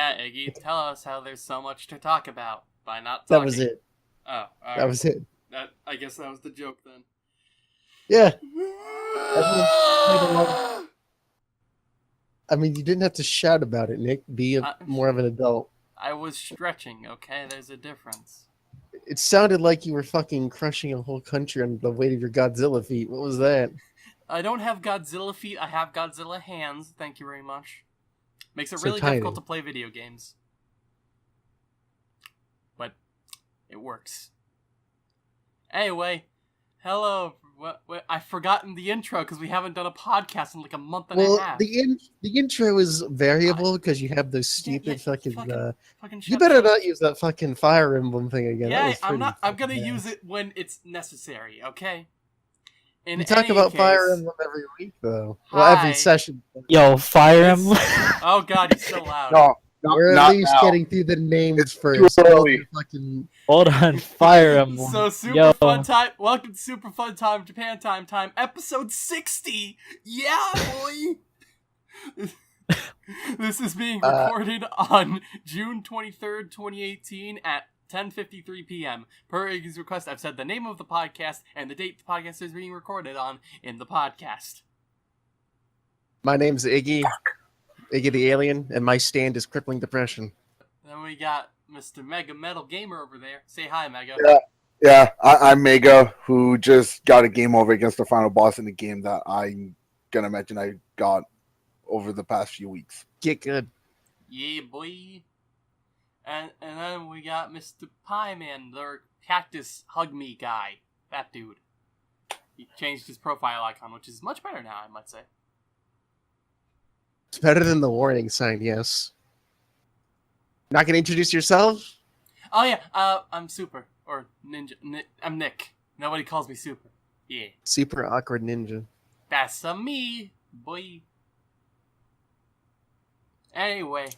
Yeah, Iggy, tell us how there's so much to talk about by not talking. That was it. Oh, all right. That was it. I guess that was the joke then. Yeah. I mean, you didn't have to shout about it, Nick. Be more of an adult. I was stretching, okay? There's a difference. It sounded like you were fucking crushing a whole country on the weight of your Godzilla feet. What was that? I don't have Godzilla feet. I have Godzilla hands. Thank you very much. Makes it So really tiny. difficult to play video games. But it works. Anyway, hello. I've forgotten the intro because we haven't done a podcast in like a month and a half. The intro is variable because you have those stupid fucking you better not use that fucking Fire Emblem thing again. Yeah, I'm gonna use it when it's necessary, okay? You talk about Fire Emblem every week, though. Hi. Well, every session. Yo, Fire Emblem. Oh god, he's so loud. No, we're at least getting through the names first. Fucking... Hold on, Fire Emblem. So super fun time. Welcome to Super Fun Time Japan Time, episode 60. Yeah, boy. This is being recorded on June 23rd, 2018 at 10:53 p.m. Per Iggy's request, I've said the name of the podcast and the date the podcast is being recorded on in the podcast. My name's Iggy the Alien, and my stand is Crippling Depression. Then we got Mr. MegaMetalGamer over there. Say hi, Mega. Yeah, I'm Mega, who just got a game over against the final boss in the game that I'm gonna mention I got over the past few weeks. Get good. Yeah, boy. And then we got Mr. Pie Man, the cactus hug me guy. That dude. He changed his profile icon, which is much better now, I might say. It's better than the warning sign, yes. Not gonna introduce yourself? Oh yeah, I'm Super, or Ninja. I'm Nick. Nobody calls me Super. Yeah. Super awkward ninja. That's me, boy. Anyway,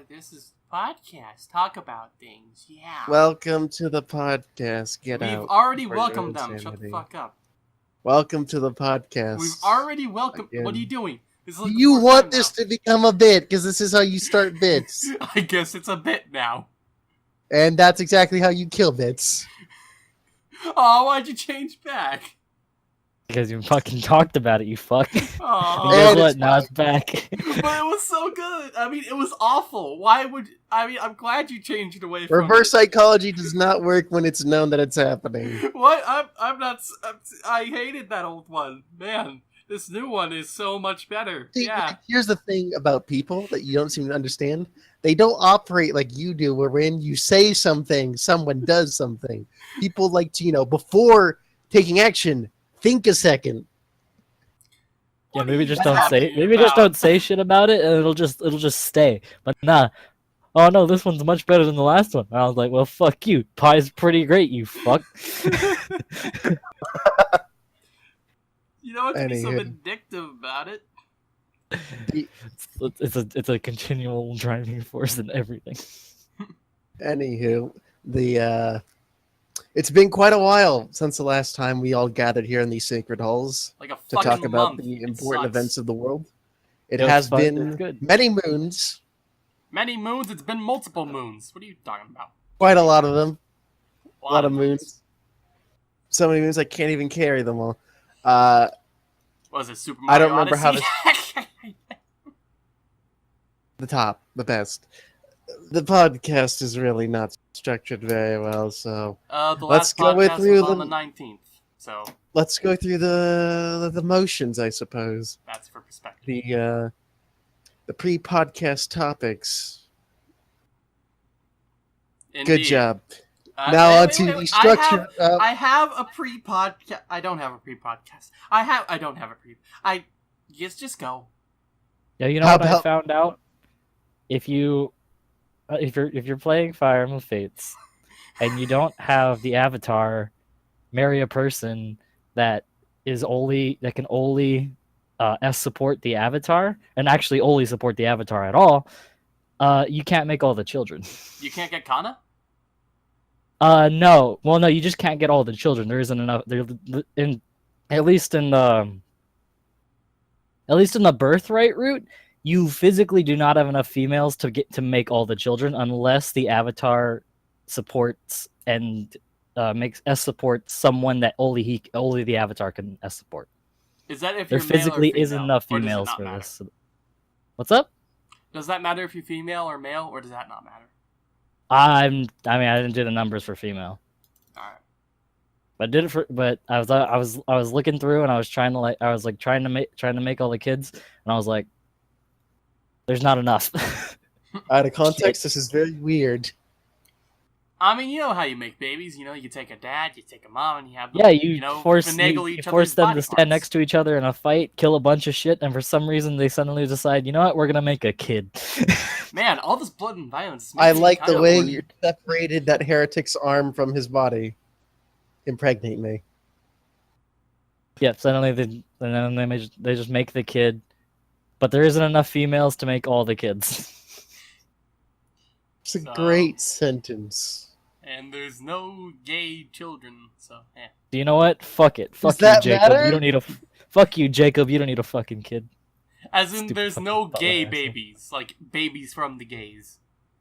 this is podcast. Talk about things. Yeah. Welcome to the podcast. We've already welcomed them. Shut the fuck up. Welcome to the podcast. We've already welcomed. What are you doing? You want this to become a bit because this is how you start bits. I guess it's a bit now. And that's exactly how you kill bits. Oh, why'd you change back? Because you fucking talked about it, you fuck. Oh, guess what? Now it's back. But it was so good. I mean, it was awful. Why would... I mean, I'm glad you changed away from Reverse psychology does not work when it's known that it's happening. What? I'm not... I hated that old one. Man, this new one is so much better. See, yeah. Here's the thing about people that you don't seem to understand. They don't operate like you do, where when you say something, someone does something. People like to, before taking action... Think a second. Yeah, maybe just don't say. Maybe just don't say shit about it, and it'll just stay. But nah. Oh no, this one's much better than the last one. And I was like, well, fuck you. Pie's pretty great, you fuck. You know what could be so addictive about it? It's a continual driving force in everything. Anywho, it's been quite a while since the last time we all gathered here in these sacred halls to talk about the important events of the world. It was has fun. been many moons. Many moons? It's been multiple moons. What are you talking about? Quite a lot of them. A lot of moons. So many moons I can't even carry them all. Was it Super Mario I don't remember Odyssey? how the best. The podcast is really not structured very well, so the last podcast was on the 19th, so let's go through the motions, I suppose. That's for perspective. The pre-podcast topics. Indeed. Good job. Now on to the structure. I have a pre-podcast. I don't have a pre-podcast. I don't have a pre. Just go. Yeah, you know what I found out? If you're playing Fire Emblem Fates and you don't have the avatar marry a person that can only support the avatar and actually only support the avatar at all, you can't make all the children. You can't get Kana? No. Well, no, you just can't get all the children. There isn't enough. At least in the birthright route, you physically do not have enough females to make all the children unless the avatar supports and makes S support someone that only the avatar can S support. Is that if There you're male or physically female, isn't enough or does it females not for matter? this. What's up? Does that matter if you're female or male, or does that not matter? I didn't do the numbers for female. All right. But I did it for. But I was looking through and I was trying to make all the kids, and I was like, there's not enough. Out of context, this is very weird. I mean, you know how you make babies. You know, you take a dad, you take a mom, and you have them, Yeah, you force finagle them to stand next to each other in a fight, kill a bunch of shit, and for some reason they suddenly decide, you know what, we're gonna make a kid. Man, all this blood and violence. I like the way you you separated that heretic's arm from his body. Impregnate me. Yeah, suddenly they just make the kid, but there isn't enough females to make all the kids. It's a great sentence. And there's no gay children, so yeah. Do you know what? Fuck it. Fuck you, Jacob. You don't need a. Fuck you, Jacob. You don't need a fucking kid. As in, Stupid there's no gay asshole. babies, like babies from the gays.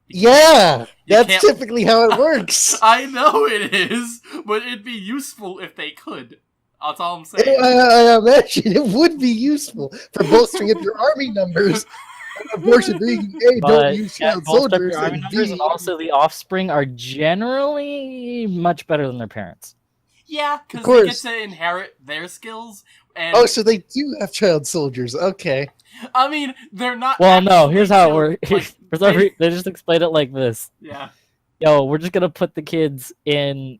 Yeah, that's can't- typically how it works. I know it is, but it'd be useful if they could. That's all I'm saying. I imagine it would be useful for bolstering up your army numbers. Of course, being gay, don't use child soldiers. Army numbers and also the offspring are generally much better than their parents. Yeah, because Of they get course. to inherit their skills. And Oh, so they do have child soldiers. Okay. I mean, they're not. Well, no. actually Here's how it children, works. like, For some reason, they just explain it like this. yeah. Yo, we're just gonna put the kids in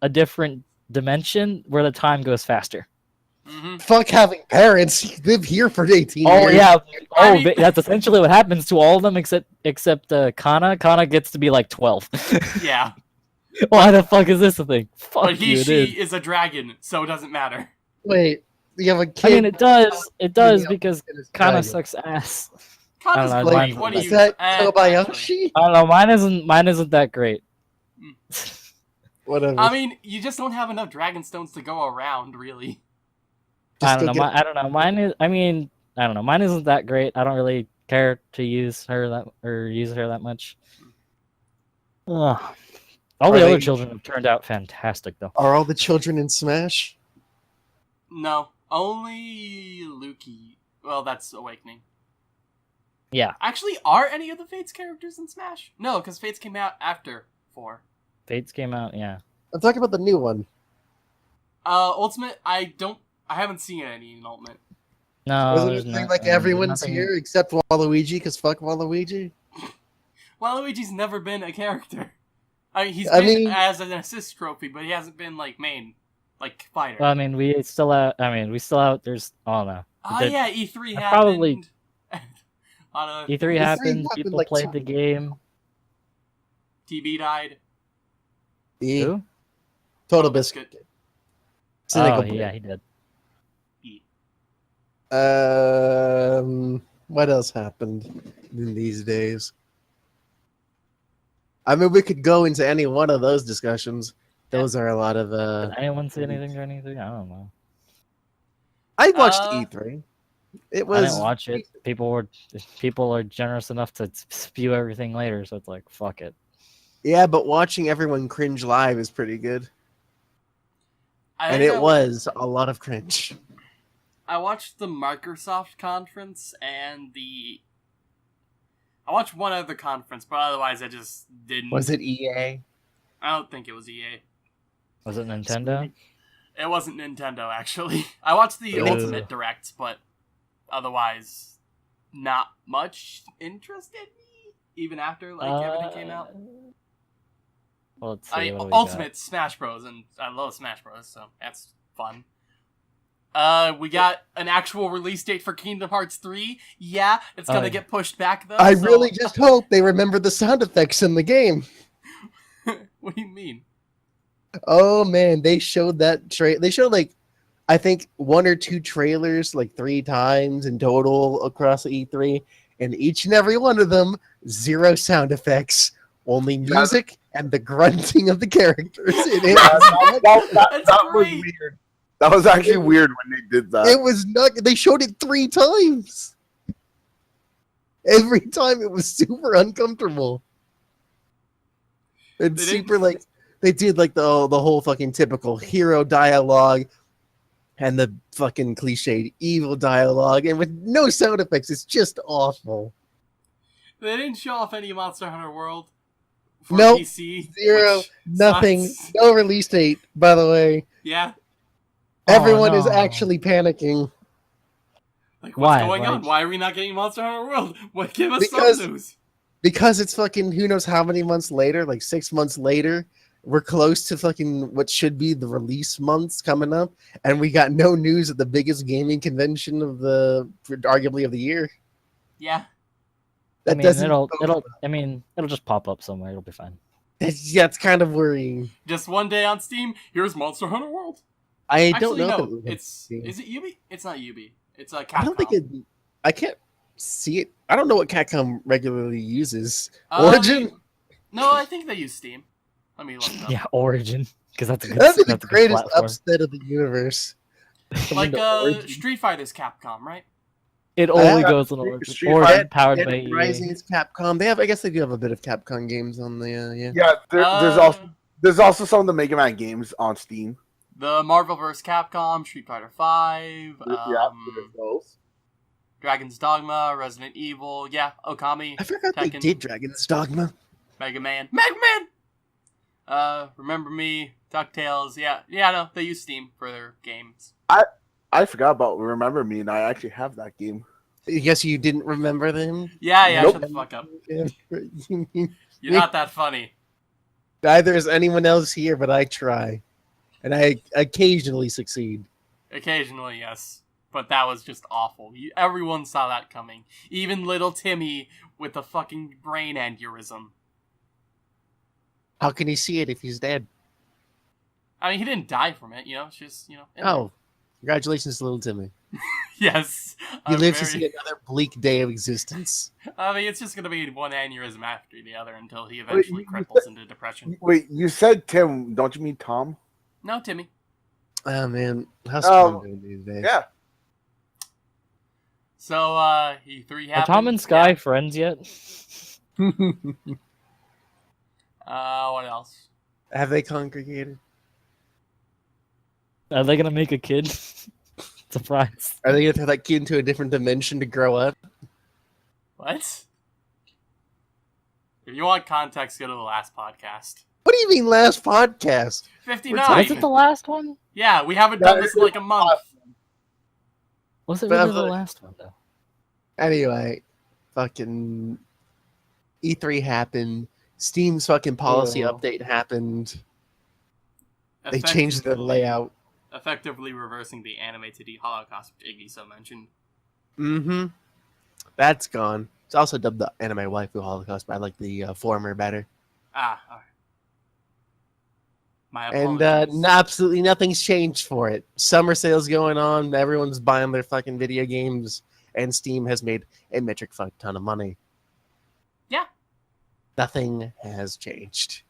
a different dimension where the time goes faster. Mm-hmm. Fuck having parents. You live here for 18 Oh years. yeah. I mean- That's essentially what happens to all of them except Kana. Kana gets to be like 12. Yeah. Why the fuck is this a thing? Fuck But you, it she is. is a dragon, so it doesn't matter. Wait, you have a kid. I mean, it does. It does Yeah. because and it's Kana dragon. sucks ass. Kana's I don't know, great. mine- What do Is you? that actually. Kobayashi? I don't know. Mine isn't that great. Whatever. I mean, you just don't have enough dragon stones to go around, really. I don't know. Just I don't know. Mine is. I mean, I don't know. Mine isn't that great. I don't really care to use her that much. Ugh. All Are the other they- children have turned out fantastic, though. Are all the children in Smash? No, only Luki. Well, that's Awakening. Yeah, Actually, are any of the Fates characters in Smash? No, because Fates came out after 4. Fates came out. Yeah. I'm talking about the new one. Ultimate, I haven't seen any in Ultimate. No, Wasn't there's it like there's everyone's nothing- here except Waluigi? Because fuck Waluigi. Waluigi's never been a character. I mean, he's I been mean- as an assist trophy, but he hasn't been, like, main. Like, fighter. Well, I mean, we still have. I mean, we still have. There's. Oh no. Oh, there- yeah, E3 happened. probably- On a E3 happened. happened People like played the game. TB died. E. Who? Total Biscuit. Cynical Oh Blade. yeah, he did. E. What else happened in these days? I mean, we could go into any one of those discussions. Those are a lot of. Did anyone say anything or anything? I don't know. I watched Uh, E3. It I was. didn't watch it. People are generous enough to spew everything later, so it's like fuck it. Yeah, but watching everyone cringe live is pretty good, I and think it was a lot of cringe. I watched the Microsoft conference and I watched one other conference, but otherwise I just didn't. Was it EA? I don't think it was EA. Was it Nintendo? It wasn't Nintendo, actually. I watched the Ooh. Ultimate Direct, but otherwise, not much interested me, even after everything came out. Well, let's see. I mean, what do we got? Ultimate Smash Bros, and I love Smash Bros, so that's fun. We got an actual release date for Kingdom Hearts 3. Yeah, it's gonna yeah. get pushed back though. I so- really just hope they remember the sound effects in the game. What do you mean? Oh man, they showed that they showed like I think 1 or 2 trailers like 3 times in total across the E3, and each and every one of them 0 sound effects, only music and the grunting of the characters. That's That was great. weird. That was actually weird when they did that. It was not. They showed it 3 times. Every time it was super uncomfortable. And super like they did like the whole fucking typical hero dialogue and the fucking cliched evil dialogue, and with no sound effects. It's just awful. They didn't show off any Monster Hunter World for Nope. PC. Zero, nothing, Sucks. no release date, by the way. Yeah. Everyone is no. actually panicking. Like, what's Why? going on? Like- Why are we not getting Monster Hunter World? What? Give us Because- some news. Because it's fucking who knows how many months later, like 6 months later, we're close to fucking what should be the release months coming up, and we got no news at the biggest gaming convention of arguably of the year. Yeah. That I mean, doesn't it'll just pop up somewhere. It'll be fine. it's kind of worrying. Just one day on Steam, here's Monster Hunter World. I Actually, don't know. no. If Is it Yubi? It's not Yubi. It's Capcom. I don't think it. I can't see it. I don't know what Capcom regularly uses. Um, Origin? No, I think they use Steam. Let me look it up. Yeah, Origin, because that's a good. That'd be the that's a good greatest platform. upset of the universe. Like Origin. Street Fighter's Capcom, right? It only Yeah, goes on Origin. Street Origin Fighter, powered Dead by EA. Rising's Capcom. They have. I guess they do have a bit of Capcom games on the. Yeah. Yeah, there's also some of the Mega Man games on Steam. The Marvel vs. Capcom, Street Fighter 5, There's those. Dragon's Dogma, Resident Evil, yeah, Okami, I forgot they Tekken. did Dragon's Dogma. Mega Man. Remember Me, DuckTales, yeah, no, they use Steam for their games. I forgot about Remember Me, and I actually have that game. I guess you didn't remember them. Yeah, Nope. shut the fuck up. Neither You're not that funny. is anyone else here, but I try, and I occasionally succeed. Occasionally, yes. But that was just awful. Everyone saw that coming. Even little Timmy with a fucking brain aneurysm. How can he see it if he's dead? I mean, he didn't die from it, it's just, Oh, congratulations, little Timmy. Yes. He I'm lives to very- see another bleak day of existence. I mean, it's just going to be one aneurysm after the other until he eventually cripples into depression. Wait, you said Tim, don't you mean Tom? No, Timmy. Oh man, how's Tom doing these days? Yeah. So, E3 happened. Are Tom and Sky friends yet? What else? Have they congregated? Are they gonna make a kid? Surprise. Are they gonna throw that kid into a different dimension to grow up? What? If you want context, go to the last podcast. What do you mean last podcast? 59! Was it the last one? Yeah, we haven't done this in like a month. Was it But really the like- last one though? Anyway, fucking E3 happened. Steam's fucking policy update happened. They changed the layout. Effectively reversing the anime to the Holocaust, which Iggy so mentioned. Mm-hmm. That's gone. It's also dubbed the anime waifu Holocaust, but I like the former better. Alright. My And apologies. absolutely nothing's changed for it. Summer sales going on. Everyone's buying their fucking video games. And Steam has made a metric fuck ton of money. Yeah. Nothing has changed.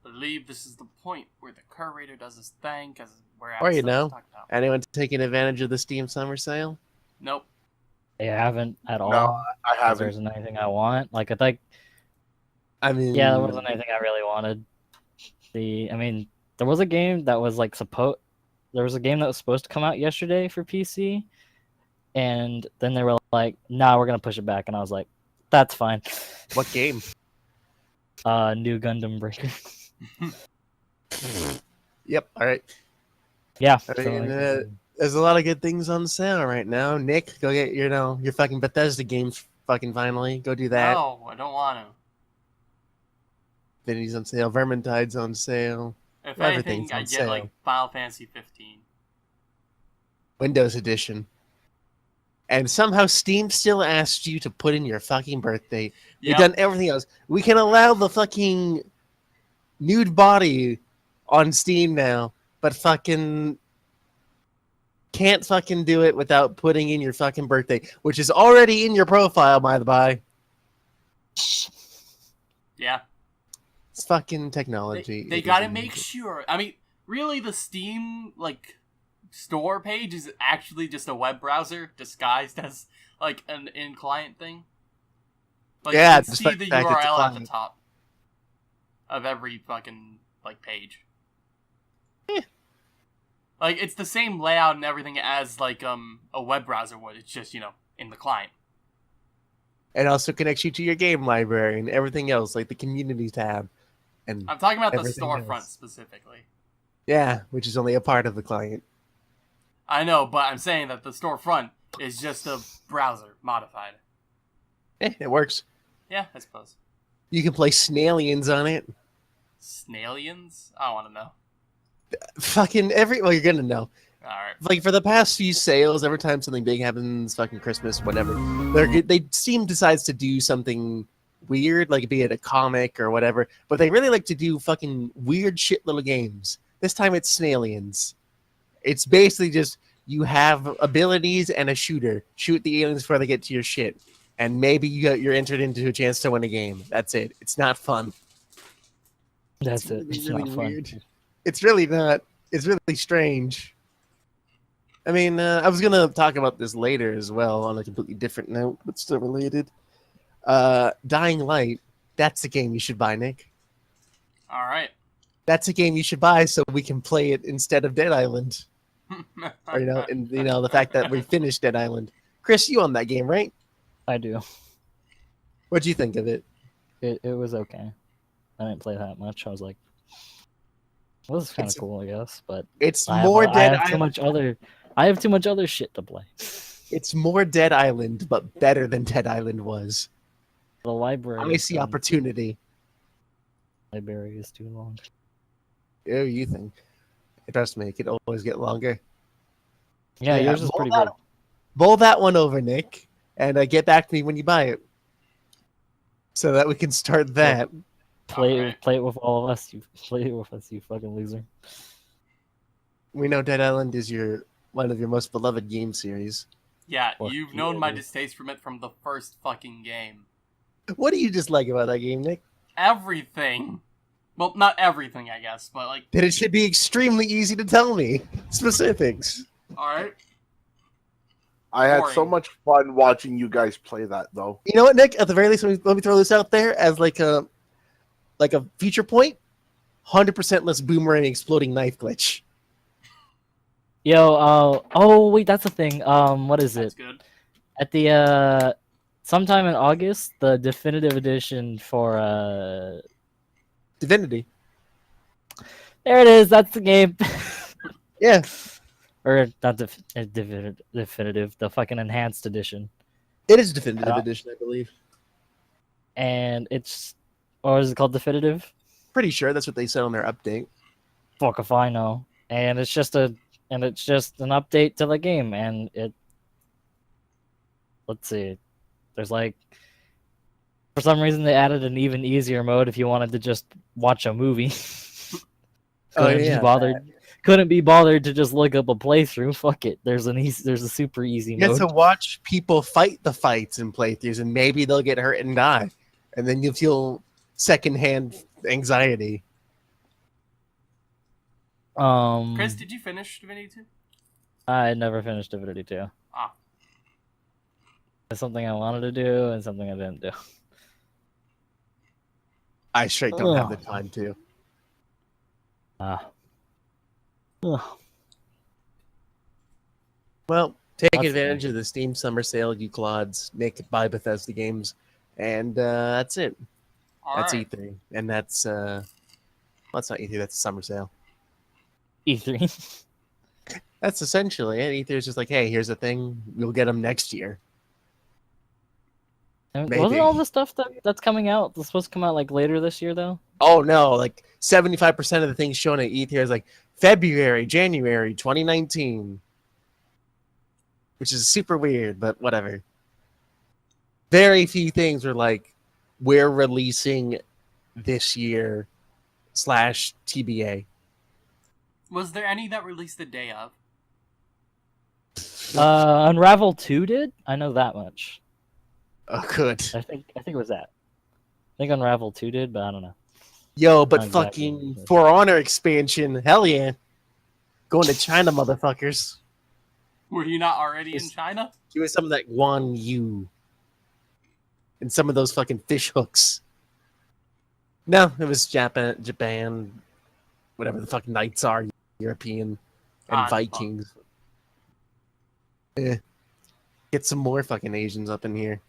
I believe this is the point where the curator does his thing, because we're at Or, you stuff to know, talk about. anyone taking advantage of the Steam summer sale? Nope. They haven't at all. No, I 'Cause haven't. there isn't anything I want. Like I think, I mean, yeah, there wasn't anything I really wanted. There was a game that was like There was a game that was supposed to come out yesterday for PC, and then they were like, "Nah, we're gonna push it back," and I was like, "That's fine." What game? New Gundam Breaker. Yep. All right. Yeah. I mean, there's a lot of good things on sale right now. Nick, go get your fucking Bethesda games. Fucking finally, go do that. No, I don't want to. Infinity's on sale. Vermintide's on sale. If Everything's anything, I on get sale. like Final Fantasy 15. Windows Edition. And somehow Steam still asked you to put in your fucking birthday. They've Yep. done everything else. We can allow the fucking nude body on Steam now, but fucking can't fucking do it without putting in your fucking birthday, which is already in your profile, by the by. Yeah. It's fucking technology. They It gotta is make amazing. sure. I mean, really, the Steam, like, store page is actually just a web browser disguised as, like an in-client thing. Like, Yeah, you can see the URL at the top of every fucking like page. Like, it's the same layout and everything as like a web browser would. It's just, you know, in the client. It also connects you to your game library and everything else, like the community tab. And I'm talking about the everything storefront else. specifically. Yeah, which is only a part of the client. I know, but I'm saying that the storefront is just a browser modified. It works. Yeah, I suppose. You can play Snailians on it. Snailians? I want to know. Fucking well, you're gonna know. Alright. Like, for the past few sales, every time something big happens, fucking Christmas, whatever, Steam decides to do something weird, like be it a comic or whatever, but they really like to do fucking weird shit little games. This time it's Snailians. It's basically just, you have abilities and a shooter. Shoot the aliens before they get to your shit. And maybe you're entered into a chance to win a game. That's it. It's not fun. That's it. It's really not fun. weird. It's really not. It's really strange. I mean, I was going to talk about this later as well on a completely different note, but still related. Dying Light, that's a game you should buy, Nick. Alright. That's a game you should buy so we can play it instead of Dead Island. Or, and the fact that we finished Dead Island. Chris, you own that game, right? I do. What'd you think of it? It was okay. I didn't play that much. I was like, well, this is kind of cool, I guess. But it's I more have, Dead I have Island. I have too much other shit to play. It's more Dead Island, but better than Dead Island was. The library. I see opportunity. Library is too long. Oh, you think? Trust me, it could always get longer. Yeah, yours is pretty good. Bowl that one over, Nick, and get back to me when you buy it, so that we can start that. Play it with all of us. You play it with us, you fucking loser. We know Dead Island is one of your most beloved game series. Yeah, Or you've known my distaste from it from the first fucking game. What do you dislike about that game, Nick? Everything. Well, not everything, I guess, but like... That it should be extremely easy to tell me specifics. Alright. I had Boring. so much fun watching you guys play that, though. You know what, Nick? At the very least, let me throw this out there as like a feature point. 100% less boomerang exploding knife glitch. Yo, oh wait, that's a thing. What is That's it? good. At the sometime in August, the definitive edition for Divinity. there it is. That's the game. Yeah. Or not definitive, the fucking enhanced edition. It is definitive edition, I believe. And it's, or is it called definitive? Pretty sure that's what they said on their update. Fuck if I know. And it's just an update to the game, and let's see, there's like, for some reason they added an even easier mode if you wanted to just watch a movie. Couldn't be bothered to just look up a playthrough. Fuck it. There's a super easy You mode. get to watch people fight the fights in playthroughs, and maybe they'll get hurt and die. And then you'll feel secondhand anxiety. Chris, did you finish Divinity 2? I never finished Divinity 2. Ah. It's something I wanted to do and something I didn't do. I straight don't have the time to. Well, take advantage of the Steam Summer Sale, you clods. Nick, buy Bethesda games. And that's it. That's E3. And that's, well, that's not E3, that's a Summer Sale. E3. That's essentially it. E3 is just like, hey, here's a thing. We'll get them next year. Wasn't all the stuff that's coming out supposed to come out like later this year, though? Oh, no. Like 75% of the things shown at E3 is like February, January 2019. Which is super weird, but whatever. Very few things were like, we're releasing this year / TBA. Was there any that released the day of? Unravel 2 did? I know that much. Oh, good. I think it was that. I think Unravel 2 did, but I don't know. Yo, but Not fucking exactly. For Honor expansion, hell yeah. Going to China, motherfuckers. Were you not already in China? He was some of that Guan Yu. And some of those fucking fish hooks. No, it was Japan, whatever the fuck knights are, European, and Vikings. Get some more fucking Asians up in here.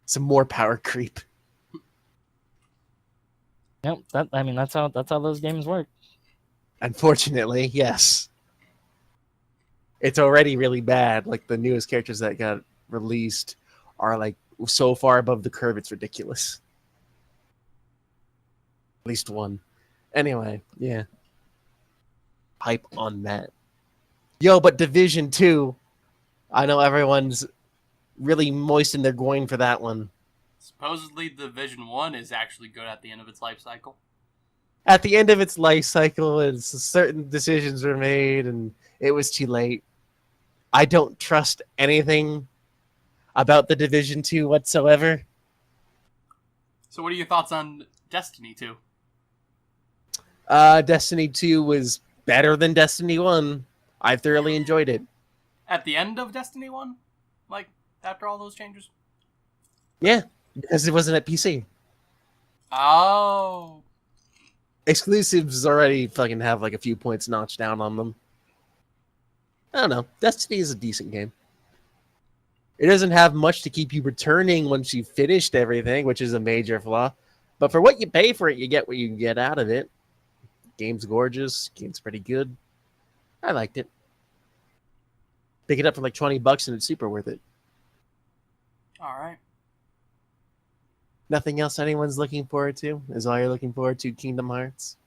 Some more power creep. Yep, that's how those games work. Unfortunately, yes. It's already really bad. Like the newest characters that got released are like so far above the curve, it's ridiculous. At least one. Anyway, yeah. Hype on that. Yo, but Division 2, I know everyone's really moistened their groin for that one. Supposedly, Division 1 is actually good at the end of its life cycle. At the end of its life cycle, certain decisions were made, and it was too late. I don't trust anything about the Division 2 whatsoever. So what are your thoughts on Destiny 2? Destiny 2 was better than Destiny 1. I thoroughly enjoyed it. At the end of Destiny 1? Like, after all those changes? Yeah, because it wasn't at PC. Oh. Exclusives already fucking have like a few points notched down on them. I don't know. Destiny is a decent game. It doesn't have much to keep you returning once you've finished everything, which is a major flaw. But for what you pay for it, you get what you can get out of it. Game's gorgeous. Game's pretty good. I liked it. Pick it up for like $20 and it's super worth it. All right. Nothing else anyone's looking forward to? Is all you're looking forward to Kingdom Hearts?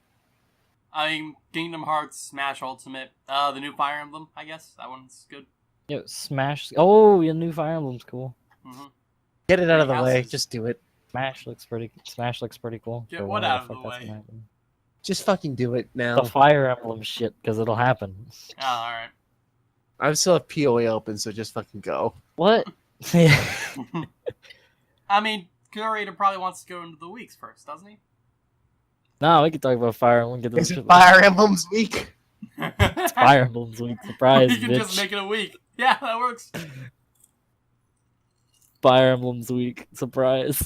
I mean, Kingdom Hearts, Smash Ultimate, the new Fire Emblem, I guess. That one's good. Yo, Smash. Oh, your new Fire Emblem's cool. Mm-hmm. Get it out of the way. Just do it. Smash looks pretty cool. Get what out of the way? Just fucking do it now. The Fire Emblem shit, because it'll happen. Oh, all right. I still have POA open, so just fucking go. What? I mean, Curator probably wants to go into the weeks first, doesn't he? No, we can talk about Fire Emblem. Is it Fire Emblem's week? It's Fire Emblem's week. Surprise, You can bitch. just make it a week. Yeah, that works. Fire Emblem's week. Surprise.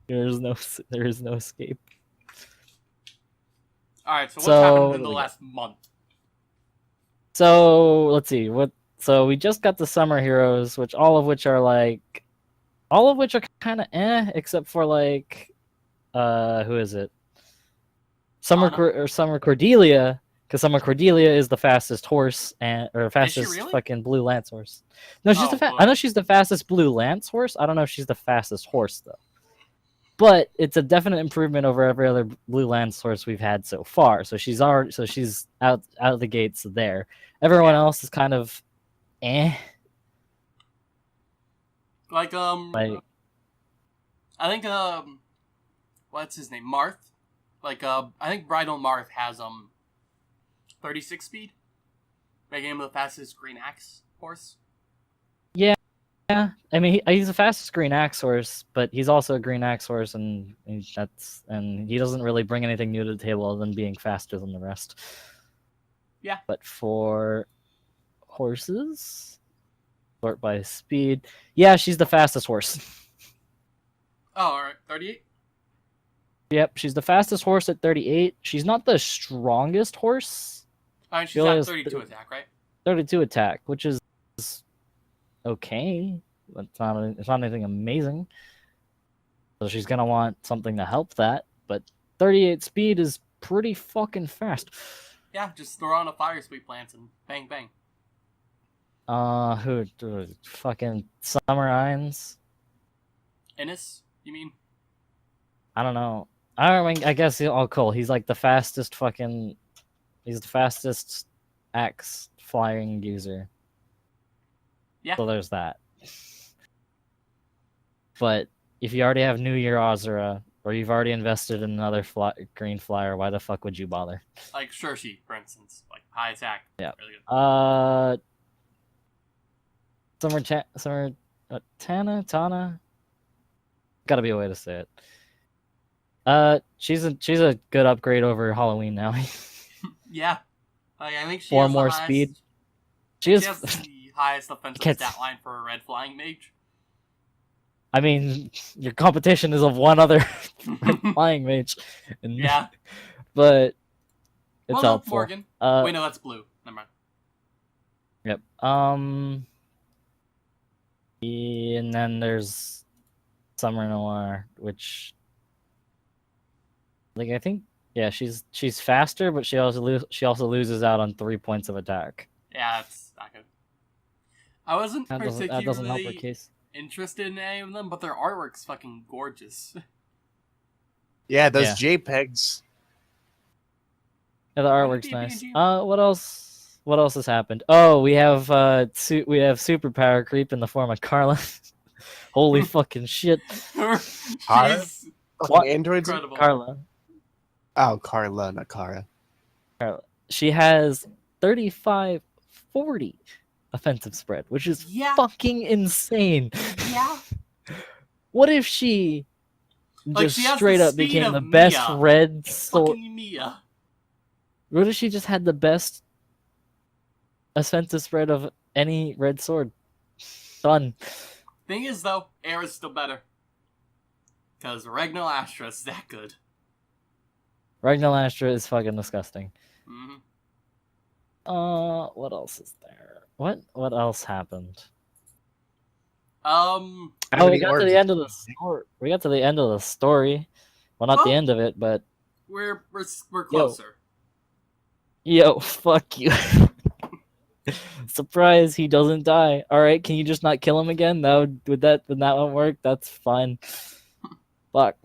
There is no escape. All right, so what's happened in the last month? So let's see So we just got the Summer Heroes, all of which are kind of except for like, who is it? Summer Cordelia, because Summer Cordelia is the fastest horse or fastest really? fucking blue lance horse. No, she's I know she's the fastest blue lance horse. I don't know if she's the fastest horse though. But it's a definite improvement over every other blue lance horse we've had so far. So she's out of the gates there. Everyone else is kind of Like I think what's his name? Marth. Like I think Bridal Marth has 36 speed, making him the fastest green axe horse. Yeah, I mean he's the fastest green axe horse, but he's also a green axe horse, and he doesn't really bring anything new to the table other than being faster than the rest. Yeah. But for horses, sort by speed, yeah, she's the fastest horse. Oh, all right, 38. Yep, she's the fastest horse at 38. She's not the strongest horse. I mean, she's got 32 attack, right? 32 attack, which is okay, but it's not anything amazing. So she's gonna want something to help that. But 38 speed is pretty fucking fast. Yeah, just throw on a fire sweep lance and bang bang. Who fucking Summer Ines? Ennis, you mean? I don't know. I guess cool. He's like the fastest he's the fastest axe flying user. Yeah. So there's that. But if you already have New Year Ozra, or you've already invested in another green flyer, why the fuck would you bother? Like Shershi, for instance, like high attack. Yeah. Really good. Tana. Gotta be a way to say it. She's a good upgrade over Halloween now. Yeah. Like, I think she 4 has more the highest, speed. She has the highest offensive Gets- stat line for a red flying mage. I mean, your competition is of one other flying mage. And, Yeah. But it's Well, no, helpful. Morgan. Wait, no, that's blue. Never mind. Yep. And then there's Summer Noir, which, like, I think, yeah, she's faster, but she also loses out on 3 points of attack. Yeah, that's not good. I wasn't That doesn't help her particularly case. interested in any of them, but their artwork's fucking gorgeous. Yeah, those JPEGs. Yeah, the artwork's DPG. nice. What else? What else has happened? Oh, we have superpower creep in the form of Carla. Holy fucking shit! She's What? Androids? incredible. Carla. Oh, Carla, not Kara. She has 35-40 offensive spread, which is fucking insane. Yeah. What if she Like, just she has straight the up speed became of the best Mia. red sword? Fucking Mia. What if she just had the best offensive spread of any red sword? Done. Thing is, though, Air is still better. Because Ragnar Astra is that good. Ragnar Astra is fucking disgusting. Mm-hmm. What else is there? What else happened? Um, Oh, we got to the end of the story. We got to the end of the story. Well, not the Well, end of it, but we're closer. yo, fuck you. Surprise, he doesn't die. All right, can you just not kill him again? Would that one work? That's fine. Fuck.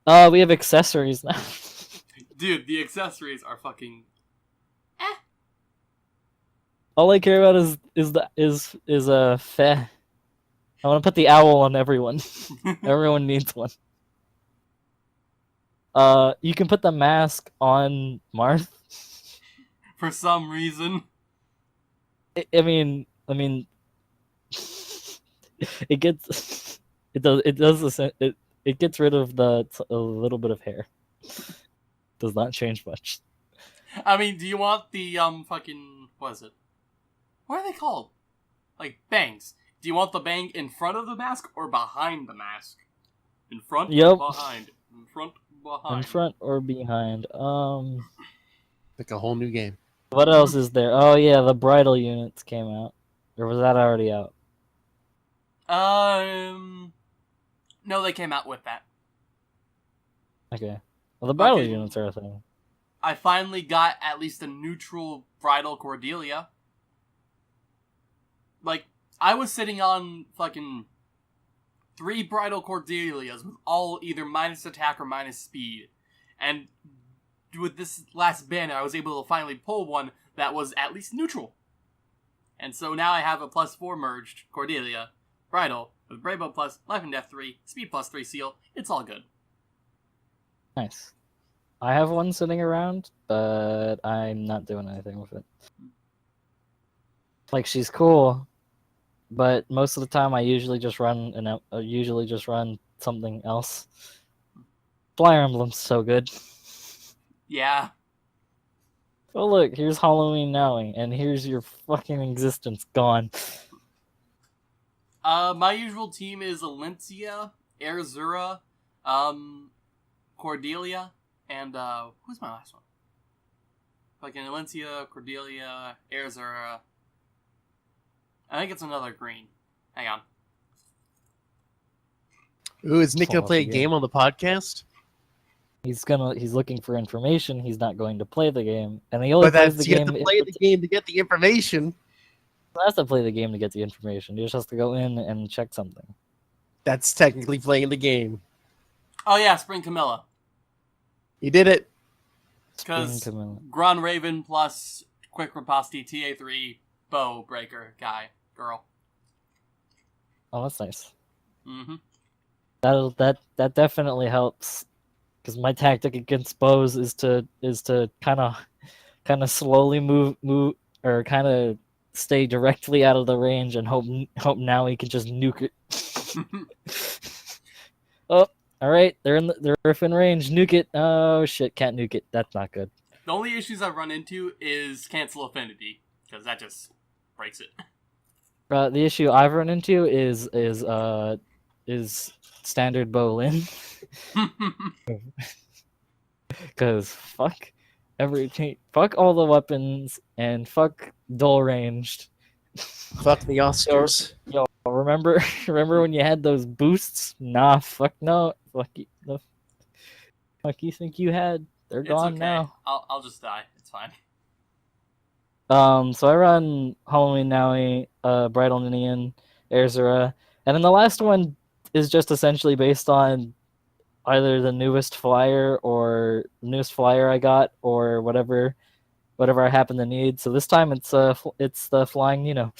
We have accessories now. Dude, the accessories are fucking. All I care about is feh. I want to put the owl on everyone. Everyone needs one. You can put the mask on Marth. For some reason. I mean, it gets it gets rid of a little bit of hair. Does not change much. I mean, do you want the fucking what is it? What are they called? Like bangs. Do you want the bang in front of the mask or behind the mask? In front Yep. or behind? In front, behind. In front or behind. Like a whole new game. What else is there? Oh yeah, the bridal units came out. Or was that already out? No, they came out with that. Okay. Well, the bridal Okay. units are a thing. I finally got at least a neutral bridal Cordelia. Like, I was sitting on fucking 3 bridal Cordelias with all either minus attack or minus speed. And with this last banner, I was able to finally pull one that was at least neutral. And so now I have a +4 merged Cordelia bridal with Bravo plus Life and Death 3, Speed +3 seal. It's all good. Nice. I have one sitting around, but I'm not doing anything with it. Like, she's cool, but most of the time I usually just run something else. Fire Emblem's so good. Yeah. Oh look, here's Halloween Nowing, and here's your fucking existence gone. My usual team is Alencia, Airzura, Cordelia, and who's my last one? Fucking Alencia, Cordelia, Airzura. I think it's another green. Hang on. Ooh, is Nick gonna Fall play a off the game on the podcast? He's looking for information. He's not going to play the game, and he only But plays that's the you game. have to play the game to get the information. He has to play the game to get the information. He just has to go in and check something. That's technically playing the game. Oh yeah, Spring Camilla. You did it. Because Spring Camilla. Gron Raven plus Quick Riposte TA3 Bow Breaker guy, girl. Oh, that's nice. Mm-hmm. That definitely helps, because my tactic against bows is to kind of slowly move or kind of stay directly out of the range and hope now he can just nuke it. Oh, All right, they're within range. Nuke it. Oh shit, can't nuke it. That's not good. The only issues I've run into is cancel affinity, because that just breaks it. The issue I've run into is standard Bolin. Because fuck fuck all the weapons and fuck dual ranged. Fuck the Oscars. Yo, remember when you had those boosts? Nah, fuck no. Fuck you. The fuck you think you had? They're It's gone okay. now. I'll just die. It's fine. So I run Halloween Nowi, Bridal Ninian, Erzura, and then the last one is just essentially based on either the newest flyer I got or whatever I happen to need. So this time it's the flying Nino.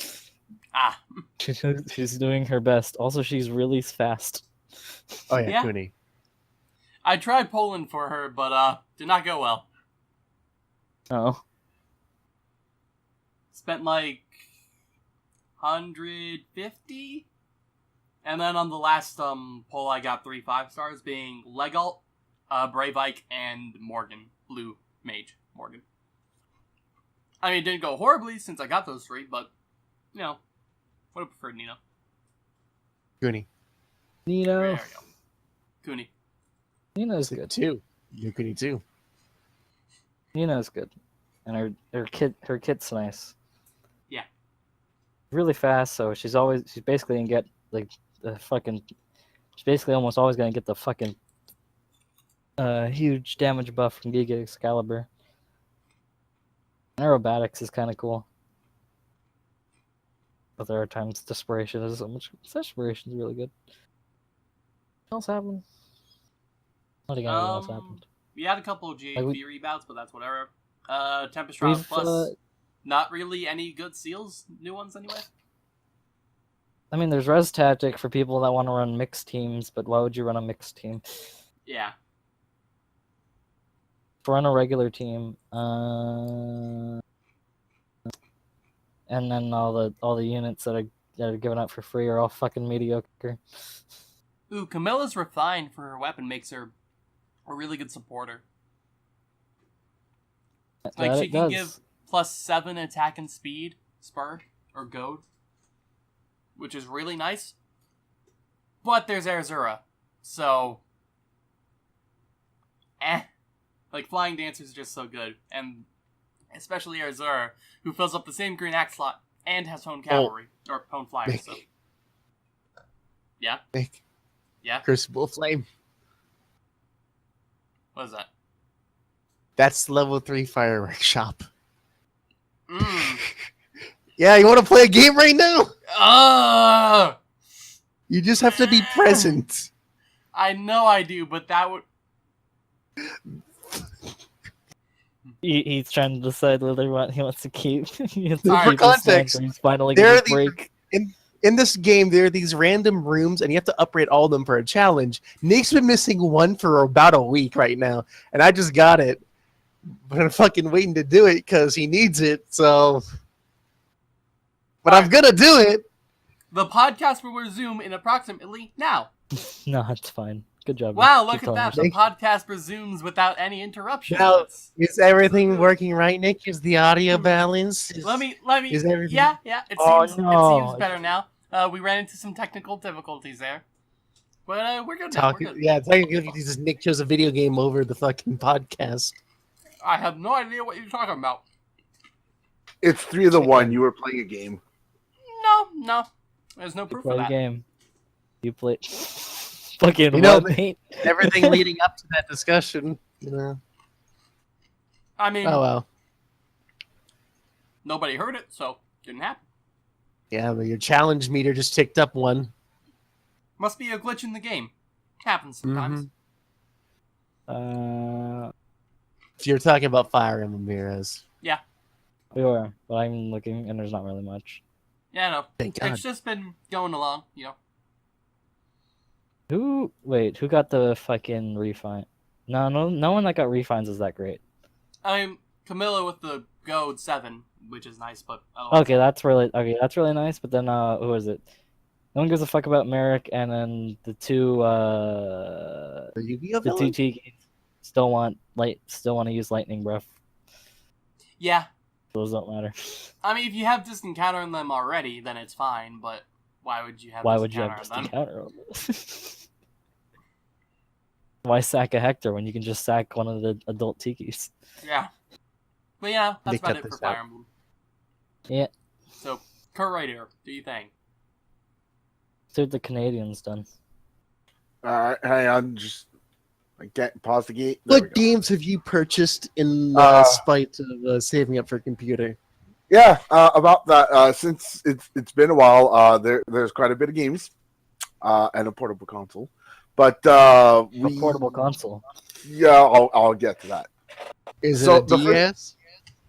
Ah. She's doing her best. Also, she's really fast. Oh yeah, Yeah. Cooney. I tried Poland for her, but did not go well. Oh. Spent like 150, and then on the last poll I got 3 5-stars, being Legalt, Brave Ike, and Morgan, blue mage Morgan. I mean, it didn't go horribly since I got those 3, but you know, would have preferred Nino. Cooney. Nino. There we go. Cooney. Nino's good. Too. You Cooney too. Nina's good, and her kit's nice. Yeah. Really fast, so she's basically gonna get like the fucking. She's basically almost always gonna get the fucking huge damage buff from Giga Excalibur. Aerobatics is kind of cool, but there are times Desperation is so much. Desperation is really good. What else happened? What else happened? We had a couple of GHB Like rebouts, but that's whatever. Tempest Trials We've, Plus, not really any good seals, new ones anyway. I mean, there's Res Tactic for people that want to run mixed teams, but why would you run a mixed team? Yeah. For run a regular team, and then all the units that are given out for free are all fucking mediocre. Ooh, Camilla's refined for her weapon makes her a really good supporter. Like, she can give +7 attack and speed, spur, or goad, which is really nice. But there's Erzura, so like, Flying Dancer is just so good, and especially Erzura, who fills up the same green axe slot and has Hone Cavalry, or Hone Flyer, so. Yeah? Nick. Yeah? Crucible Flame. What is that? That's level 3 fireworks shop. Mmm. Yeah, you want to play a game right now? Ugh! You just have to be present. I know I do, but that would... He's trying to decide whether he wants to keep. He has to For keep his context, stand, he's finally there gonna are these- break. In this game, there are these random rooms, and you have to upgrade all of them for a challenge. Nick's been missing one for about a week right now, and I just got it. But I'm fucking waiting to do it because he needs it, so... But I'm gonna do it! The podcast will resume in approximately now. No, it's fine. Good job. Wow, Nick. look Keep at that. telling The podcast resumes without any interruptions. Now, is everything working right, Nick? Is the audio balanced? Let me. Is everything... Yeah, it Oh, seems no. it seems better now. We ran into some technical difficulties there, but we're good now. Talking, We're good. yeah, technically, Nick chose a video game over the fucking podcast. I have no idea what you're talking about. It's 3 of the 1. You were playing a game. No, there's no You proof play of the that. game. You play... Fucking You know, what, mate? Everything leading up to that discussion, you know. I mean, Oh, well. nobody heard it, so didn't happen. Yeah, but your challenge meter just ticked up 1. Must be a glitch in the game. Happens sometimes. If you're talking about Fire Emblem Heroes. Yeah. We were, but I'm looking, and there's not really much. Yeah, no. Thank God. It's just been going along, you know. Who got the fucking refine? No one that got refines is that great. I mean, Camilla with the Goad 7, which is nice, but... Oh, Okay, that's really nice, but then, who is it? No one gives a fuck about Merrick, and then the 2, The Yu-Gi-Oh the two villain? Tikis still want to use lightning breath. Yeah. Those don't matter. I mean, if you have distant counter on them already, then it's fine. But why would you have? Why distant would you have counter distant on them? counter on this? Why sack a Hector when you can just sack one of the adult Tikis? Yeah. But yeah, They that's about cut it for this Fire out. Emblem. Yeah. So, Kurt right here. Do you think? See what the Canadians done. Alright, hang on, just pause the gate. There we What go. games have you purchased in spite of saving up for a computer? Yeah, about that. Since it's been a while, there's quite a bit of games, and a portable console. But A portable console. Yeah, I'll get to that. Is So it a the first- DS?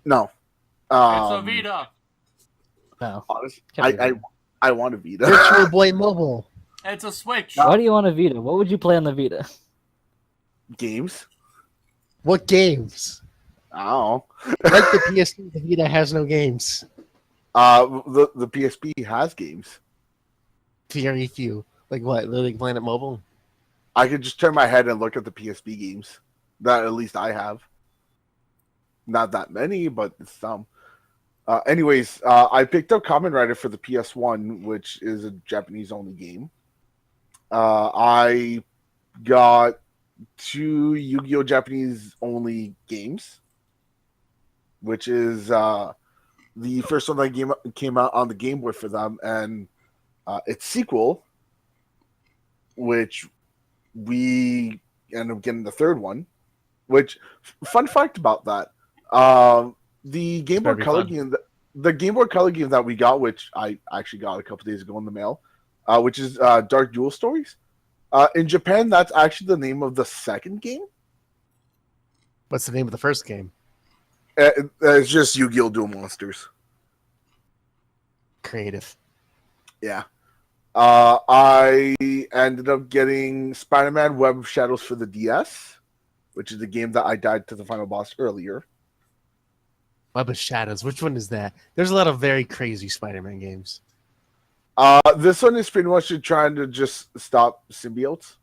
No, It's a Vita. No. honestly, Can't be I want a Vita. Virtual Boy Mobile. It's a Switch. Why do you want a Vita? What would you play on the Vita? Games. What games? I don't know. Like the PS2, the Vita has no games. The PSP has games. Very few. Like what? Little Planet Mobile? I could just turn my head and look at the PSP games that at least I have. Not that many, but some. Anyways, I picked up Kamen Rider for the PS1, which is a Japanese-only game. I got 2 Yu-Gi-Oh! Japanese-only games, which is the first one that came out on the Game Boy for them, and its sequel, which we ended up getting the third one. Which, fun fact about that, the Game Boy Color game, the Game Boy Color game that we got, which I actually got a couple days ago in the mail, which is Dark Duel Stories. In Japan, that's actually the name of the second game. What's the name of the first game? It's just Yu-Gi-Oh! Duel Monsters. Creative. Yeah. I ended up getting Spider-Man Web of Shadows for the DS, which is the game that I died to the final boss earlier. Web of Shadows. Which one is that? There's a lot of very crazy Spider-Man games. This one is pretty much trying to just stop symbiotes.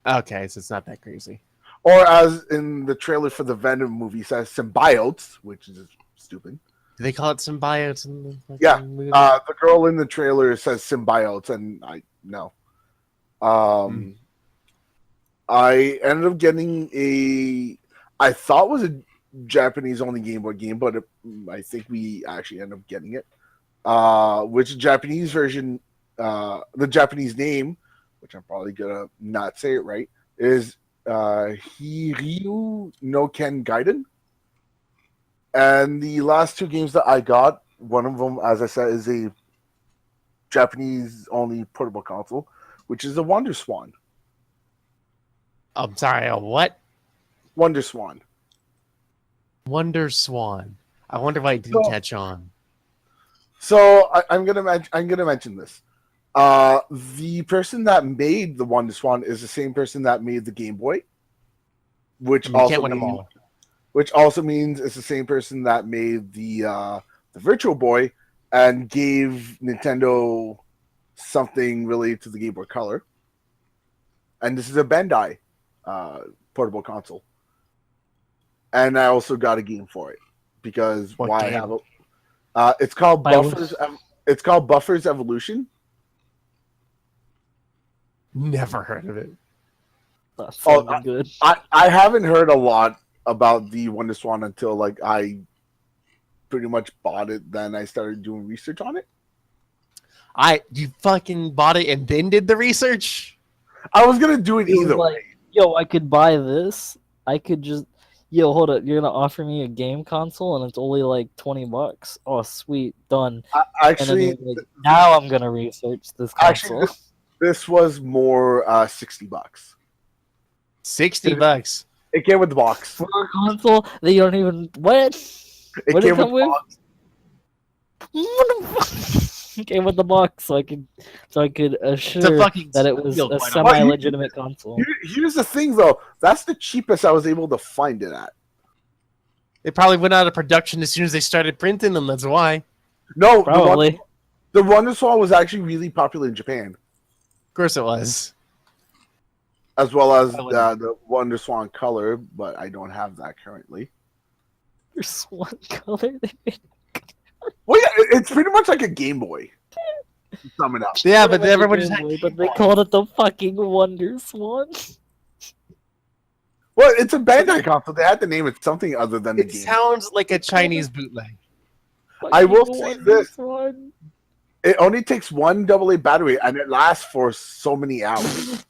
Okay, so it's not that crazy. Or as in the trailer for the Venom movie says, symbiotes, which is stupid. Do they call it symbiotes in the Yeah, movie? the girl in the trailer says symbiotes, and I no. I ended up getting I thought was a Japanese-only Game Boy game, but I think we actually ended up getting it. Which Japanese version, the Japanese name, which I'm probably gonna not say it right, is Hiryu no Ken Gaiden. And the last 2 games that I got, one of them, as I said, is a Japanese-only portable console, which is the Wonder Swan. I'm sorry, a what? Wonder Swan. Wonder Swan. I wonder why it didn't catch on. So I'm gonna mention this. The person that made the Wonder Swan is the same person that made the Game Boy, which also means it's the same person that made the Virtual Boy and gave Nintendo something related to the Game Boy Color. And this is a Bandai portable console. And I also got a game for it because I have it. It's called Buffers. It's called Buffers Evolution. Never heard of it. That's so good. I haven't heard a lot about the Wonder Swan until I pretty much bought it. Then I started doing research on it. You fucking bought it and then did the research? I was gonna do it either way. Yo, I could buy this. I could just. Yo, hold up. You're gonna offer me a game console and it's only like $20. Oh, sweet, done. Actually, now I'm gonna research this console. Actually, this was more $60. $60. It came with the box. For a console that you don't even what? It what came did it come with the with? box. What the fuck? It came with the box, so I could assure that it was a semi-legitimate console. Here's the thing, though. That's the cheapest I was able to find it at. They probably went out of production as soon as they started printing them. That's why. No, probably. The Wonder Swan was actually really popular in Japan. Of course it was. as well as the Wonder Swan color, but I don't have that currently. Swan color. Well, yeah, it's pretty much like a Game Boy. To sum it up. Yeah, but everyone just had But they called it the fucking Wonder Swan. Well, it's a Bandai console. They had to name it something other than the It game. sounds like a Chinese bootleg. I will say Wonder this. Swan. It only takes one AA battery, and it lasts for so many hours.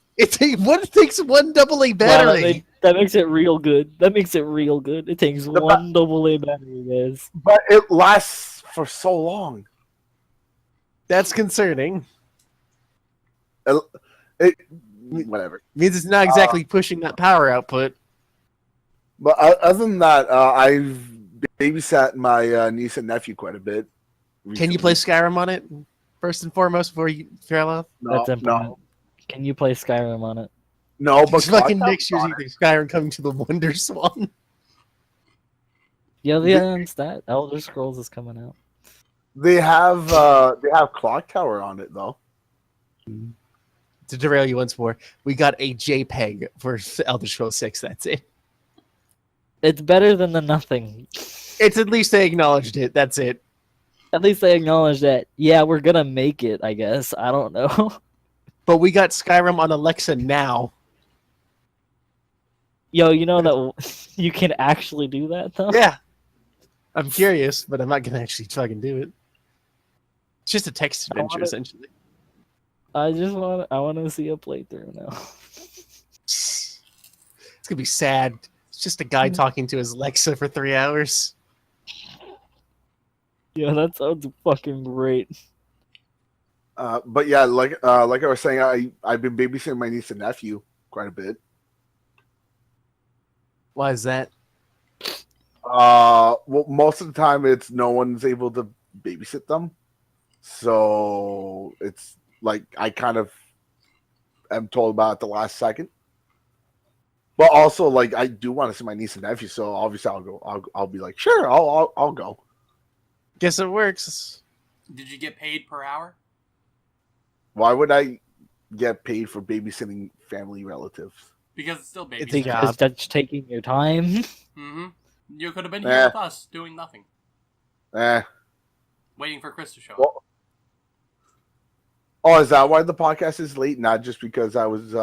What takes one AA battery? Wow, that makes it real good. That makes it real good. It takes one AA battery, guys. But it lasts for so long. That's concerning. Whatever. Means it's not exactly pushing that power output. But other than that, I've babysat my niece and nephew quite a bit. Recently. Can you play Skyrim on it? First and foremost, before you trail off? That's important. Can you play Skyrim on it? No, but fucking next year's either Skyrim coming to the Wonder Swan. Yeah, that Elder Scrolls is coming out. They have Clock Tower on it though. To derail you once more, we got a JPEG for Elder Scrolls 6. That's it. It's better than the nothing. It's at least they acknowledged it. That's it. At least they acknowledge that. Yeah, we're gonna make it. I guess. I don't know. But we got Skyrim on Alexa now. Yo, you know that you can actually do that though. Yeah. I'm curious, but I'm not gonna actually fucking do it. It's just a text adventure, essentially. I want to see a playthrough now. It's gonna be sad. It's just a guy talking to his Alexa for 3 hours. Yeah, that sounds fucking great. But yeah, like I was saying, I've been babysitting my niece and nephew quite a bit. Why is that? Well, most of the time it's no one's able to babysit them, so it's like I kind of am told about it the last second. But also, like, I do want to see my niece and nephew, so obviously I'll go. I'll be like, sure, I'll go. Guess it works. Did you get paid per hour? Why would I get paid for babysitting family relatives? Because it's still babysitting. It's a job. That's taking your time. Mm-hmm. You could have been here with us doing nothing. Waiting for Chris to show up. Oh, is that why the podcast is late? Not just because I was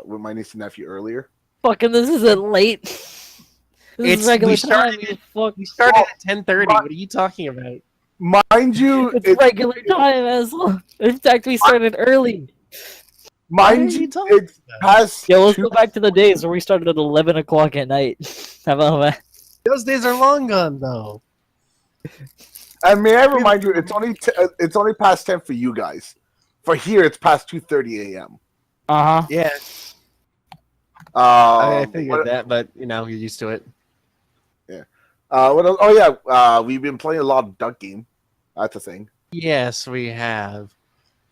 with my niece and nephew earlier? Fucking, this isn't late. This is regular time. We started at 10:30. What are you talking about? Mind you, it's regular time, asshole. In fact, we started early. Mind you, it's past. Yo, let's go back to the days where we started at 11 o'clock at night. How about that? Those days are long gone, though. And may I remind you, it's only past 10 for you guys. For here, it's past 2:30 a.m. Yeah. I figured that, but you know, you're used to it. Yeah. What else? Oh yeah, we've been playing a lot of Duck Game. That's a thing. Yes, we have.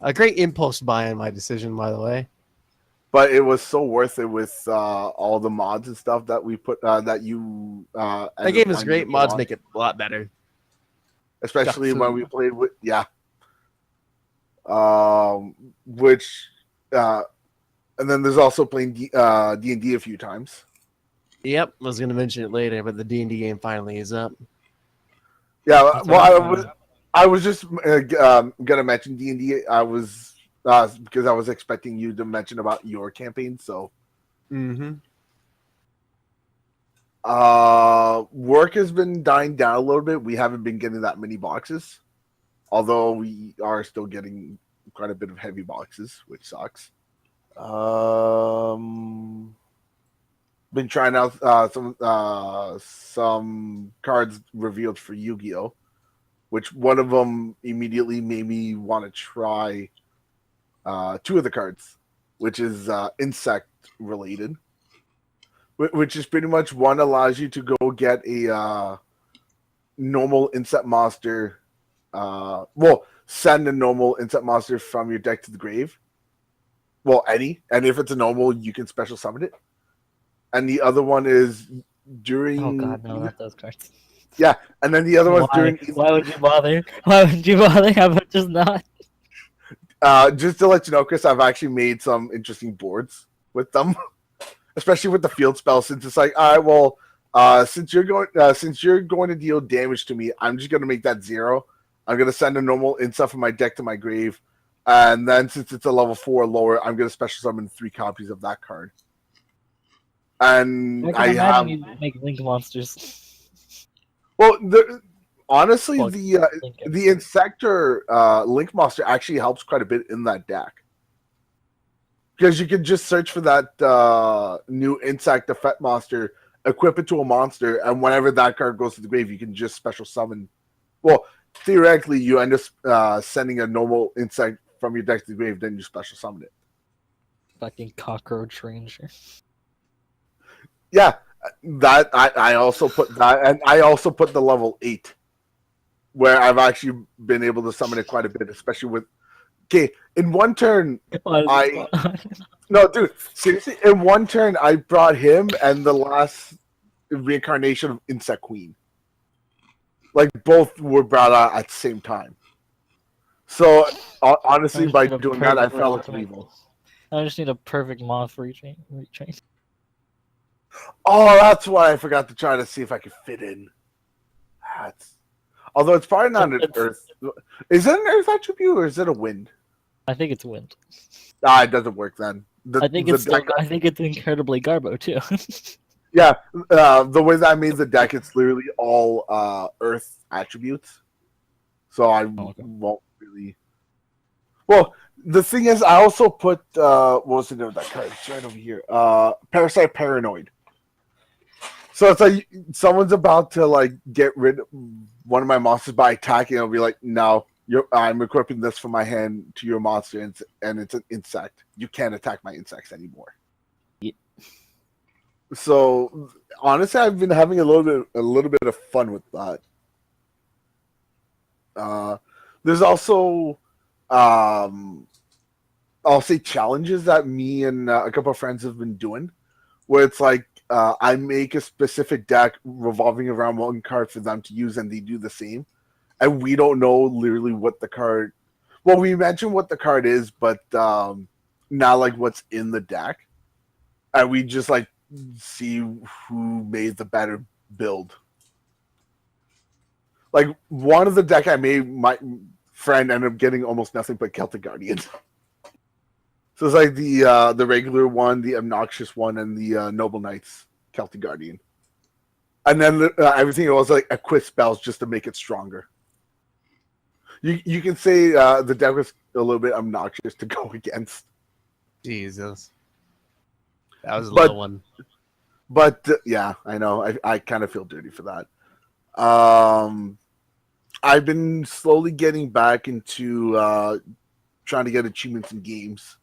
A great impulse buy on my decision, by the way. But it was so worth it with all the mods and stuff that we put that you. That game is great. Mods make it a lot better. Especially when we played with which and then there's also playing D&D a few times. Yep, I was going to mention it later, but the D&D game finally is up. Yeah, well, I was just gonna mention D&D. I was because I was expecting you to mention about your campaign. So, work has been dying down a little bit. We haven't been getting that many boxes, although we are still getting quite a bit of heavy boxes, which sucks. Been trying out some cards revealed for Yu-Gi-Oh, which one of them immediately made me want to try two of the cards, which is insect related, which is pretty much one allows you to go get a normal insect monster. Send a normal insect monster from your deck to the grave. Well, any, and if it's a normal, you can special summon it. And the other one is during. Oh god, no, not those cards. Yeah, and then the other one's during. Why would you bother? Why would you bother? How about just not? Just to let you know, Chris, I've actually made some interesting boards with them. especially with the field spell, since it's like, all right, well, since you're going to deal damage to me, I'm just going to make that 0. I'm going to send a normal insult from my deck to my grave, and then since it's a level 4 or lower, I'm going to special summon 3 copies of that card. And I can imagine you make link monsters. Well, honestly, Well, the Insector Link Monster actually helps quite a bit in that deck. Because you can just search for that new Insect Effect Monster, equip it to a monster, and whenever that card goes to the grave, you can just special summon. Well, theoretically, you end up sending a normal Insect from your deck to the grave, then you special summon it. Fucking Cockroach Ranger. Yeah, that I also put that, and I also put the level 8, where I've actually been able to summon it quite a bit, especially with. Okay, in one turn, no, dude, seriously, in one turn I brought him and the last reincarnation of Insect Queen. Like both were brought out at the same time. So honestly, by doing that, I felt like an evil. I just need a perfect moth retrain. Oh, that's why I forgot to try to see if I could fit in. Although it's probably not an earth. Is it an earth attribute or is it a wind? I think it's wind. Ah, it doesn't work then. I think it's incredibly Garbo too. Yeah, the way that I made the deck, it's literally all earth attributes. So I won't really. Well, the thing is, I also put what was the name of that card? It's right over here. Parasite Paranoid. So it's like someone's about to like get rid of one of my monsters by attacking. I'll be like, no, I'm equipping this from my hand to your monster, and it's an insect. You can't attack my insects anymore. Yeah. So honestly, I've been having a little bit of fun with that. There's also, I'll say challenges that me and a couple of friends have been doing, where it's like I make a specific deck revolving around one card for them to use, and they do the same. And we don't know literally what the card. Well, we mention what the card is, but not like what's in the deck. And we just like see who made the better build. Like one of the deck I made, my friend ended up getting almost nothing but Celtic Guardians. So it's like the regular one, the obnoxious one, and the Noble Knights Celtic Guardian. And then everything else like equip spells just to make it stronger. You can say the deck was a little bit obnoxious to go against. Jesus. That was a little one. But yeah, I know. I kind of feel dirty for that. I've been slowly getting back into trying to get achievements in games,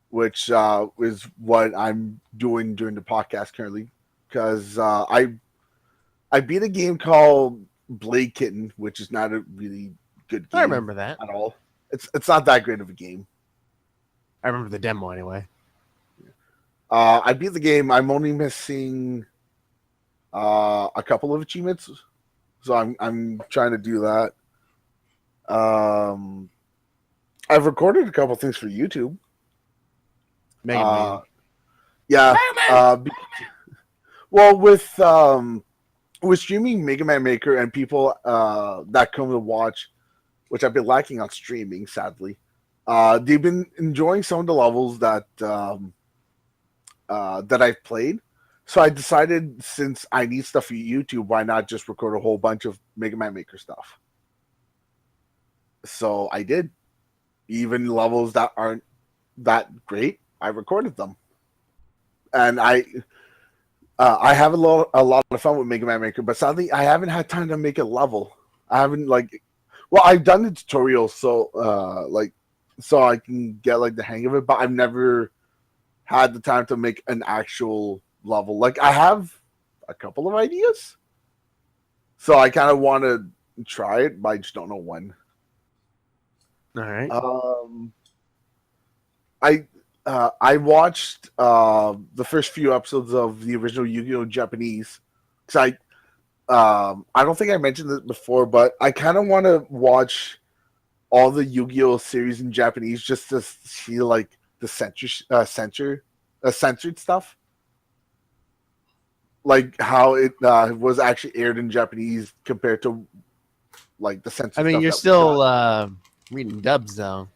which is what I'm doing during the podcast currently. Because I beat a game called Blade Kitten, which is not a really good game. I remember that at all. It's not that great of a game. I remember the demo anyway. I beat the game. I'm only missing a couple of achievements, so I'm trying to do that. I've recorded a couple things for YouTube. Mega Yeah. Well, with streaming Mega Man Maker and people that come to watch, which I've been lacking on streaming, sadly, they've been enjoying some of the levels that I've played. So I decided, since I need stuff for YouTube, why not just record a whole bunch of Mega Man Maker stuff? So I did. Even levels that aren't that great, I recorded them. And I have a lot of fun with Mega Man Maker, but sadly, I haven't had time to make a level. I haven't I've done the tutorial, so I can get like the hang of it, but I've never had the time to make an actual level. Like I have a couple of ideas, so I kind of want to try it, but I just don't know when. All right. I watched the first few episodes of the original Yu-Gi-Oh! Japanese, because I don't think I mentioned this before, but I kind of want to watch all the Yu-Gi-Oh! Series in Japanese just to see like the censor censored stuff, like how it was actually aired in Japanese compared to like the censored. I mean, stuff you're that we still got. reading dubs though.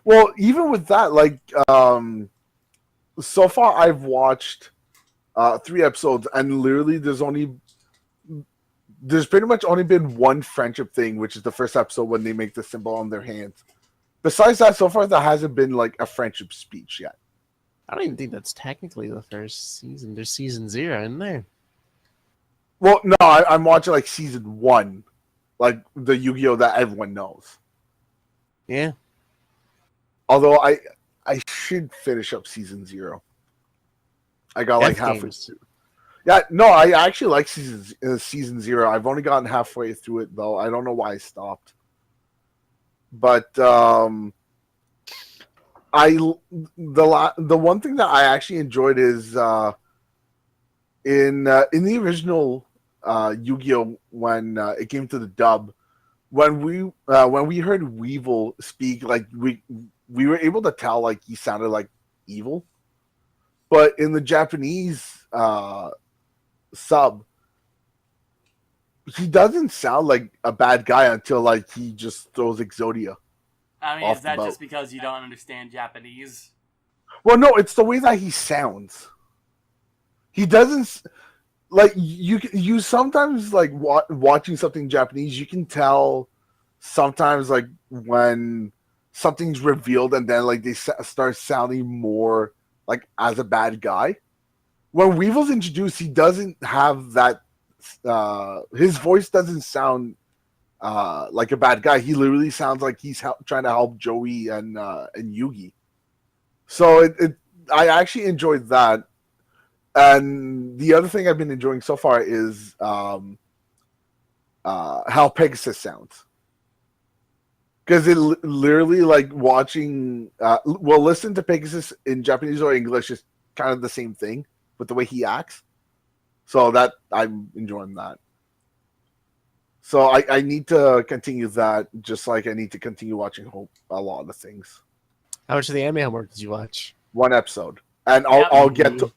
Well, even with that, like so far I've watched 3 episodes, and literally there's pretty much only been one friendship thing, which is the first episode when they make the symbol on their hands. Besides that, so far there hasn't been like a friendship speech yet. I don't even think that's technically the first season. There's season 0 in there. Well, no, I'm watching like season 1, like the Yu-Gi-Oh that everyone knows. Yeah. Although I should finish up season 0. I got like halfway through. Yeah, no, I actually like season 0. I've only gotten halfway through it though. I don't know why I stopped. But the one thing that I actually enjoyed is in the original Yu-Gi-Oh, when it came to the dub, when we heard Weevil speak, like we were able to tell like he sounded like evil, but in the Japanese sub, he doesn't sound like a bad guy until like he just throws Exodia. I mean, is that just because you don't understand Japanese? Well, no, it's the way that he sounds. He doesn't like you sometimes like watching something Japanese, you can tell sometimes like when something's revealed and then like they start sounding more like as a bad guy. When Weevil's introduced, he doesn't have that. His voice doesn't sound like a bad guy. He literally sounds like he's trying to help Joey and Yugi. So I actually enjoyed that. And the other thing I've been enjoying so far is how Pegasus sounds. Because it literally, like watching, listen to Pegasus in Japanese or English is kind of the same thing with the way he acts. So that I'm enjoying that. So I need to continue that, just like I need to continue watching a lot of things. How much of the anime homework did you watch? 1 episode, and I'll get to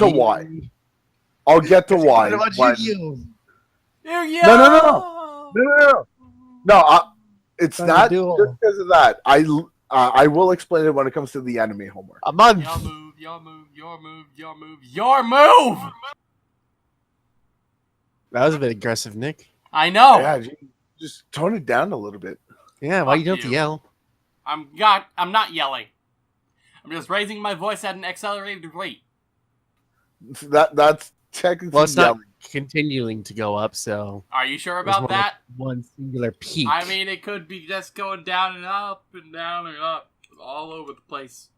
why. I'll get to why. What about Yu-Gi-Oh? No. It's not just because of that. I will explain it when it comes to the anime homework. A month. Your move. That was a bit aggressive, Nick. I know. Yeah, just tone it down a little bit. Yeah, why you don't have to yell? I'm not yelling. I'm just raising my voice at an accelerated rate. That's technically well, it's not continuing to go up, so... Are you sure about that? One singular peak. I mean, it could be just going down and up and down and up, all over the place.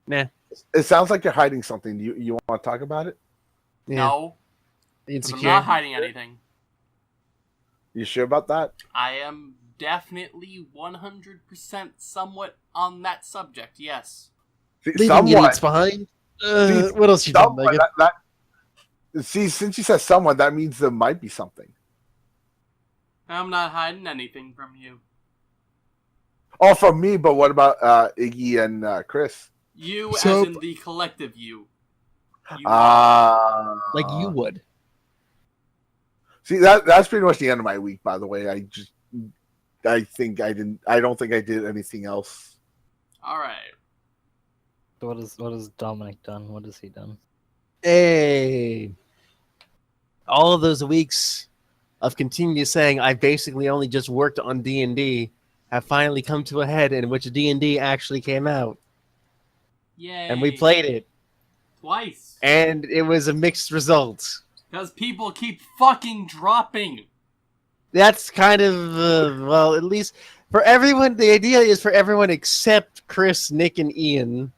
Nah. It sounds like you're hiding something. You want to talk about it? Yeah. No. I'm not hiding anything. You sure about that? I am definitely 100% somewhat on that subject, yes. Leaving idiots behind? What else you done, Megan? See, since you said someone, that means there might be something. I'm not hiding anything from you. Oh, from me, but what about Iggy and Chris? You as in the collective you. Like you would. See, that's pretty much the end of my week, by the way. I don't think I did anything else. Alright. What has Dominic done? What has he done? Hey. All of those weeks of continuous saying I basically only just worked on D&D have finally come to a head in which D&D actually came out. Yay. And we played it. Twice. And it was a mixed result. Because people keep fucking dropping. That's kind of, well, at least for everyone, the idea is for everyone except Chris, Nick, and Ian.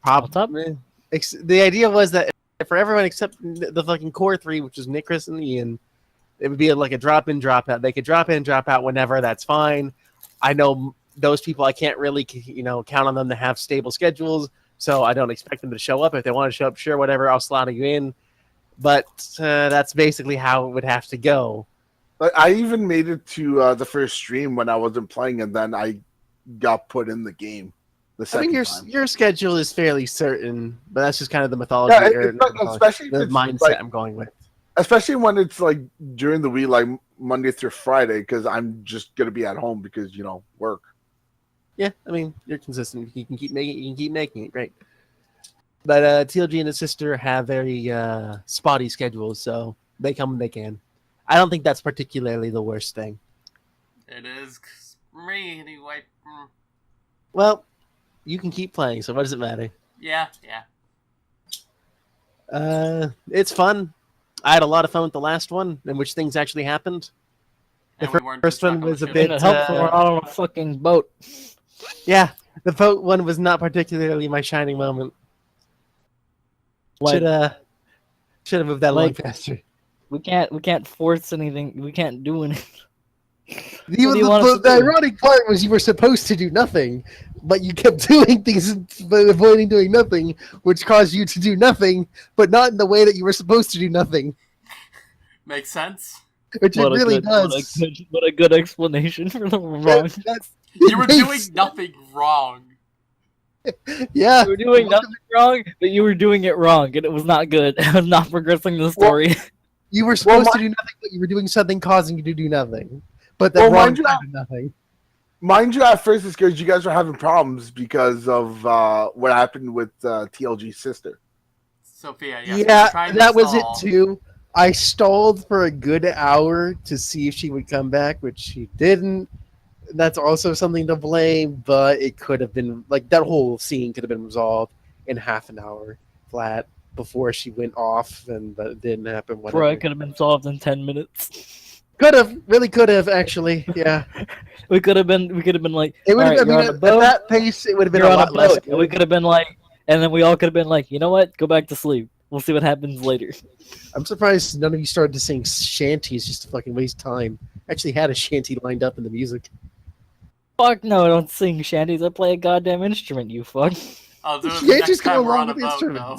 What's up? The idea was that for everyone except the fucking core 3, which is Nick, Chris, and Ian, it would be like a drop-in, drop-out. They could drop in, drop out whenever. That's fine. I know those people, I can't really, count on them to have stable schedules, so I don't expect them to show up. If they want to show up, sure, whatever, I'll slot you in. But that's basically how it would have to go. I even made it to the first stream when I wasn't playing, and then I got put in the game. the I second mean, time. your schedule is fairly certain, but that's just kind of the mythology, Especially the if it's, mindset like, I'm going with. especially when it's like during the week, like Monday through Friday, because I'm just gonna be at home because work. Yeah, I mean, you're consistent. You can keep making it. Great. But TLG and his sister have very spotty schedules, so they come when they can. I don't think that's particularly the worst thing. It is me anyway. Well, you can keep playing, so what does it matter? Yeah. It's fun. I had a lot of fun with the last one, in which things actually happened. The first one was a bit... It helps when we're out on a fucking boat. Yeah, the boat one was not particularly my shining moment. Should have moved that along faster. We can't force anything. We can't do anything. The ironic part was you were supposed to do nothing, but you kept doing things but avoiding doing nothing, which caused you to do nothing, but not in the way that you were supposed to do nothing. Makes sense. Which it really does. What a good explanation for the wrong. You were doing nothing wrong. Yeah. You were doing nothing wrong, but you were doing it wrong, and it was not good. It was not progressing the story. You were supposed to do nothing, but you were doing something causing you to do nothing. But the wrong kind of nothing. Mind you, at first it's because you guys were having problems because of what happened with TLG's sister. Sophia, yeah, that was it too. I stalled for a good hour to see if she would come back, which she didn't. That's also something to blame, but it could have been, like, that whole scene could have been resolved in half an hour flat before she went off, and that didn't happen. Bro, it could have been solved in 10 minutes. Really could have, actually, yeah. we could have been like, it would have been, at that pace, it would have been a lot less. And we could have been like, and then we all could have been like, you know what? Go back to sleep. We'll see what happens later. I'm surprised none of you started to sing shanties just to fucking waste time. I actually had a shanty lined up in the music. Fuck no, I don't sing shanties. I play a goddamn instrument, you fuck. I'll do it next time we're on a boat, though.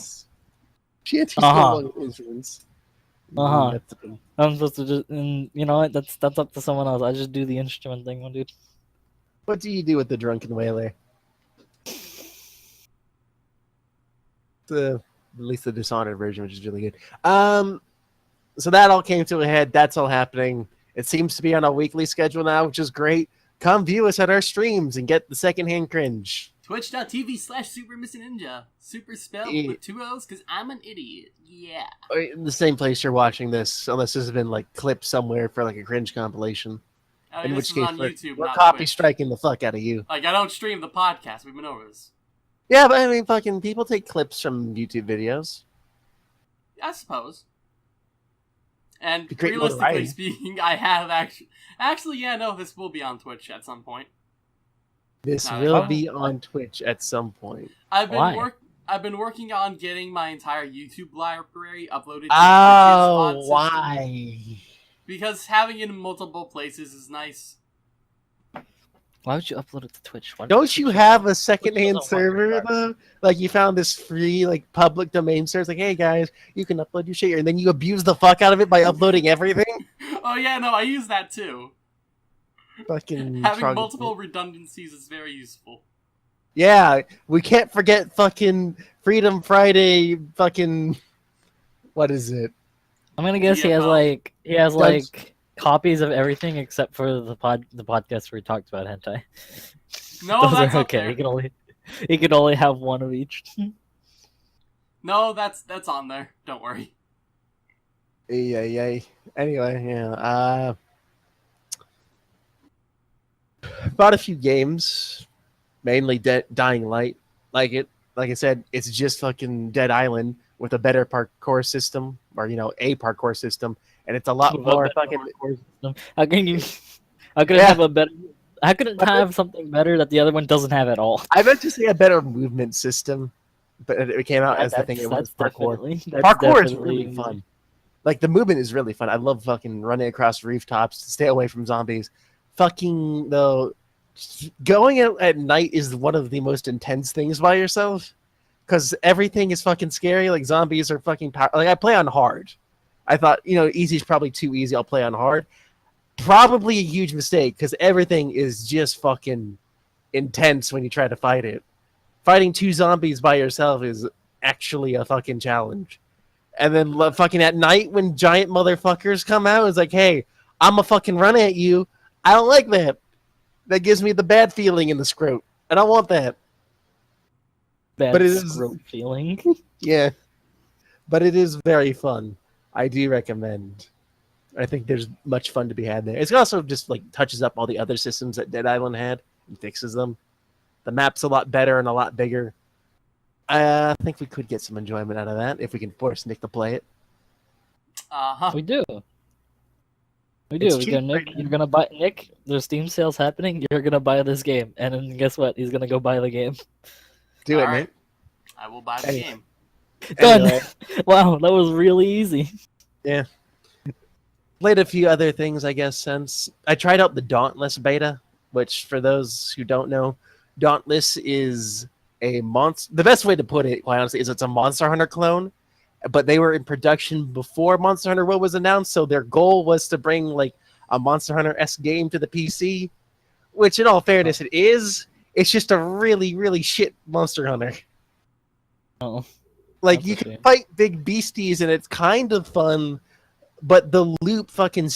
Shanties go along with instruments. I'm supposed to just, and you know what? That's up to someone else. I just do the instrument thing, one dude. What do you do with the drunken whaler? At least the Dishonored version, which is really good. So that all came to a head. That's all happening. It seems to be on a weekly schedule now, which is great. Come view us at our streams and get the secondhand cringe. Twitch.tv/SooperMrNinja. Super spelled with 2 O's because I'm an idiot. Yeah. In the same place you're watching this, unless this has been like clipped somewhere for like a cringe compilation. In which case, we're copy striking the fuck out of you. Like, I don't stream the podcast. We've been over this. Yeah, but I mean, fucking people take clips from YouTube videos. I suppose. And realistically speaking, I have actually, yeah, no, this will be on Twitch at some point. This will be on Twitch at some point. I've been working on getting my entire YouTube library uploaded to Twitch's why? System. Because having it in multiple places is nice. Why would you upload it to Twitch? Don't you have a secondhand server, though? Like, you found this free, like, public domain server. It's like, hey, guys, you can upload your shit. And then you abuse the fuck out of it by uploading everything? Oh, yeah, no, I use that, too. Fucking having multiple redundancies is very useful. Yeah, we can't forget fucking Freedom Friday fucking... What is it? I'm gonna guess he has, like copies of everything except for the podcast where he talked about hentai. No, that's okay. He can only have one of each. No, that's on there. Don't worry. Yeah. Anyway, yeah. Bought a few games, mainly Dying Light. Like I said, it's just fucking Dead Island with a better parkour system, or a parkour system. And it's a lot more fucking... How can it have a better... How could it have something better that the other one doesn't have at all? I meant to say a better movement system, but it came out as the thing it was parkour. Parkour is really fun. Like, the movement is really fun. I love fucking running across rooftops to stay away from zombies. Fucking, though, going out at night is one of the most intense things by yourself. Because everything is fucking scary. Like, zombies are fucking... Like, I play on hard. I thought, easy is probably too easy. I'll play on hard. Probably a huge mistake because everything is just fucking intense when you try to fight it. fighting 2 zombies by yourself is actually a fucking challenge. And then fucking at night when giant motherfuckers come out, it's like, hey, I'm a fucking run at you. I don't like that. That gives me the bad feeling in the scrot. I don't want that. Bad but it is scrote feeling. Yeah. But it is very fun. I do recommend. I think there's much fun to be had there. It's also just like touches up all the other systems that Dead Island had and fixes them. The map's a lot better and a lot bigger. I think we could get some enjoyment out of that if we can force Nick to play it. We do. We do. It's We cheap go, Nick, right you're gonna buy Nick. There's Steam sales happening. You're gonna buy this game, and then guess what? He's gonna go buy the game. Do it, All right. Nick. I will buy the game. Done. Anyway. Wow, that was really easy. Yeah. Played a few other things, I guess, since I tried out the Dauntless beta, which for those who don't know, Dauntless is a monster. The best way to put it, quite honestly, is it's a Monster Hunter clone, but they were in production before Monster Hunter World was announced, so their goal was to bring like a Monster Hunter-esque game to the PC, which in all fairness it is. It's just a really, really shit Monster Hunter. Oh. Like, you can fight big beasties, and it's kind of fun, but the loop fucking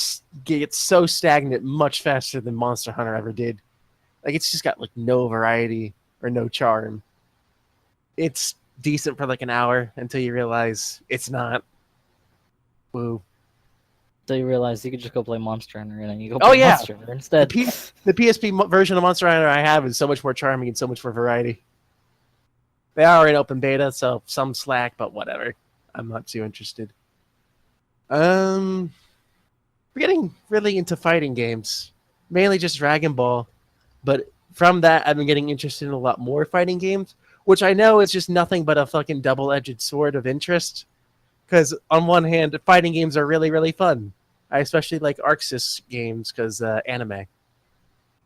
gets so stagnant much faster than Monster Hunter ever did. Like, it's just got, like, no variety or no charm. It's decent for, like, an hour until you realize it's not. Woo. So you realize you could just go play Monster Hunter, and then you go play Monster Hunter instead. The PSP version of Monster Hunter I have is so much more charming and so much more variety. They are in open beta, so some slack, but whatever. I'm not too interested. We're getting really into fighting games. Mainly just Dragon Ball. But from that, I've been getting interested in a lot more fighting games, which I know is just nothing but a fucking double-edged sword of interest. Because on one hand, fighting games are really, really fun. I especially like ArcSys games because anime.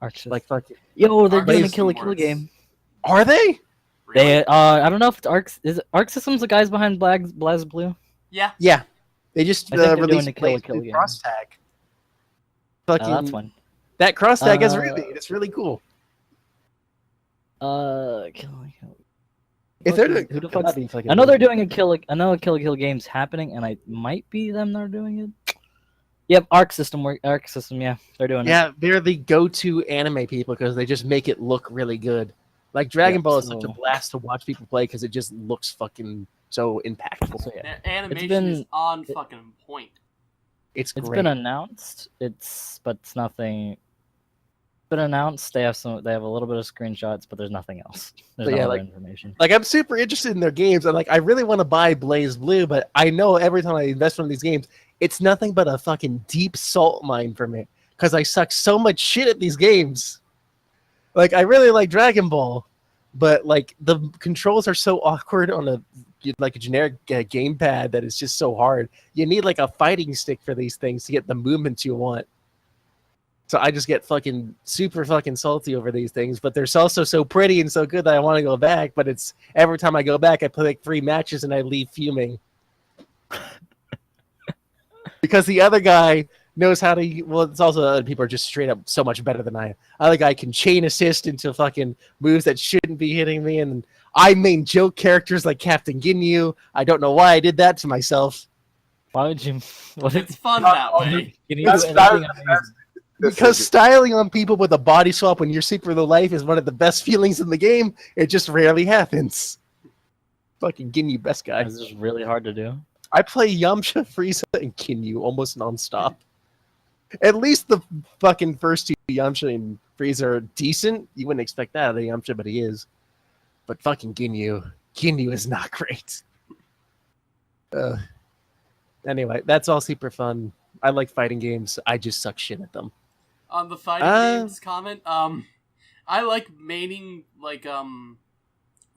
ArcSys. Like fucking. Yo, they're doing a ArcSys Kill a works. Kill game. Are they? Really? They, I don't know if it's is it Arc Systems the guys behind BlazBlue? Yeah. Yeah. They just I think they're doing released a Kill a Kill PlayStation game. Cross Tag. Fucking, That's one. that cross tag is really, it's really cool. Kill a Kill. If they're doing, Who the fuck? I know they're doing a Kill a Kill game's happening, and I might be them that are doing it. Yep, Arc System, yeah, they're doing it. yeah, they're the go-to anime people because they just make it look really good. Like Dragon Ball is such a blast to watch people play because it just looks fucking so impactful. So, yeah. Their animation is on fucking point. It's It's great. been announced. But it's nothing. It's been announced. They have a little bit of screenshots, but there's nothing else. There's But yeah, no other like- information. Like, I'm super interested in their games. I'm like, I really want to buy BlazBlue, but I know every time I invest in one of these games, it's nothing but a fucking deep salt mine for me because I suck so much shit at these games. Like, I really like Dragon Ball, but like the controls are so awkward on a generic gamepad that it's just so hard. You need like a fighting stick for these things to get the movements you want. So I just get fucking super fucking salty over these things, but they're also so pretty and so good that I want to go back. But it's every time I go back, I play like 3 matches and I leave fuming. Because the other guy knows how to, well, it's also other people are just straight up so much better than I am. Other guy can chain assist into fucking moves that shouldn't be hitting me, and I main joke characters like Captain Ginyu. I don't know why I did that to myself. Why would you? It's fun that way. Can you That's do anything amazing? Because styling on people with a body swap when you're super low life is one of the best feelings in the game. It just rarely happens. Fucking Ginyu, best guy. It's just really hard to do. I play Yamcha, Frieza, and Ginyu almost nonstop. At least the fucking first 2 Yamcha and Frieza are decent. You wouldn't expect that out of Yamcha, but he is. But fucking Ginyu is not great. Anyway, that's all super fun. I like fighting games. I just suck shit at them. On the fighting games comment, I like maining like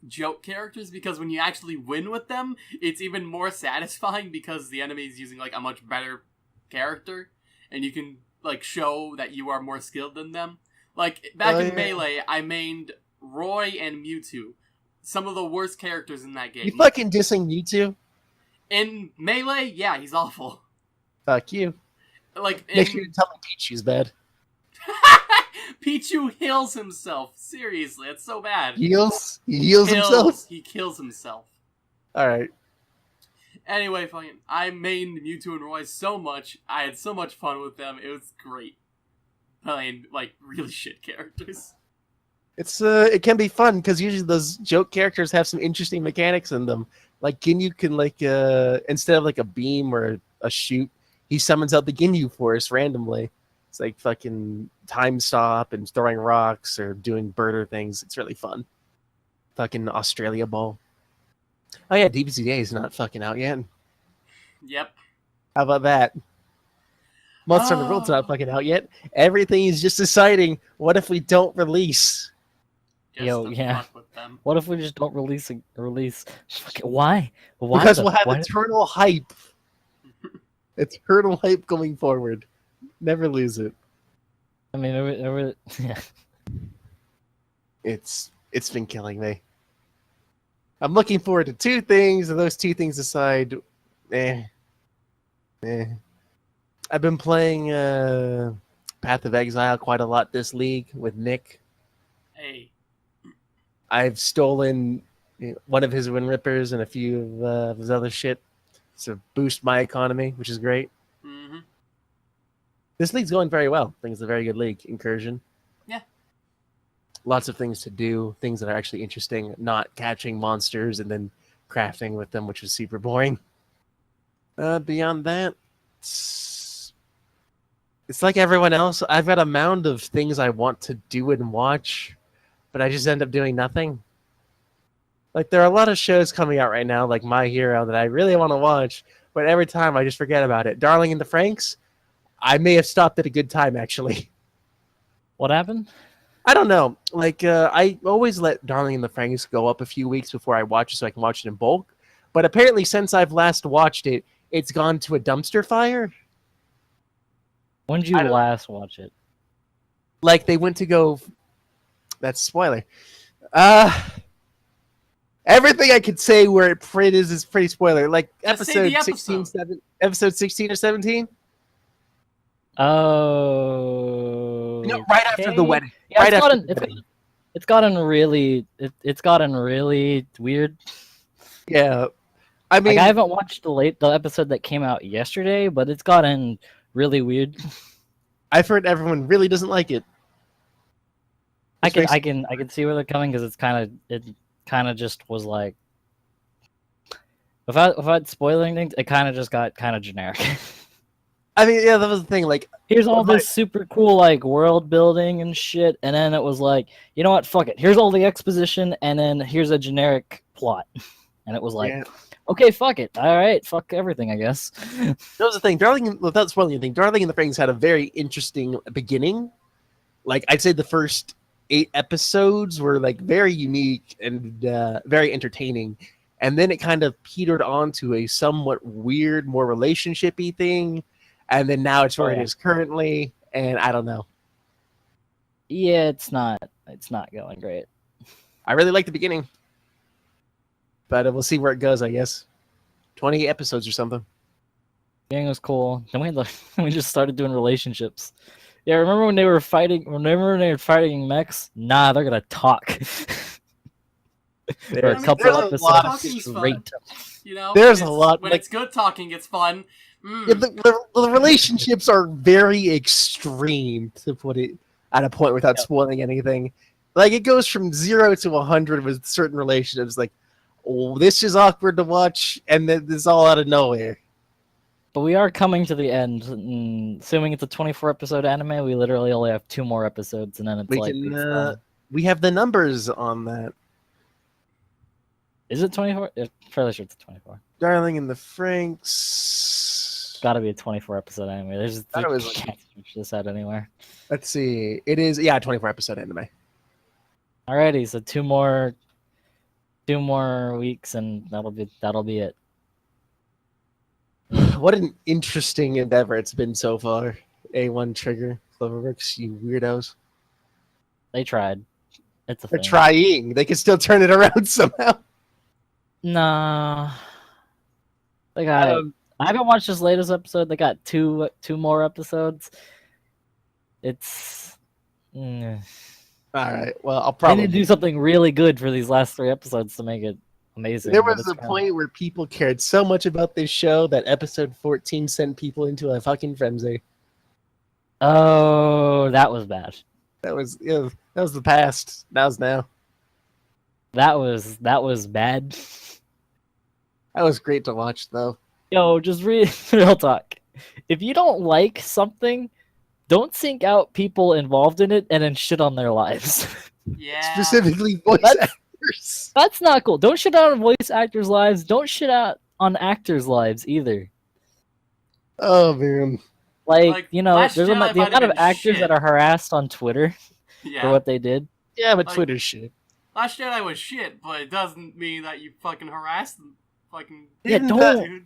joke characters because when you actually win with them, it's even more satisfying because the enemy is using like a much better character, and you can like show that you are more skilled than them. Like back in Melee, I mained Roy and Mewtwo, some of the worst characters in that game. You fucking dissing Mewtwo? In Melee, yeah, he's awful. Fuck you. Like Make sure you tell me Pichu's bad. Pichu heals himself. Seriously, it's so bad. He heals himself? He kills himself. Alright. Anyway, fucking, I mained Mewtwo and Roy so much. I had so much fun with them. It was great. Playing, like, really shit characters. It can be fun, because usually those joke characters have some interesting mechanics in them. Like, Ginyu can, like, instead of, like, a beam or a shoot, he summons out the Ginyu Force randomly. It's like fucking time stop and throwing rocks or doing birder things. It's really fun. Fucking Australia Ball. Oh yeah, DBZA is not fucking out yet. Yep. How about that? Monster Hunter World's not fucking out yet. Everything is just deciding, what if we don't release? Yo, yeah. What if we just don't release? Why? Because we'll have eternal hype. Eternal hype going forward. Never lose it. I mean, yeah. It's been killing me. I'm looking forward to two things, and those two things aside, I've been playing Path of Exile quite a lot this league with Nick. Hey. I've stolen one of his Wind Rippers and a few of his other shit to boost my economy, which is great. Mm-hmm. This league's going very well. I think it's a very good league. Incursion. Yeah. Lots of things to do, things that are actually interesting, not catching monsters and then crafting with them, which is super boring. Beyond that, it's like everyone else. I've got a mound of things I want to do and watch, but I just end up doing nothing. Like, there are a lot of shows coming out right now, like My Hero, that I really want to watch, but every time I just forget about it. Darling in the Franxx, I may have stopped at a good time, actually. What happened? I don't know. Like, I always let Darling in the Franxx go up a few weeks before I watch it so I can watch it in bulk. But apparently, since I've last watched it, it's gone to a dumpster fire. When did you last watch it? Like, they went to go... That's a spoiler. Everything I could say where it is pretty spoiler. Like, episode 16 or 17? Oh, no, right after the wedding. Yeah, right it's gotten really weird. Yeah, I mean, like, I haven't watched the episode that came out yesterday, but it's gotten really weird. I've heard everyone really doesn't like it. I can see where they're coming, because it kind of just was like, without spoiling things, it kind of just got kind of generic. I mean, yeah, that was the thing. Like, here's all this super cool, like, world building and shit, and then it was like, you know what, fuck it. Here's all the exposition, and then here's a generic plot. And it was like, okay, fuck it. All right, fuck everything, I guess. That was the thing. Without spoiling anything, Darling in the Franxx had a very interesting beginning. Like, I'd say the first 8 episodes were, like, very unique and very entertaining. And then it kind of petered onto a somewhat weird, more relationship-y thing. And then now it's where it is currently, and I don't know. Yeah, it's not going great. I really like the beginning. But we'll see where it goes, I guess. 20 episodes or something. Beginning was cool. Then we just started doing relationships. Yeah, remember when they were fighting? Remember when they were fighting mechs? Nah, they're gonna talk. For a couple episodes straight. You know, there's a lot. When it's good talking, it's fun. Yeah, the relationships are very extreme, to put it at a point without spoiling anything. Like, it goes from 0 to 100 with certain relationships. Like, oh, this is awkward to watch, and then this is all out of nowhere. But we are coming to the end. Assuming it's a 24-episode anime, we literally only have 2 more episodes, and then it's we have the numbers on that. Is it 24? I'm fairly sure it's 24. Darling in the Franxx. Gotta be a 24-episode anime. Can't switch this out anywhere. Let's see. It is, yeah, a 24-episode anime. Alrighty, so 2 more weeks, and that'll be it. What an interesting endeavor it's been so far. A1 Trigger, Cloverworks, you weirdos. They tried. It's a They're thing. trying. They can still turn it around somehow. Nah. They got. I haven't watched this latest episode. They got two more episodes. It's Mm. All right. Well, I'll They probably need to do something really good for these last 3 episodes to make it amazing. There but was it's a kinda- point where people cared so much about this show that episode 14 sent people into a fucking frenzy. Oh, that was bad. That was the past. That was now. That was bad. That was great to watch though. Yo, just real talk. If you don't like something, don't sync out people involved in it and then shit on their lives. Yeah. Specifically voice actors. That's not cool. Don't shit out on voice actors' lives. Don't shit out on actors' lives either. Oh man. Like you know, Last there's Jedi the might have amount of been actors shit. that are harassed on Twitter Yeah. for what they did. Yeah, but Like- Twitter's shit. Last Jedi was shit, but it doesn't mean that you fucking harass them. Fucking Yeah, Didn't don't that-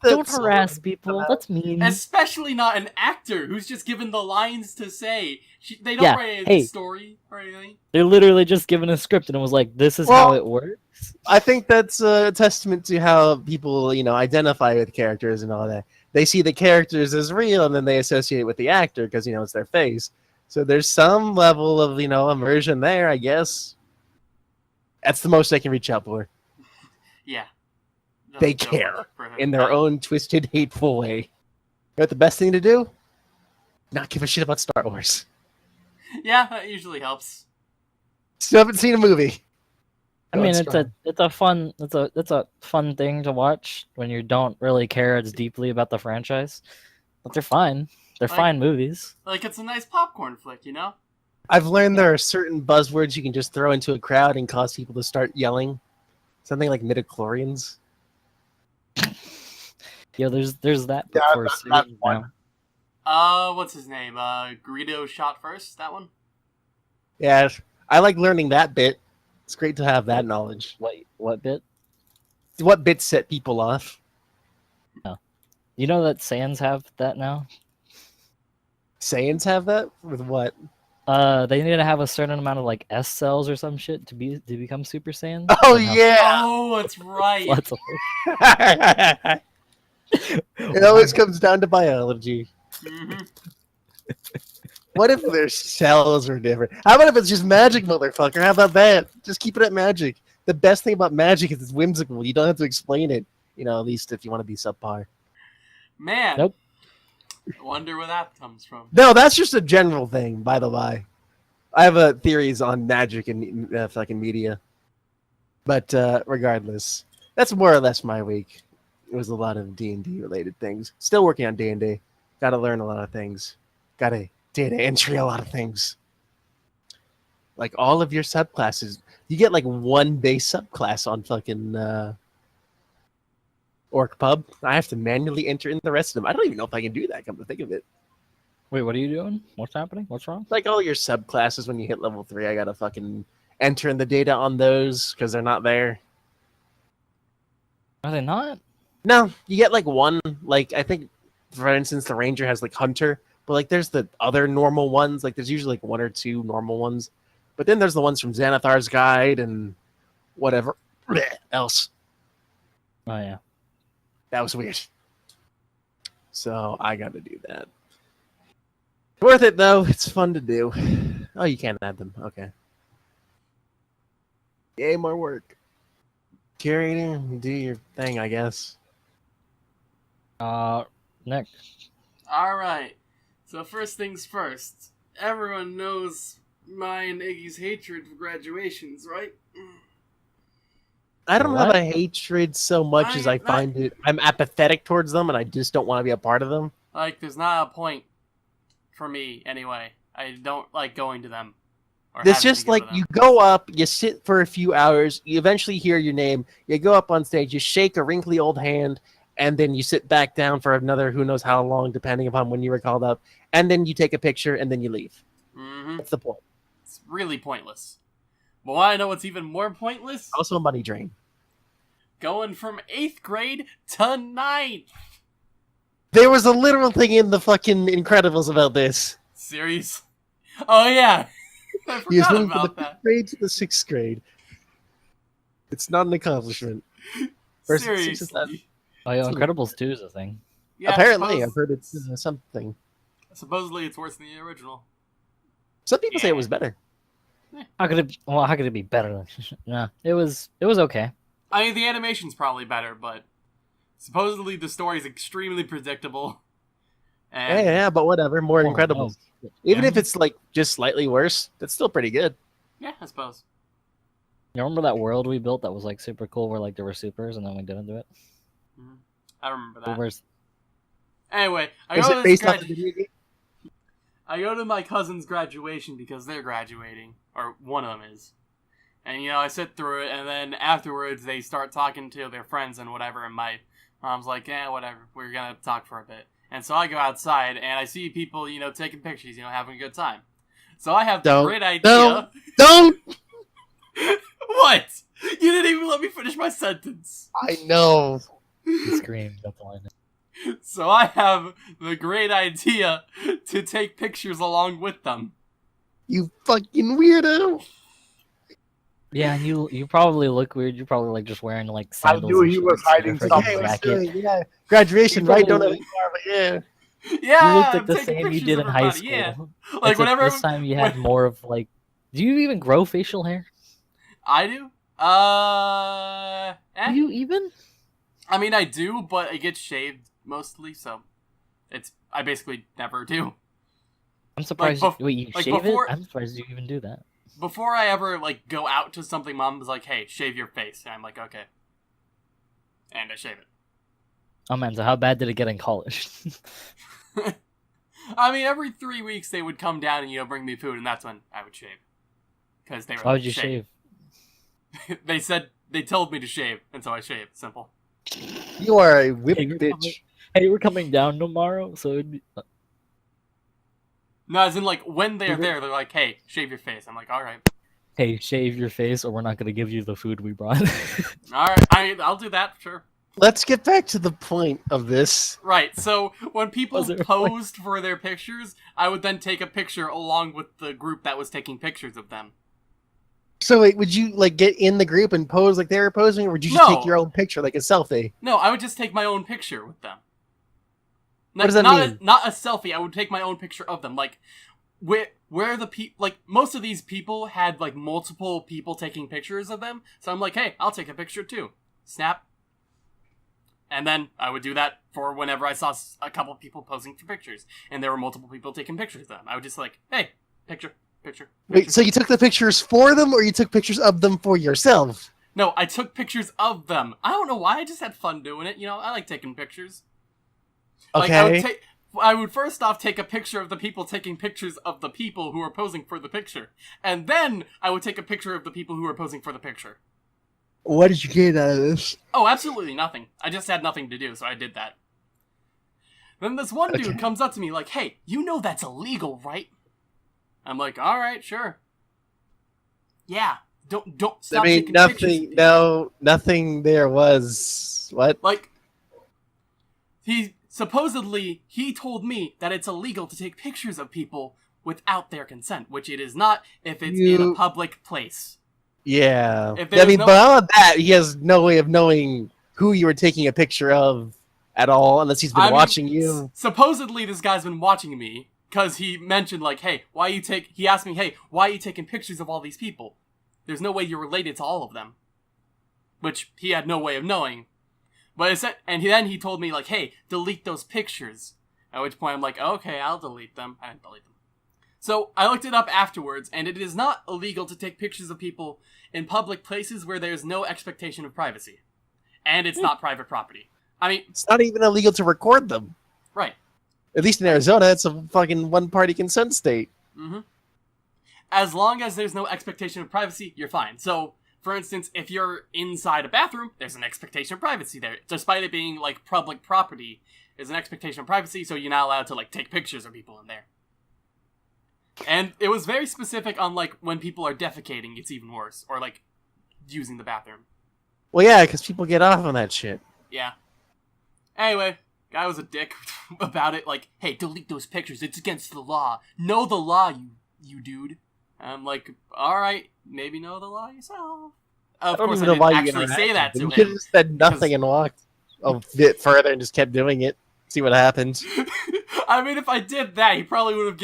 don't harass people. That's mean. Especially not an actor who's just given the lines to say. They don't Yeah, write any hey. story or anything. They're literally just given a script and it was like, this is Well- how it works. I think that's a testament to how people, identify with characters and all that. They see the characters as real, and then they associate with the actor because it's their face. So there's some level of immersion there, I guess. That's the most they can reach out for Yeah. They Doesn't go care much for him. in their own twisted, hateful way. But the best thing to do? Not give a shit about Star Wars. Yeah, that usually helps. Still haven't seen a movie. I mean, Going it's a fun thing to watch when you don't really care as deeply about the franchise. But they're fine. They're Like- fine movies. Like, it's a nice popcorn flick, you know? I've learned there are certain buzzwords you can just throw into a crowd and cause people to start yelling. Something like midichlorians. Yeah, there's that Yeah, before that's series one. now. What's his name? Greedo shot first? That one? Yeah, I like learning that bit. It's great to have that knowledge. What bit? What bits set people off? You know that Saiyans have that now? Saiyans have that? With what? They need to have a certain amount of like S cells or some shit to become Super Saiyan. Oh, And how- yeah! Oh, that's right. Lots of- It always comes down to biology. Mhm. What if their cells are different? How about if it's just magic, motherfucker? How about that? Just keep it at magic. The best thing about magic is it's whimsical. You don't have to explain it, at least if you want to be subpar. Man. Nope. I wonder where that comes from. No, that's just a general thing, by the by. I have theories on magic and fucking media. But regardless, that's more or less my week. It was a lot of D&D related things. Still working on D&D. Got to learn a lot of things. Got to data entry a lot of things. Like all of your subclasses. You get like one base subclass on fucking Orc Pub. I have to manually enter in the rest of them. I don't even know if I can do that, come to think of it. Wait, what are you doing? What's happening? What's wrong? Like all your subclasses when you hit level 3, I got to fucking enter in the data on those because they're not there. Are they not? No, you get like one, like I think, for instance, the Ranger has like Hunter, but like there's the other normal ones. Like there's usually like 1 or 2 normal ones. But then there's the ones from Xanathar's Guide and whatever else. Oh yeah. That was weird. So I got to do that. Worth it though. It's fun to do. Oh, you can't add them. Okay. Yay, more work. Curator, do your thing, I guess. Nick. Alright. So, first things first. Everyone knows my and Iggy's hatred for graduations, right? I don't What? have a hatred so much as I find it. I'm apathetic towards them, and I just don't want to be a part of them. Like, there's not a point for me, anyway. I don't like going to them. Or It's having to just go like to them. you go up, you sit for a few hours, you eventually hear your name, you go up on stage, you shake a wrinkly old hand, and then you sit back down for another who knows how long, depending upon when you were called up, and then you take a picture, and then you leave. Mm-hmm. That's the point. It's really pointless. But why I know what's even more pointless? Also a money drain. Going from 8th grade to 9th. There was a literal thing in the fucking Incredibles about this. Series. Oh, yeah. I He was forgot moving from about the 5th that. grade to the 6th grade. It's not an accomplishment. Versus six is that- Seriously. Oh yeah, It's Incredibles 2 is a thing. Yeah, Apparently, suppose- I've heard it's something. supposedly it's worse than the original. Some people say it was better. How could it be better? No, it was okay. I mean, the animation's probably better, but supposedly the story's extremely predictable. And Yeah, but whatever. More Incredibles. No. Even if it's like just slightly worse, that's still pretty good. yeah, I suppose. You remember that world we built that was like super cool, where like there were supers and then we didn't do it? I remember that. Where's... Anyway, Is it based off the video game? I go to my cousin's graduation because they're graduating, or one of them is. And, I sit through it, and then afterwards they start talking to their friends and whatever, and my mom's like, whatever, we're gonna talk for a bit. And so I go outside, and I see people, taking pictures, having a good time. So I have the great idea... Don't! What? You didn't even let me finish my sentence. I know. He screamed, that's all I know. So I have the great idea to take pictures along with them. You fucking weirdo. Yeah, and you probably look weird. You're probably like just wearing like I sandals. knew he was hiding something. Hey, what's doing? Yeah. Graduation, right? Don't know. Yeah. Yeah, You looked like I'm the taking same you pictures did of in high everybody, school. Yeah. Like Except whenever this time you had more of like. Do you even grow facial hair? I do. Do you even? I mean, I do, but it gets shaved mostly, so I basically never do. I'm surprised. Wait, you like shave before, it? I'm surprised you even do that. Before I ever go out to something, Mom was like, "Hey, shave your face," and I'm like, "Okay," and I shave it. Oh man, so how bad did it get in college? I mean, every 3 weeks they would come down and bring me food, and that's when I would shave. Because they were. Why would you shave? They told me to shave, and so I shaved. Simple. You are a whip bitch. Hey, we're coming down tomorrow, so it'd be... No, as in when they're there, they're like, "Hey, shave your face." I'm like, "All right." Hey, shave your face, or we're not gonna give you the food we brought. All right, I'll do that, sure. Let's get back to the point of this. Right, so when people posed for their pictures, I would then take a picture along with the group that was taking pictures of them. So wait, would you get in the group and pose like they were posing, or would you just take your own picture like a selfie? No, I would just take my own picture with them. What does that mean? Not a selfie. I would take my own picture of them. Where the people, most of these people had multiple people taking pictures of them. So I'm like, hey, I'll take a picture too. Snap. And then I would do that for whenever I saw a couple of people posing for pictures, and there were multiple people taking pictures of them. I would just hey, picture. Wait, so you took the pictures for them, or you took pictures of them for yourself? No, I took pictures of them. I don't know why. I just had fun doing it. I like taking pictures. Okay. I would first off take a picture of the people taking pictures of the people who are posing for the picture. And then I would take a picture of the people who are posing for the picture. What did you get out of this? Oh, absolutely nothing. I just had nothing to do, so I did that. Then this one dude comes up to me like, "Hey, you know that's illegal, right?" I'm like, "All right, sure." Yeah, don't stop taking pictures. Nothing there was... What? He told me that it's illegal to take pictures of people without their consent, which it is not if it's in a public place. Yeah. But on that, he has no way of knowing who you were taking a picture of at all, unless he's been watching you. Supposedly, this guy's been watching me, because he mentioned, he asked me, "Hey, why are you taking pictures of all these people? There's no way you're related to all of them." Which he had no way of knowing. But then he told me, "Hey, delete those pictures." At which point I'm like, "Okay, I'll delete them." I didn't delete them. So I looked it up afterwards, and it is not illegal to take pictures of people in public places where there's no expectation of privacy. And it's not private property. I mean... It's not even illegal to record them. Right. At least in Arizona, it's a fucking one-party consent state. Mm-hmm. As long as there's no expectation of privacy, you're fine. So... For instance, if you're inside a bathroom, there's an expectation of privacy there. Despite it being, public property, there's an expectation of privacy, so you're not allowed to, take pictures of people in there. And it was very specific on, when people are defecating, it's even worse. Or, using the bathroom. Well, yeah, because people get off on that shit. Yeah. Anyway, guy was a dick about it. Hey, delete those pictures. It's against the law. Know the law, you dude. I'm like, alright, maybe know the law yourself. Of course, I didn't actually say that to him. You could have just said nothing and walked a bit further and just kept doing it. See what happens. I mean, if I did that, he probably would have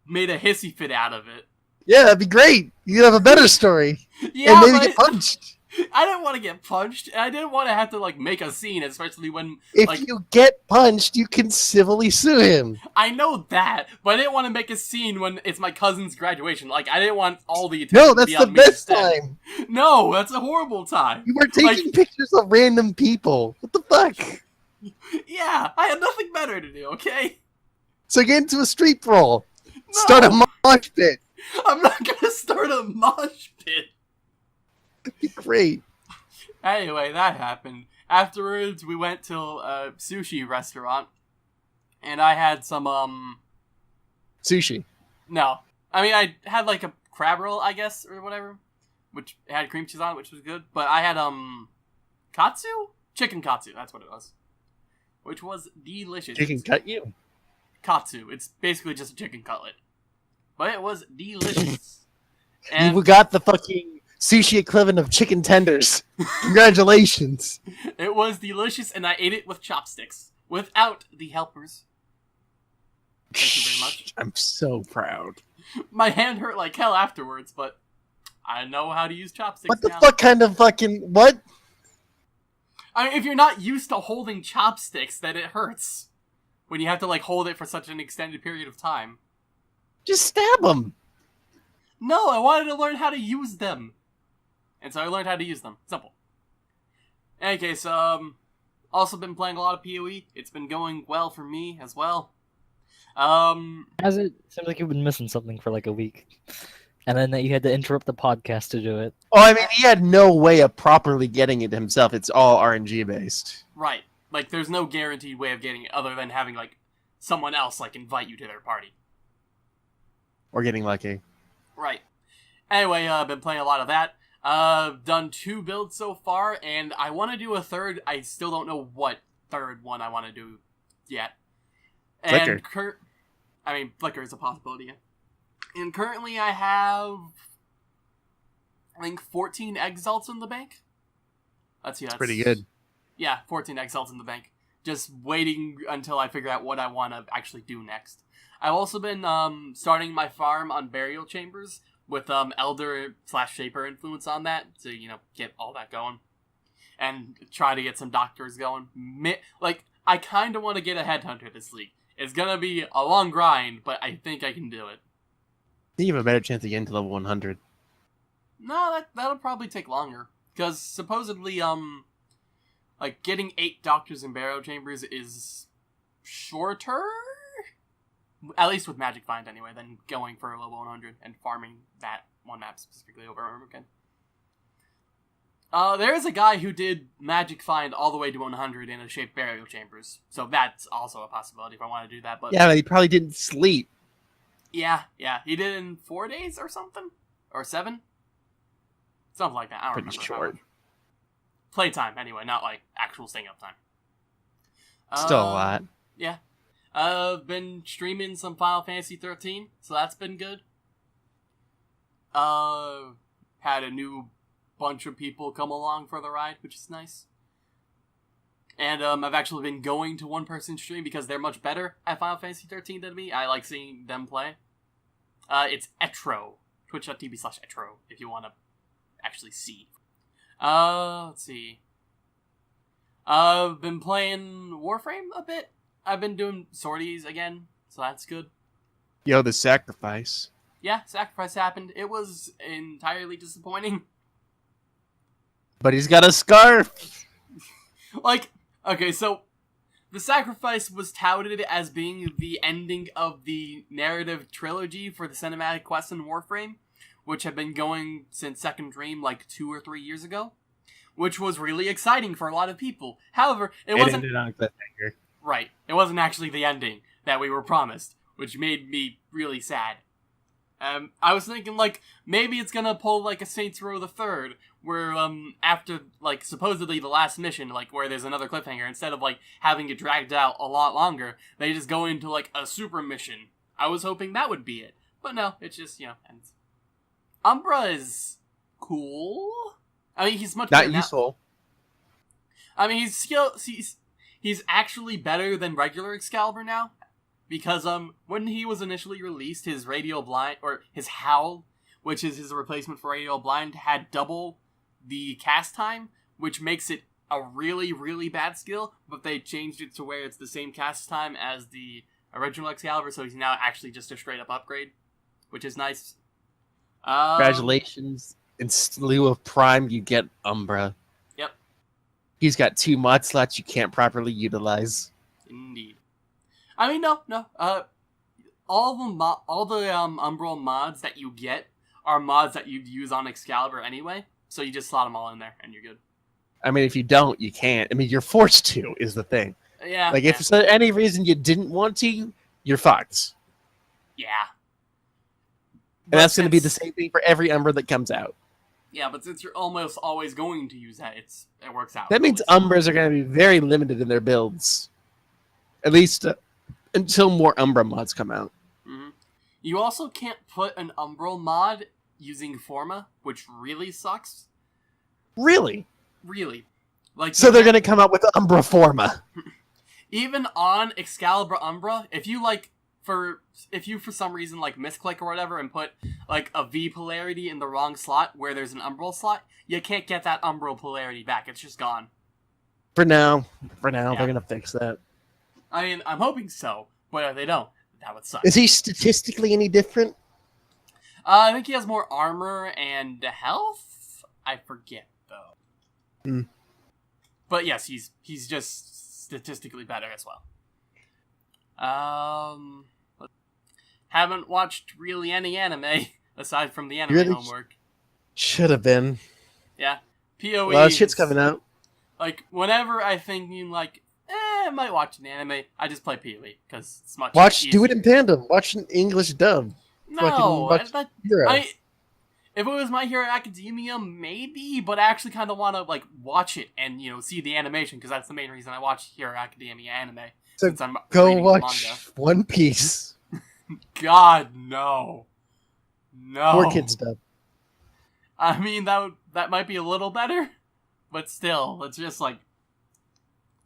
made a hissy fit out of it. Yeah, that'd be great. You'd have a better story. Yeah, and maybe get punched. I didn't want to get punched, and I didn't want to have to, like, make a scene, especially when, If like... you get punched, you can civilly sue him. I know that, but I didn't want to make a scene when it's my cousin's graduation. Like, I didn't want all the attention No, to that's be the on me best instead. time. No, that's a horrible time. You were taking pictures of random people. What the fuck? Yeah, I had nothing better to do, okay? So get into a street brawl. No, Start a mosh pit. I'm not gonna start a mosh pit. That'd be great. Anyway, that happened. Afterwards, we went to a sushi restaurant, and I had some, Sushi. No. I mean, I had, like, a crab roll, I guess, or whatever, which had cream cheese on it, which was good, but I had, katsu? Chicken katsu, that's what it was. Which was delicious. Chicken cut you. Katsu. It's basically just a chicken cutlet. But it was delicious. And You got the fucking sushi equivalent of chicken tenders. Congratulations. it was delicious, and I ate it with chopsticks. Without the helpers. Thank you very much. I'm so proud. My hand hurt like hell afterwards, but I know how to use chopsticks What the now. fuck kind of fucking... What? I mean, if you're not used to holding chopsticks, then it hurts. When you have to, like, hold it for such an extended period of time. Just stab them. No, I wanted to learn how to use them. And so I learned how to use them. Simple. In any case, also been playing a lot of PoE. It's been going well for me as well. As it seems like you've been missing something for like a week. And then you had to interrupt the podcast to do it. Oh, I mean, he had no way of properly getting it himself. It's all RNG based. Right. Like, there's no guaranteed way of getting it other than having, like, someone else, like, invite you to their party. Or getting lucky. Right. Anyway, I've been playing a lot of that. Done 2 builds so far, and I want to do a third. I still don't know what third one I want to do yet. And Flicker. Flicker is a possibility, yeah. And currently I have, I think, 14 exalts in the bank. Let's see, that's Pretty good. Yeah, 14 exalts in the bank. Just waiting until I figure out what I want to actually do next. I've also been starting my farm on burial chambers with Elder/Shaper influence on that to, get all that going. And try to get some doctors going. I kind of want to get a headhunter this league. It's going to be a long grind, but I think I can do it. I think you have a better chance of getting to level 100. No, that'll probably take longer. Because supposedly, getting 8 doctors in burial chambers is shorter? At least with Magic Find, anyway, than going for a level 100 and farming that one map specifically over and over again. There is a guy who did Magic Find all the way to 100 in a shaped burial chambers, so that's also a possibility if I want to do that. But yeah, but he probably didn't sleep. Yeah, he did it in 4 days or something? Or 7? Something like that, I don't remember. Pretty short. Playtime, anyway, not, actual staying up time. Still a lot. Yeah. I've been streaming some Final Fantasy 13, so that's been good. Had a new bunch of people come along for the ride, which is nice. And I've actually been going to one-person stream because they're much better at Final Fantasy 13 than me. I like seeing them play. It's Etro. Twitch.tv/Etro, if you want to actually see. Let's see. I've been playing Warframe a bit. I've been doing sorties again, so that's good. Yo, the sacrifice. Yeah, sacrifice happened. It was entirely disappointing. But he's got a scarf! Okay, so the sacrifice was touted as being the ending of the narrative trilogy for the cinematic quest in Warframe, which had been going since Second Dream 2 or 3 years ago, which was really exciting for a lot of people. However, it wasn't... ended on a cliffhanger. Right. It wasn't actually the ending that we were promised, which made me really sad. I was thinking, maybe it's gonna pull, a Saints Row the Third, where, after, supposedly the last mission, where there's another cliffhanger, instead of, having it dragged out a lot longer, they just go into, a super mission. I was hoping that would be it. But no, it's just, ends. Umbra is cool. I mean, he's much better Not useful. now. I mean, he's actually better than regular Excalibur now. because when he was initially released, his Radial Blind, or his Howl, which is his replacement for Radial Blind, had double the cast time, which makes it a really, really bad skill, but they changed it to where it's the same cast time as the original Excalibur, so he's now actually just a straight up upgrade, which is nice. Congratulations. In lieu of Prime, you get Umbra. Yep. He's got 2 mod slots you can't properly utilize. Indeed. I mean, no. All the Umbral mods that you get are mods that you'd use on Excalibur anyway, so you just slot them all in there, and you're good. I mean, if you don't, you can't. I mean, you're forced to, is the thing. Yeah. Like, if for any reason you didn't want to, you're fucked. Yeah. And that's going to be the same thing for every Umbra that comes out. Yeah, but since you're almost always going to use that, it works out. That means Umbras are going to be very limited in their builds. At least until more Umbra mods come out. Mm-hmm. You also can't put an Umbral mod using Forma, which really sucks. Really? Really. Like, so they're going to come out with Umbra Forma. Even on Excalibur Umbra, if you for some reason misclick or whatever and put like a V polarity in the wrong slot where there's an Umbral slot, you can't get that Umbral polarity back. It's just gone. For now, yeah. They're going to fix that. I mean, I'm hoping so, but if they don't, that would suck. Is he statistically any different? I think he has more armor and health. I forget though. Mm. But yes, he's just statistically better as well. Haven't watched really any anime aside from the anime homework. Should have been. Yeah, PoE. A lot of shit's coming out. Like whenever I think I might watch an anime, I just play PoE because it's much easier. Do it in tandem. Watch an English dub. No, if it was My Hero Academia, maybe, but I actually kind of want to watch it and see the animation because that's the main reason I watch Hero Academia anime. So since I'm go watch One Piece. God, no. 4Kids dub. I mean, that might be a little better, but still, it's just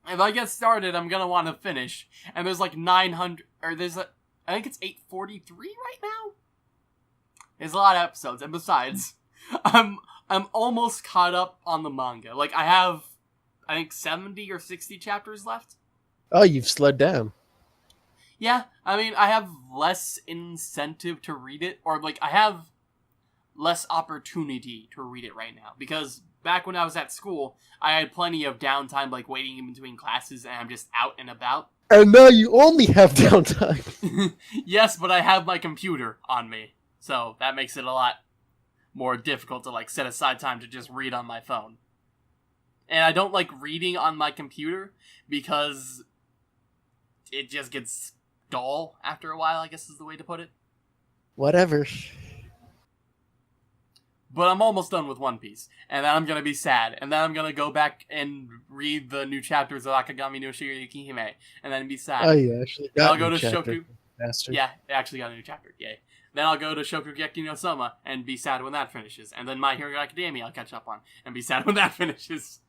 if I get started, I'm gonna want to finish, and there's 900, or I think it's 843 right now. There's a lot of episodes, and besides, I'm almost caught up on the manga. I have, I think 70 or 60 chapters left. Oh, you've slowed down. Yeah, I mean, I have less incentive to read it, or I have less opportunity to read it right now, because back when I was at school, I had plenty of downtime, waiting in between classes, and I'm just out and about. And now you only have downtime. Yes, but I have my computer on me, so that makes it a lot more difficult to, set aside time to just read on my phone. And I don't like reading on my computer, because it just gets dull after a while, I guess is the way to put it. Whatever. But I'm almost done with One Piece, and then I'm gonna be sad, and then I'm gonna go back and read the new chapters of Akagami no Shirayuki Hime, and then be sad. Oh, yeah, actually got I'll go to chapter. Shoku. Yeah, it actually got a new chapter, yay. Then I'll go to Shokugeki no Soma, and be sad when that finishes, and then My Hero Academia I'll catch up on, and be sad when that finishes.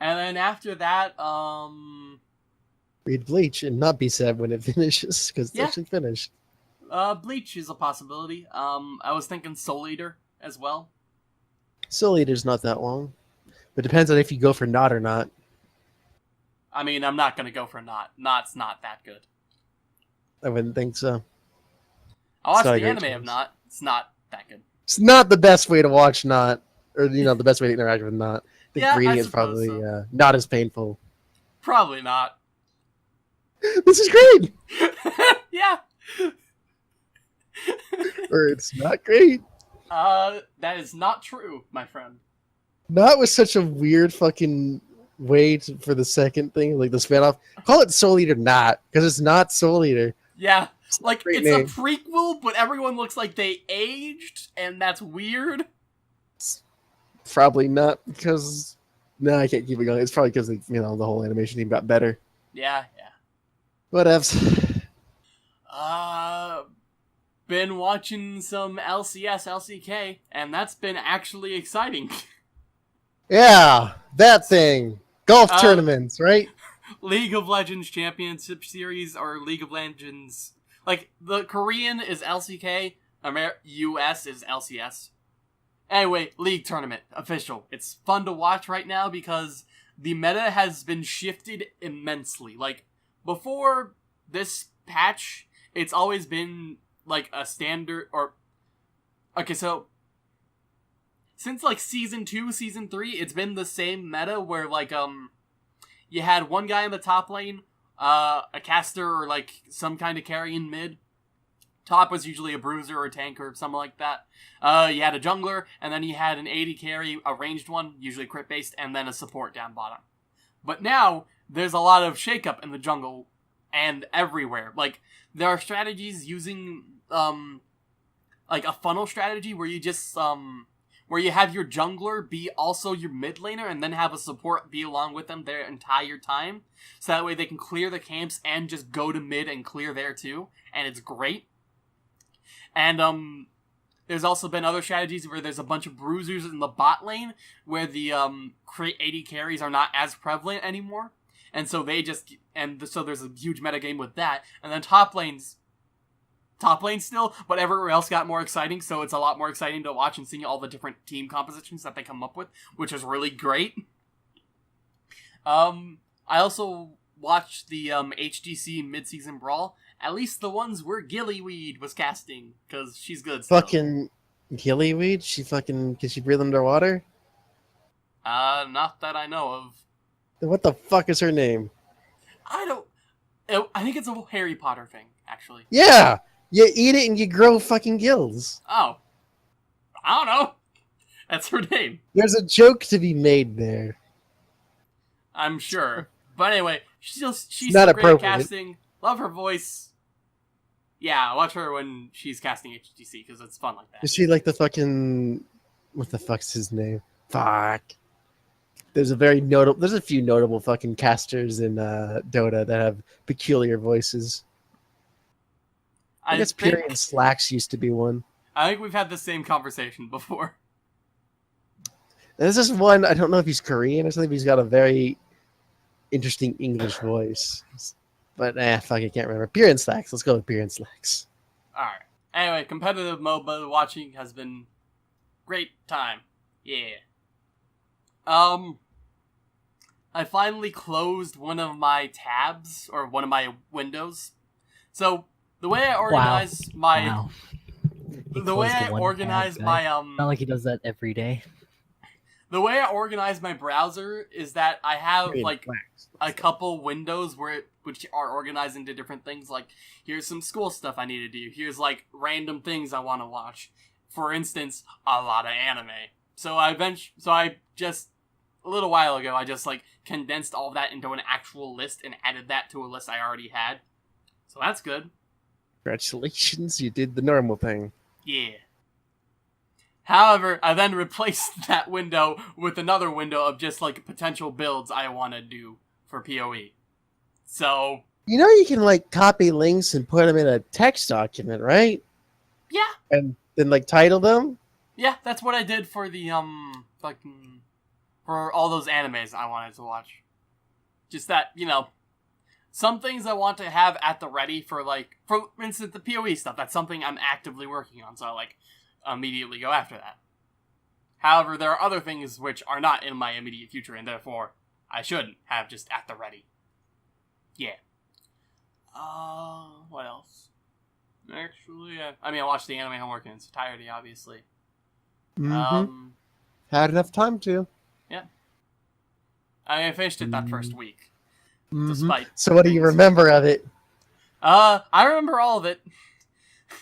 And then after that, read Bleach and not be sad when it finishes, because it's actually finished. Bleach is a possibility. I was thinking Soul Eater as well. Soul Eater's not that long. But it depends on if you go for Knot or not. I mean, I'm not going to go for Knot. Knot's not that good. I wouldn't think so. I watched the anime of Knot. It's not that good. It's not the best way to watch Knot. Or, the best way to interact with Knot. I think reading is probably not as painful. Probably not. This is great! Yeah. Or it's not great. That is not true, my friend. Knot was such a weird fucking way for the second thing, the spinoff. Call it Soul Eater Knot, because it's not Soul Eater. Yeah, it's name. a prequel, but everyone looks like they aged, and that's weird. It's probably not because... No, I can't keep it going. It's probably because, the whole animation team got better. Yeah. Whatevs. Been watching some LCS, LCK, and that's been actually exciting. Yeah, that thing. Golf tournaments, right? League of Legends Championship Series or League of Legends... Like, the Korean is LCK, US is LCS. Anyway, League Tournament, official. It's fun to watch right now because the meta has been shifted immensely. Like, before this patch, it's always been, like, a standard, or... Okay, so... Since, like, Season 2, Season 3, it's been the same meta where, like, you had one guy in the top lane, a caster or, like, some kind of carry in mid. Top was usually a bruiser or a tank or something like that. You had a jungler, and then you had an AD carry, a ranged one, usually crit-based, and then a support down bottom. But now, there's a lot of shakeup in the jungle and everywhere. Like, there are strategies using, like, a funnel strategy where you just, where you have your jungler be also your mid laner and then have a support be along with them their entire time. So that way they can clear the camps and just go to mid and clear there too. And it's great. And, there's also been other strategies where there's a bunch of bruisers in the bot lane where the, crit AD carries are not as prevalent anymore. And so they just, so there's a huge metagame with that. And then top lane still, but everywhere else got more exciting, so it's a lot more exciting to watch and see all the different team compositions that they come up with, which is really great. I also watched the HGC mid-season brawl, at least the ones where Gillyweed was casting, because she's good still. Fucking Gillyweed? Can she breathe underwater? Not that I know of. Then what the fuck is her name? I think it's a Harry Potter thing, actually. Yeah! You eat it and you grow fucking gills. Oh. I don't know. That's her name. There's a joke to be made there. I'm sure. But anyway, she's not great appropriate. casting. Love her voice. Yeah, watch her when she's casting HTC, because it's fun like that. Is she like the fucking... What the fuck's his name? Fuck. There's a few notable fucking casters in Dota that have peculiar voices. I guess Pyrian Slacks used to be one. I think we've had the same conversation before. There's this one, I don't know if he's Korean or something, but he's got a very interesting English voice. But, fuck, I can't remember. Pyrian Slacks. Let's go with Pyrian Slacks. Alright. Anyway, competitive MOBA watching has been great time. Yeah. I finally closed one of my tabs, or one of my windows. So... The way I organize my not like he does that every day. The way I organize my browser is that I have like a couple windows which are organized into different things. Like, here's some school stuff I need to do. Here's like random things I want to watch. For instance, a lot of anime. So I just a little while ago I just like condensed all of that into an actual list and added that to a list I already had. So that's good. Congratulations, you did the normal thing. Yeah. However, I then replaced that window with another window of just, like, potential builds I want to do for PoE. So... You know you can, like, copy links and put them in a text document, right? Yeah. And then, like, title them? Yeah, that's what I did for the, fucking... For all those animes I wanted to watch. Just that, you know... Some things I want to have at the ready for instance, the PoE stuff. That's something I'm actively working on, so I, like, immediately go after that. However, there are other things which are not in my immediate future, and therefore, I shouldn't have just at the ready. Yeah. What else? Actually, I watched the anime homework in its entirety, obviously. Mm-hmm. Had enough time to. Yeah. I finished it that first week. Mm-hmm. Despite so what do you remember of it? I remember all of it.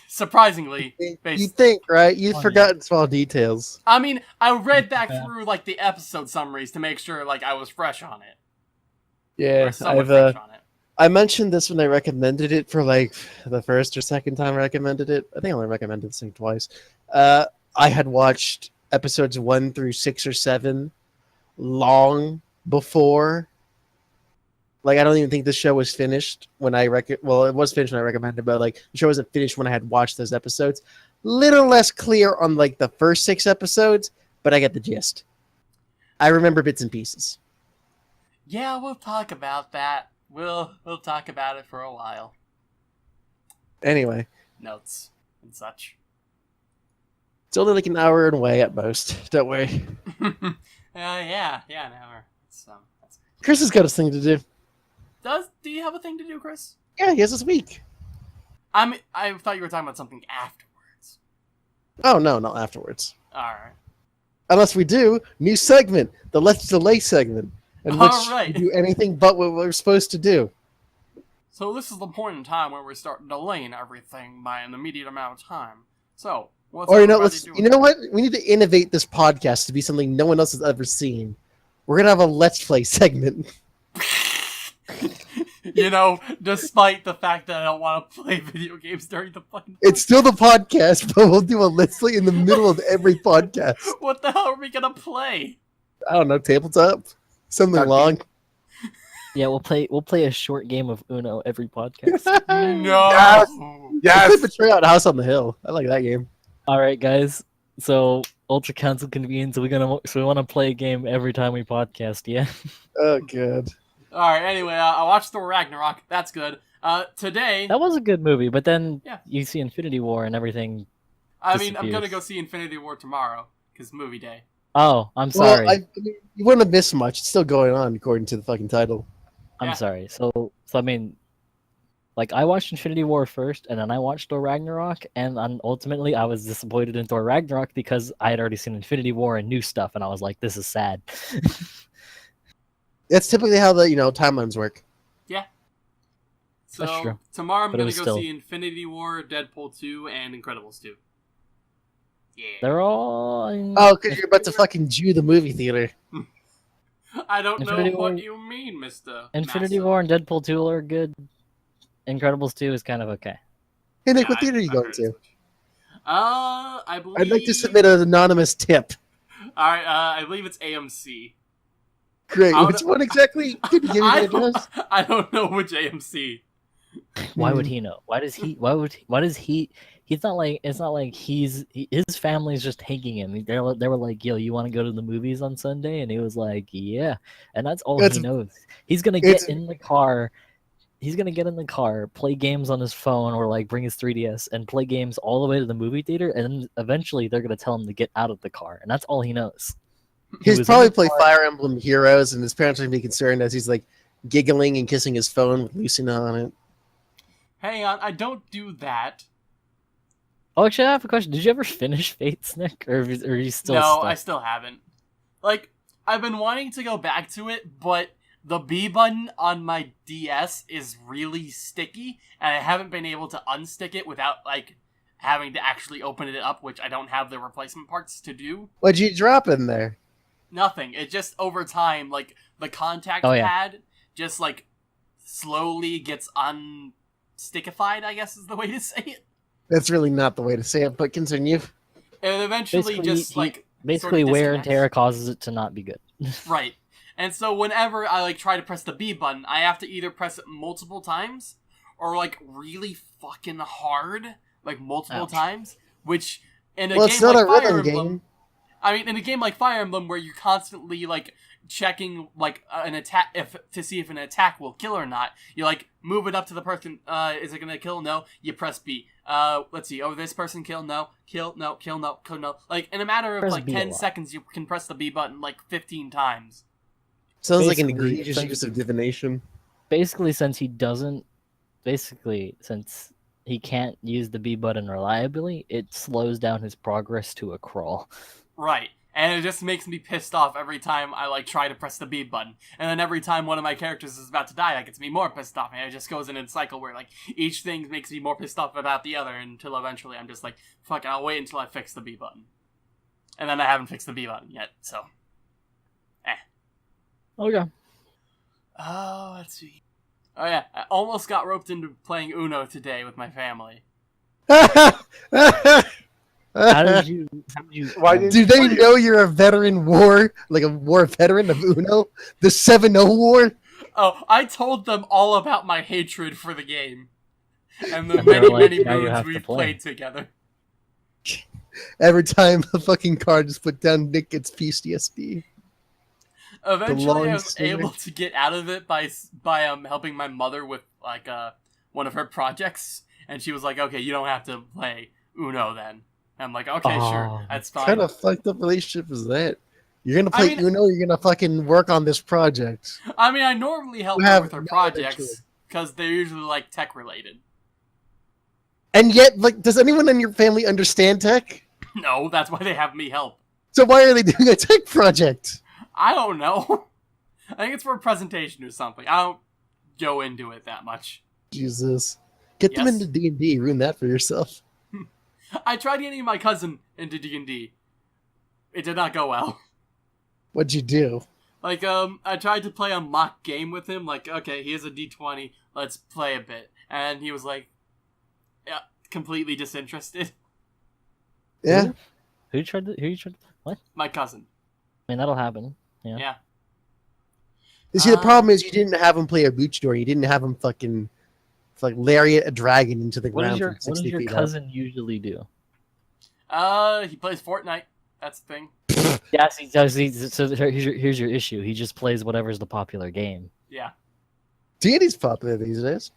Surprisingly. You think, right? You've forgotten small details. I mean, I read back through, like, the episode summaries to make sure, like, I was fresh on it. Yeah, fresh on it. I mentioned this when I recommended it for, like, the first or second time I recommended it. I think I only recommended this thing twice. I had watched episodes 1 through 6 or 7 long before. Like, I don't even think the show was finished when well, it was finished when I recommended it, but, like, the show wasn't finished when I had watched those episodes. Little less clear on, like, the first 6 episodes, but I get the gist. I remember bits and pieces. Yeah, we'll talk about that. We'll talk about it for a while. Anyway. Notes and such. It's only like an hour away at most. Don't worry. Yeah, an hour. That's... Chris has got his thing to do. Do you have a thing to do, Chris? Yeah, he has this week. I thought you were talking about something afterwards. Oh, no, not afterwards. Alright. Unless we do, new segment, the Let's Delay segment, in which Alright. we do anything but what we're supposed to do. So this is the point in time where we start delaying everything by an immediate amount of time. So, what's everybody doing? You know what? We need to innovate this podcast to be something no one else has ever seen. We're going to have a Let's Play segment. You know, despite the fact that I don't want to play video games during the fucking... It's still the podcast, but we'll do a Let's Play in the middle of every podcast. What the hell are we gonna play? I don't know, tabletop? Something long? Yeah, we'll play a short game of Uno every podcast. No! Yes! Let's play Betrayal at House on the Hill. I like that game. Alright, guys. So, Ultra Council convenes, so we want to play a game every time we podcast, yeah? Oh, good. Alright, anyway, I watched Thor Ragnarok. That's good. Today... That was a good movie, but then Yeah. you see Infinity War and everything. I mean, I'm disappears. gonna go see Infinity War tomorrow, because movie day. Oh, I'm sorry. Well, you wouldn't have missed much. It's still going on, according to the fucking title. I'm Yeah. sorry. So I mean, like, I watched Infinity War first, and then I watched Thor Ragnarok, and ultimately I was disappointed in Thor Ragnarok because I had already seen Infinity War and new stuff, and I was like, this is sad. That's typically how the, timelines work. So, That's true. tomorrow I'm But it gonna was go still- see Infinity War, Deadpool 2, and Incredibles 2. Yeah. They're all... in- Oh, because you're about to fucking Jew the movie theater. I don't Infinity know what War- you mean, Mr. Infinity Massa. War and Deadpool 2 are good. Incredibles 2 is kind of okay. Hey, Nick, Yeah, what theater are you I going heard to? as much. I believe... I'd like to submit an anonymous tip. Alright, I believe it's AMC. Great. I Which don't- one exactly? Can you give me the address? I don't know which AMC. Why would he know? Why does he? It's not like his family's just hanging him. They were like, yo, you want to go to the movies on Sunday? And he was like, yeah. And that's all he knows. He's gonna get in the car. He's gonna get in the car, play games on his phone, or like bring his 3DS and play games all the way to the movie theater. And then eventually they're gonna tell him to get out of the car, and that's all he knows. He's was probably in the play car. Fire Emblem Heroes, and his parents are going to be concerned as he's like giggling and kissing his phone with Lucina on it. Hang on, I don't do that. Oh, actually, I have a question. Did you ever finish Fates, Nick, or are you still? No, stuck? I still haven't. Like, I've been wanting to go back to it, but the B button on my DS is really sticky, and I haven't been able to unstick it without, like, having to actually open it up, which I don't have the replacement parts to do. What'd you drop in there? Nothing. It just, over time, like, the contact Oh, yeah. pad just, like, slowly gets unstickified, I guess is the way to say it. That's really not the way to say it, but continue. And eventually Basically, sort of wear and disconnects. tear causes it to not be good. Right. And so whenever I, like, try to press the B button, I have to either press it multiple times or, like, really fucking hard, like, multiple Ouch. times, which in a Well, game it's not like a Fire rhythm Emblem... game. I mean, in a game like Fire Emblem where you're constantly, like, checking, like, an attack, to see if an attack will kill or not, you, like, move it up to the person, is it gonna kill? No. You press B. Let's see, this person kill? No. Kill? No. Kill? No. Kill? No. Like, in a matter of, Press like, B a 10 lot. seconds, you can press the B button, like, 15 times. Sounds like an Basically, egregious use of divination. Basically, since he can't use the B button reliably, it slows down his progress to a crawl. Right. And it just makes me pissed off every time I, like, try to press the B button. And then every time one of my characters is about to die, that gets me more pissed off. And it just goes in a cycle where, like, each thing makes me more pissed off about the other until eventually I'm just like, fuck it, I'll wait until I fix the B button. And then I haven't fixed the B button yet, so. Okay. Oh, let's see. Oh, yeah. I almost got roped into playing Uno today with my family. How did you? Why didn't Do you they play it? know you're a veteran like a war veteran of Uno? The 7-0 war? Oh, I told them all about my hatred for the game. And the And they were many, like, many "Now you moons have to we've play." played together. Every time a fucking card is put down, Nick gets PTSD. Eventually, I was singer. able to get out of it by helping my mother with like one of her projects, and she was like, "Okay, you don't have to play Uno then." I'm like, "Okay, sure, that's What fine." kind of fucked up relationship is that? You're gonna play I mean- Uno. You're gonna fucking work on this project. I mean, I normally help You her have with her no other choice. projects because they're usually like tech related. And yet, like, does anyone in your family understand tech? No, that's why they have me help. So why are they doing a tech project? I don't know. I think it's for a presentation or something. I don't go into it that much. Jesus, get them Yes. into D&D. Ruin that for yourself. I tried getting my cousin into D&D. It did not go well. What'd you do? Like, I tried to play a mock game with him. Like, okay, here's a D20. Let's play a bit. And he was like, yeah, completely disinterested. Yeah. Who you tried to what? My cousin. I mean, that'll happen. Yeah. Yeah. You see, the problem is you didn't have him play a luchador. You didn't have him fucking like lariat a dragon into the What ground does your from 60 feet cousin usually do? He plays Fortnite. That's the thing. Yes, he does. So here's your issue. He just plays whatever's the popular game. Yeah. up. D&D's popular these days.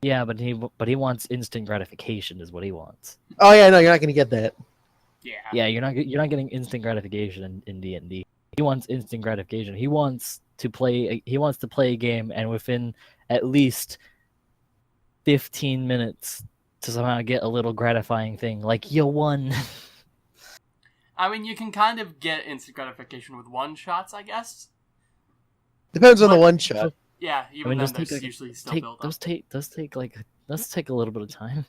Yeah, but he wants instant gratification, is what he wants. Oh yeah, no, you're not gonna get that. Yeah. Yeah, you're not getting instant gratification in D&D. He wants instant gratification. He wants to play a game, and within at least 15 minutes to somehow get a little gratifying thing, like you won. I mean, you can kind of get instant gratification with one-shots, I guess. Depends on the But- one shot. Yeah, even those then, there's take, usually still build up. those take a little bit of time.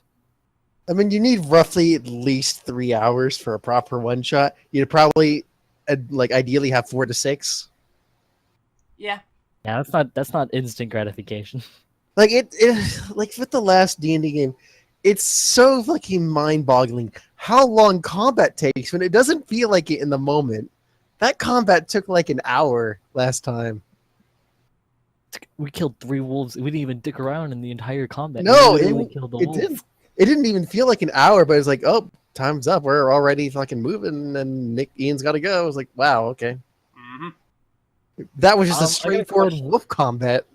I mean, you need roughly at least 3 hours for a proper one shot. You'd probably like ideally have 4 to 6. Yeah. Yeah, that's not instant gratification. Like it like with the last D&D game, it's so fucking mind-boggling how long combat takes when it doesn't feel like it in the moment. That combat took like an hour last time. We killed 3 wolves. We didn't even dick around in the entire combat. No, We literally killed the wolf. It didn't even feel like an hour, but it's like, oh, time's up. We're already fucking moving, and Ian's got to go. I was like, wow, okay. Mm-hmm. That was just I a got a straightforward question. wolf combat.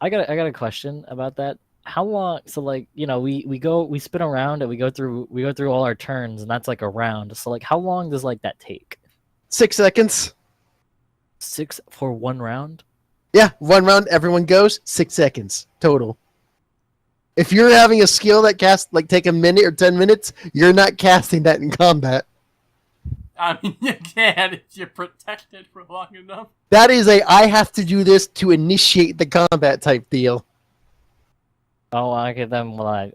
I got a question about that. How long? So like, you know, we spin around and we go through all our turns, and that's like a round. So like, how long does like that take? 6 seconds. 6 for 1 round? Yeah, 1 round, everyone goes, 6 seconds total. If you're having a skill that casts like take a minute or 10 minutes, you're not casting that in combat. I mean, you can if you're protected for long enough. That is I have to do this to initiate the combat type deal. Oh, okay. Then well,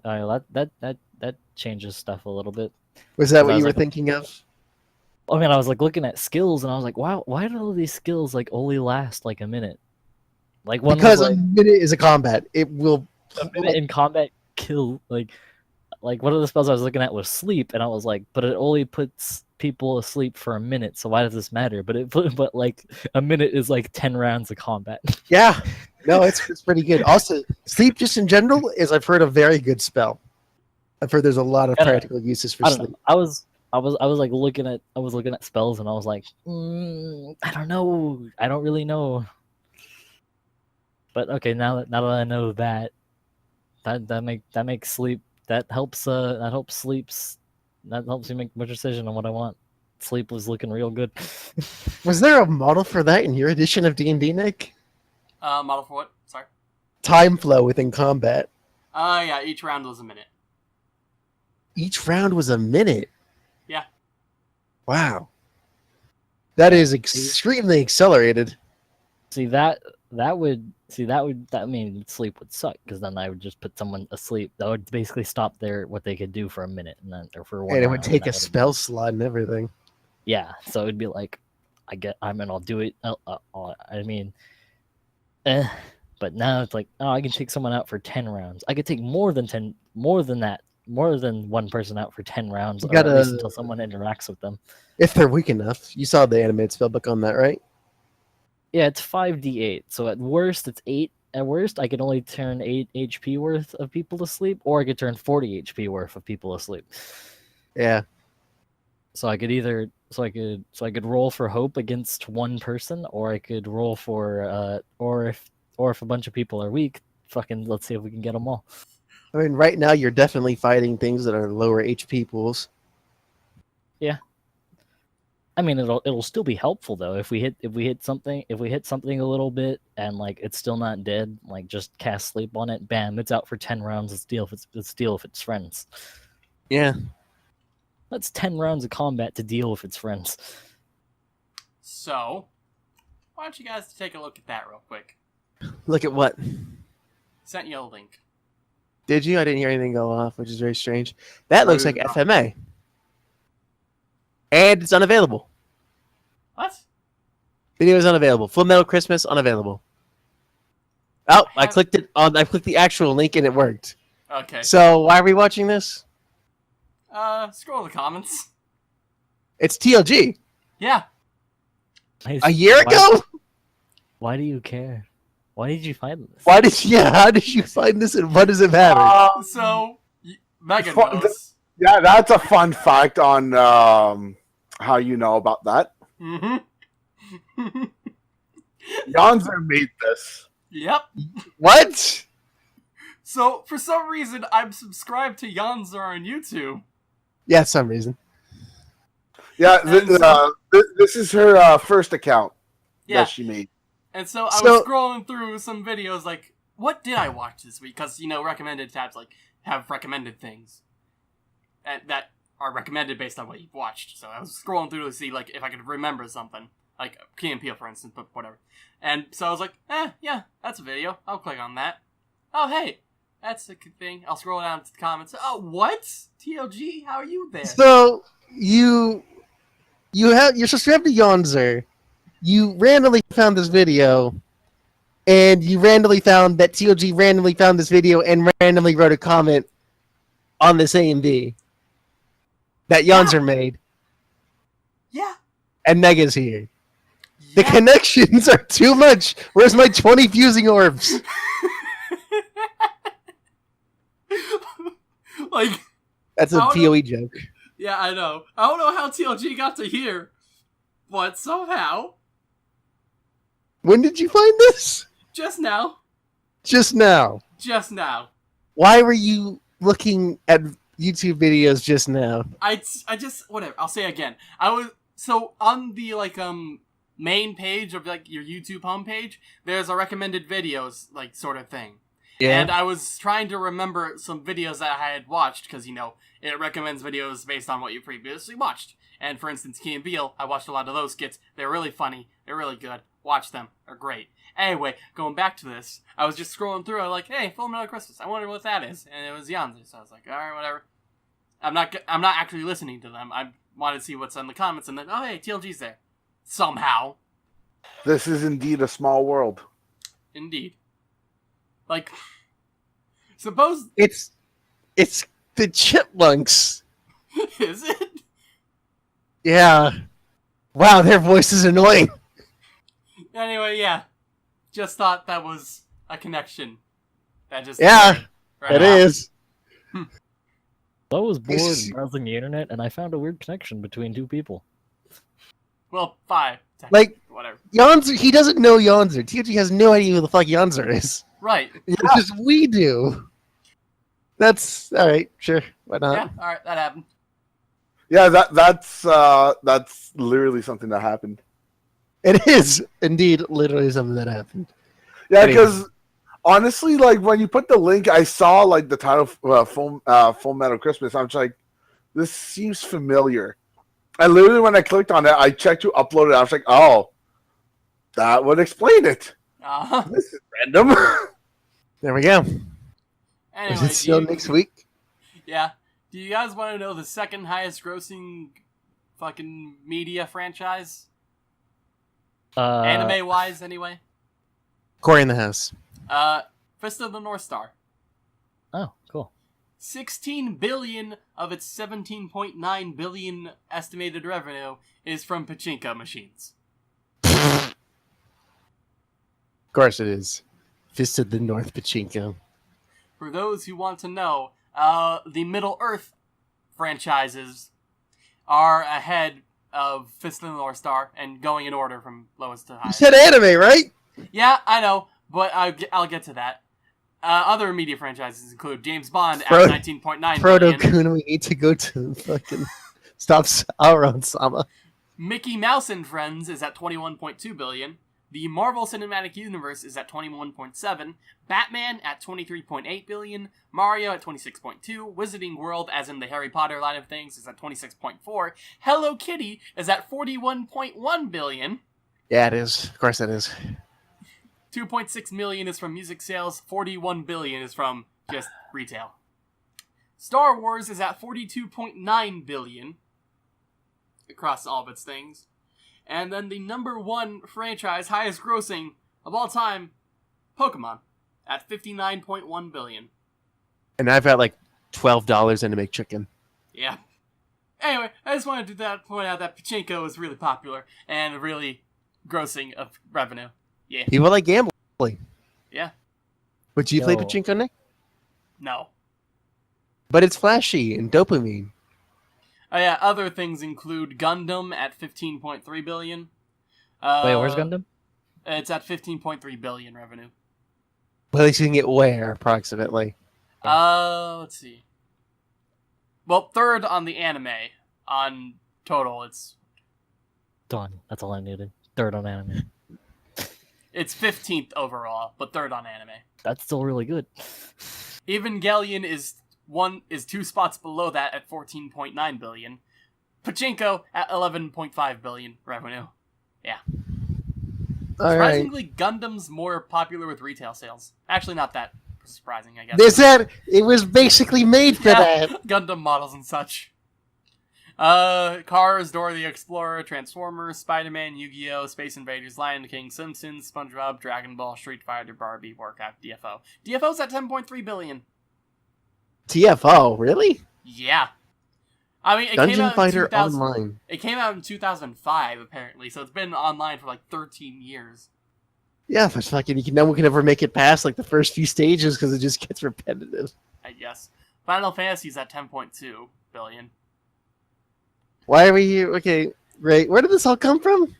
that changes stuff a little bit. Was that I what was you were like- thinking of? I mean, I was like looking at skills, and I was like, wow, why do all these skills like only last like a minute? Like one Because was, a like, minute is a combat. It will... a minute in combat kill like one of the spells I was looking at was sleep, and I was like, but it only puts people asleep for a minute, so why does this matter? But like a minute is like 10 rounds of combat. Yeah. No, it's pretty good. Also, sleep just in general is, I've heard, a very good spell. I've heard there's a lot of I don't know. practical uses for I don't sleep. know. I was like looking at spells, and I was like, I don't know. I don't really know. But okay, now that I know that makes sleep, that helps sleeps, that helps me make a decision on what I want. Sleep was looking real good. Was there a model for that in your edition of D&D, Nick? Model for what? Sorry. Time flow within combat. Yeah, each round was a minute. Each round was a minute. Yeah. Wow. That is extremely accelerated. That mean sleep would suck, because then I would just put someone asleep. That would basically stop what they could do for a minute, and then or for 1 And it round, would take that a spell slot and everything. Yeah, so it'd be like, I'll do it. But now it's like, oh, I can take someone out for 10 rounds. I could take more than one person out for 10 rounds, You or at gotta- least until someone interacts with them. If they're weak enough. You saw the animated spellbook on that, right? Yeah, it's 5d8. So at worst, it's 8. At worst, I can only turn 8 HP worth of people to sleep, or I could turn 40 HP worth of people asleep. Yeah. So I could either so I could roll for hope against one person, or I could roll for or if a bunch of people are weak, fucking let's see if we can get them all. I mean, right now you're definitely fighting things that are lower HP pools. Yeah. I mean, it'll still be helpful though if we hit something a little bit and like it's still not dead, like just cast sleep on it, bam, it's out for 10 rounds. Let's deal if it's friends. Yeah. That's 10 rounds of combat to deal with its friends. So, why don't you guys take a look at that real quick? Look at what? Sent you a link. Did you? I didn't hear anything go off, which is very strange. That looks like FMA. And it's unavailable. What? Video is unavailable. Full Metal Christmas, unavailable. Oh, I clicked the actual link and it worked. Okay. So why are we watching this? Scroll the comments. It's TLG. Yeah. A year ago? Why do you care? Why did you find this? How did you find this and what does it matter? So, Megan knows. Yeah, that's a fun fact on how you know about that. Mm-hmm. Yonzer made this. Yep. What? So, for some reason, I'm subscribed to Yonzer on YouTube. Yeah, some reason. Yeah, this is her first account that she made. And so I was scrolling through some videos like, what did I watch this week? Because, recommended tabs like have recommended things that are recommended based on what you've watched. So I was scrolling through to see like if I could remember something. Like Key and Peele, for instance, but whatever. And so I was like, yeah, that's a video. I'll click on that. Oh, hey, that's a good thing. I'll scroll down to the comments. Oh, what? TLG, how are you there? So you're subscribed to Yonzer. You randomly found this video, and you randomly found that TLG randomly found this video and randomly wrote a comment on this AMD that Yonzer made. Yeah. And Mega's here. The connections are too much. Where's my 20 fusing orbs? Like, that's a PoE joke. Yeah, I know. I don't know how TLG got to here, but somehow. When did you find this? Just now. Just now. Just now. Why were you looking at YouTube videos just now? I just whatever. I'll say it again. I was so on the main page of like your YouTube homepage. There's a recommended videos like sort of thing. Yeah. And I was trying to remember some videos that I had watched because it recommends videos based on what you previously watched. And for instance, Key and Peele, I watched a lot of those skits. They're really funny. They're really good. Watch them. They're great. Anyway, going back to this, I was just scrolling through. I was like, hey, Full Metal Christmas. I wonder what that is. And it was Yonzer. So I was like, all right, whatever. I'm not actually listening to them. I wanted to see what's in the comments. And then, oh, hey, TLG's there. Somehow. This is indeed a small world. Indeed. Like, suppose... It's the Chipmunks. Is it? Yeah. Wow, their voice is annoying. Anyway, yeah. Just thought that was a connection. That just... Yeah, it is. I was bored browsing the internet, and I found a weird connection between two people. Well, 5. Like, whatever. Yonzer, he doesn't know Yonzer. TLG has no idea who the fuck Yonzer is. Right. It's just we do. That's alright, sure. Why not? Yeah, alright, that happened. Yeah, that's literally something that happened. It is indeed literally something that happened. Yeah, because honestly, like when you put the link, I saw like the title Full Metal Christmas. I'm just like, this seems familiar. And literally when I clicked on it, I checked to upload it. I was like, oh, that would explain it. This is random. There we go. Anyway, is it still next week? Yeah. Do you guys want to know the second highest grossing fucking media franchise? Anime-wise, anyway? Corey in the House. Fist of the North Star. Oh, cool. 16 billion of its 17.9 billion estimated revenue is from pachinko machines. Of course it is. Fist of the North Pachinko. For those who want to know, the Middle Earth franchises are ahead of Fist of the North Star and going in order from lowest to You highest. said anime, right? Yeah, I know, but I'll get to that. Other media franchises include James Bond at Frodo- 19.9 Frodo billion. Kun, we need to go to fucking stop Sauron Sama. Mickey Mouse and Friends is at 21.2 billion. The Marvel Cinematic Universe is at 21.7, Batman at 23.8 billion, Mario at 26.2, Wizarding World, as in the Harry Potter line of things, is at 26.4, Hello Kitty is at 41.1 billion. Yeah, it is. Of course it is. 2.6 million is from music sales, 41 billion is from just retail. Star Wars is at 42.9 billion across all of its things. And then the number one franchise, highest grossing of all time, Pokemon, at 59.1 billion. And I've got like $12 in to make chicken. Yeah. Anyway, I just wanted to point out that Pachinko is really popular and really grossing of revenue. Yeah. People like gambling. Yeah. Would you play Yo. Pachinko, Nick? No. But it's flashy and dopamine. Oh yeah, other things include Gundam at 15.3 billion. Wait, where's Gundam? It's at 15.3 billion revenue. Well, you can get where, approximately? Let's see. Well, third on the anime. On total, it's Done. That's all I needed. Third on anime. 15th overall, but third on anime. That's still really good. Evangelion is 2 spots below that at 14.9 billion. Pachinko at 11.5 billion revenue. Yeah. All right. Surprisingly, Gundam's more popular with retail sales. Actually, not that surprising, I guess. It was basically made for that. Gundam models and such. Cars, Dora the Explorer, Transformers, Spider-Man, Yu-Gi-Oh!, Space Invaders, Lion King, Simpsons, SpongeBob, Dragon Ball, Street Fighter, Barbie, Warcraft, DFO. DFO's at 10.3 billion. TFO, really? Yeah. I mean, Dungeon Fighter Online. It came out in 2005, apparently, so it's been online for like 13 years. Yeah, but fucking, no one can ever make it past like the first few stages because it just gets repetitive. I guess. Final Fantasy's at 10.2 billion. Why are we here? Okay, right. Where did this all come from?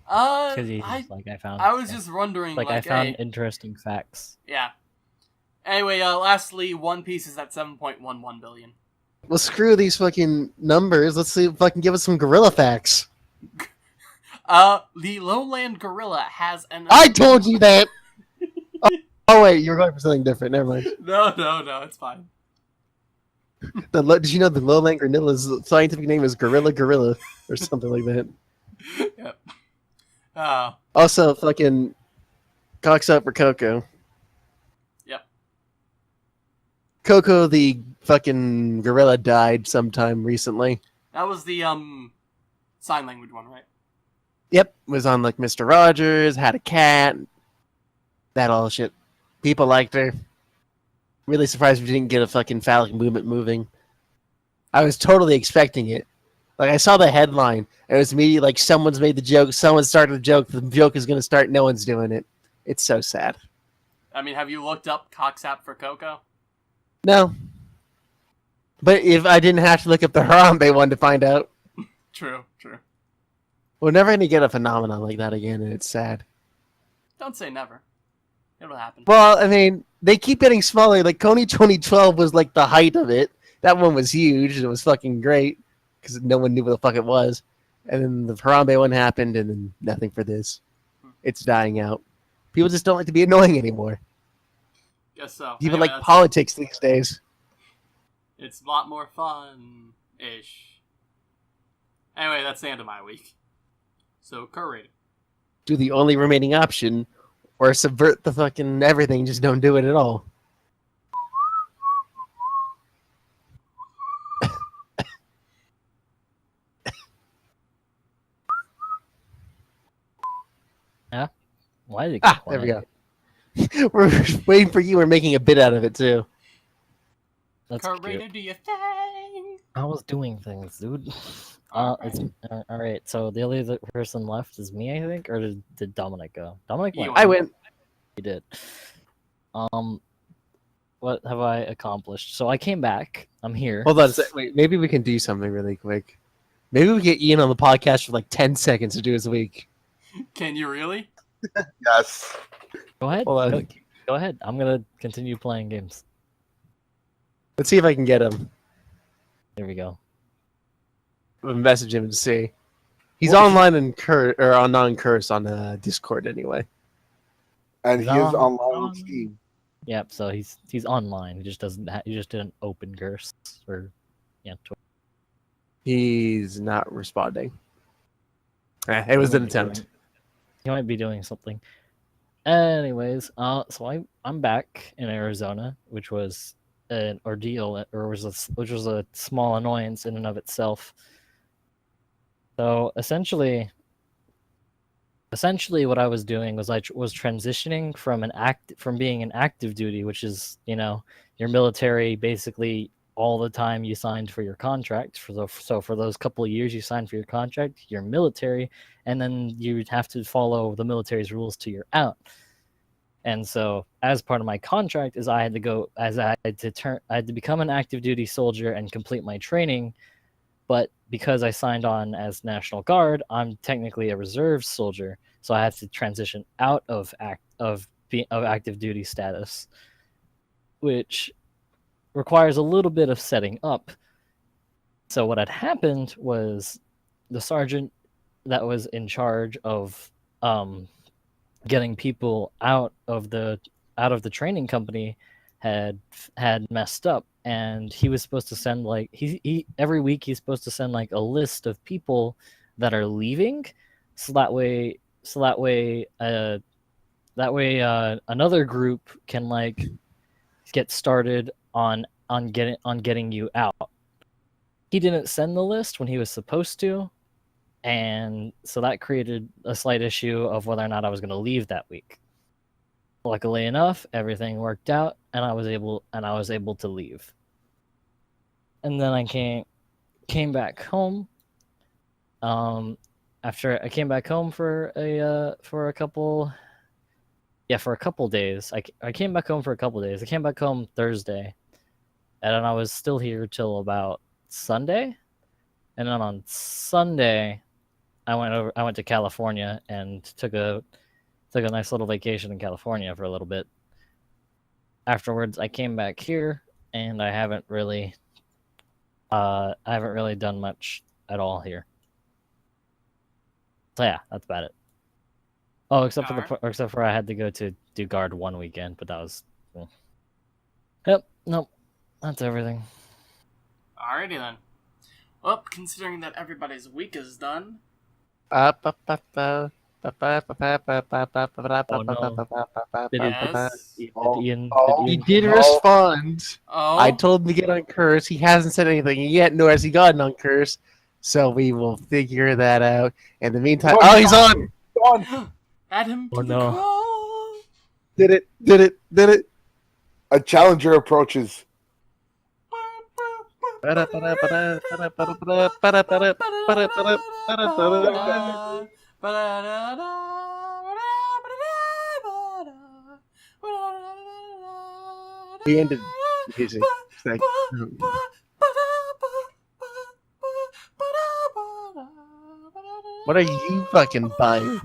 I was just wondering. I found interesting facts. Yeah. Anyway, lastly, One Piece is at 7.11 billion. Well, screw these fucking numbers. Let's see if I can give us some gorilla facts. The lowland gorilla has an... I told you that! Oh, wait, you're going for something different. Never mind. No, it's fine. Did you know the lowland gorilla's scientific name is gorilla or something like that? Yep. Also, fucking cocks up for Coco. Yep. Coco, the fucking gorilla, died sometime recently. That was the sign language one, right? Yep, was on like Mr. Rogers, had a cat, that all shit. People liked her. Really surprised we didn't get a fucking phallic movement moving. I was totally expecting it. Like, I saw the headline, and it was immediately like, someone's made the joke, someone started the joke is going to start, no one's doing it. It's so sad. I mean, have you looked up Coxap for Coco? No. But if I didn't have to look up the Harambe one to find out. True. We're never going to get a phenomenon like that again, and it's sad. Don't say never. It'll happen. Well, I mean, they keep getting smaller. Like, Coney 2012 was like the height of it. That one was huge, and it was fucking great, because no one knew what the fuck it was. And then the Harambe one happened, and then nothing for this. It's dying out. People just don't like to be annoying anymore. Guess so. People Anyway, like politics these days. It's a lot more fun-ish. Anyway, that's the end of my week. So, co-rated. Do the only remaining option, or subvert the fucking everything, just don't do it at all. Yeah? Why did it get There we quiet? go. We're waiting for you. We're making a bit out of it, too. That's Co-rated, cute. do your thing! I was doing things, dude. Alright, so the only other person left is me, I think? Or did Dominic go? Dominic You went. went. I went. He did. What have I accomplished? So I came back. I'm here. Hold on a sec. Wait, maybe we can do something really quick. Maybe we get Ian on the podcast for like 10 seconds to do his week. Can you really? Yes. Go ahead. Hold on. Go ahead. I'm gonna continue playing games. Let's see if I can get him. There we go. I'll message him and see. He's online and non-curse on Discord anyway. And He's he is on- online on Steam. Yep. So he's online. He just doesn't. He just didn't open curse or Twitter. He's not responding. It was an attempt. He might be doing something. Anyways, so I'm back in Arizona, which was an ordeal, which was a small annoyance in and of itself. So essentially, what I was doing was I was transitioning from being an active duty, which is your military basically all the time you signed for your contract. So for those couple of years you signed for your contract, you're military, and then you have to follow the military's rules till you're out. And so, as part of my contract, I had to become an active duty soldier and complete my training. But because I signed on as National Guard, I'm technically a reserve soldier, so I had to transition out of active duty status, which requires a little bit of setting up. So what had happened was the sergeant that was in charge of getting people out of the training company had messed up, and he was supposed to send he every week he's supposed to send a list of people that are leaving, so that way another group can get started on getting you out. He didn't send the list when he was supposed to, and so that created a slight issue of whether or not I was going to leave that week. Luckily enough, everything worked out, and I was able to leave. And then I came back home. After I came back home for a couple days. I came back home for a couple days. I came back home Thursday, and then I was still here till about Sunday. And then on Sunday, I went to California and took a nice little vacation in California for a little bit. Afterwards, I came back here, and I haven't really done much at all here. So yeah, that's about it. Oh, except for I had to go to do guard one weekend, but that was. Yep, nope, that's everything. Alrighty then. Well, considering that everybody's week is done. Oh no! Yes. He did respond. Oh. I told him to get on curse. He hasn't said anything yet, nor has he gotten on curse. So we will figure that out. In the meantime, he's on. Add him to Oh, the no. call. Did it. A challenger approaches. He ended music. Like, what are you fucking buying?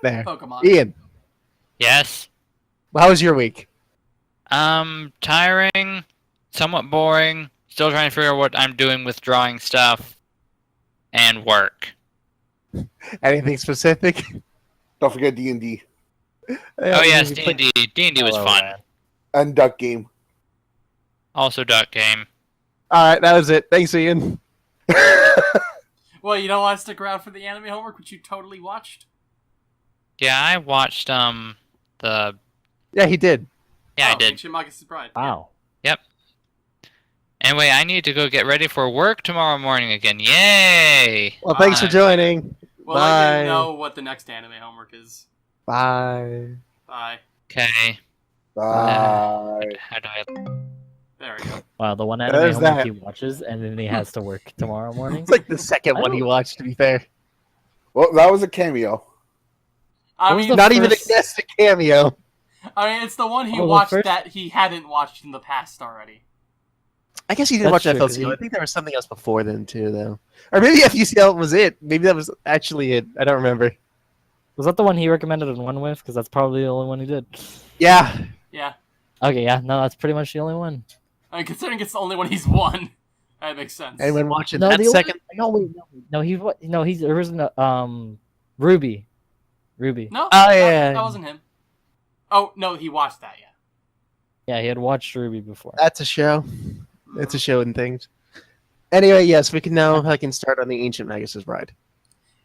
There. Pokemon. Ian, Yes. how was your week? Tiring, somewhat boring. Still trying to figure out what I'm doing with drawing stuff and work. Anything specific? Don't forget D&D Oh yes, D&D. D&D was Hello, fun. man. and Duck Game. Also Duck Game. All right, that was it. Thanks, Ian. Well, you don't want to stick around for the anime homework, which you totally watched? Yeah, I watched the Yeah, he did. I did. Ancient Magus' Bride. Wow. Anyway, I need to go get ready for work tomorrow morning again. Yay! Well, thanks for Bye. joining. We'll let Bye. you know what the next anime homework is. Bye. Bye. Okay. Bye. How do I? There we go. Wow, the one There's anime homework that. he watches, and then he has to work tomorrow morning. It's like the second one he watched, to be fair. Well, that was a cameo. I What was mean, the Not even a first- guest, a cameo. it's the one he Oh, the watched first- that he hadn't watched in the past already. I guess you didn't That's watch true, 'cause FLCL. he- I think there was something else before then, too, though. Or maybe FUCL was it. Maybe that was actually it. I don't remember. Was that the one he recommended and won with? Because that's probably the only one he did. Yeah. Yeah. Okay, yeah, no, that's pretty much the only one. I mean, considering it's the only one he's won, that makes sense. Anyone watching No, that the second? he's original. Ruby. No, Oh, yeah. that wasn't him. Oh, no, he watched that, yeah. Yeah, he had watched Ruby before. That's a show. It's a show and things. Anyway, yes, we can now start on the Ancient Magus' Bride.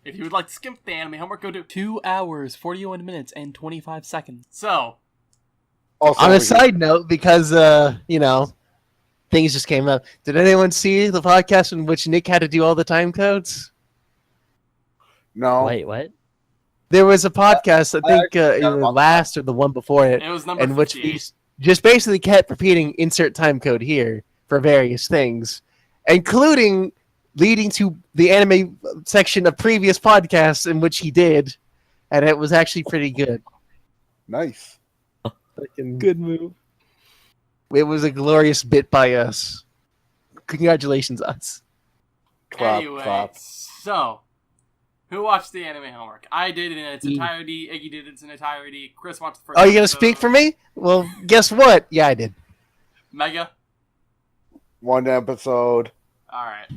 If you would like to skip the anime homework, go to 2 hours, 41 minutes, and 25 seconds. So, Also, On a side note, because, things just came up. Did anyone see the podcast in which Nick had to do all the time codes? no. Wait, what? There was a podcast, I think actually forgot either about last or the one before it, it was number in which 58. we just basically kept repeating insert time code here for various things, including leading to the anime section of previous podcasts in which he did, and it was actually pretty good. Nice. Good move. It was a glorious bit by us. Congratulations, us. Clap, Anyway, clap. so, who watched the anime homework? I did it in its entirety, Iggy did it in its entirety, Chris watched the first Oh, you gonna episode. speak for me? Well, guess what? Yeah, I did. Mega? One episode. Alright.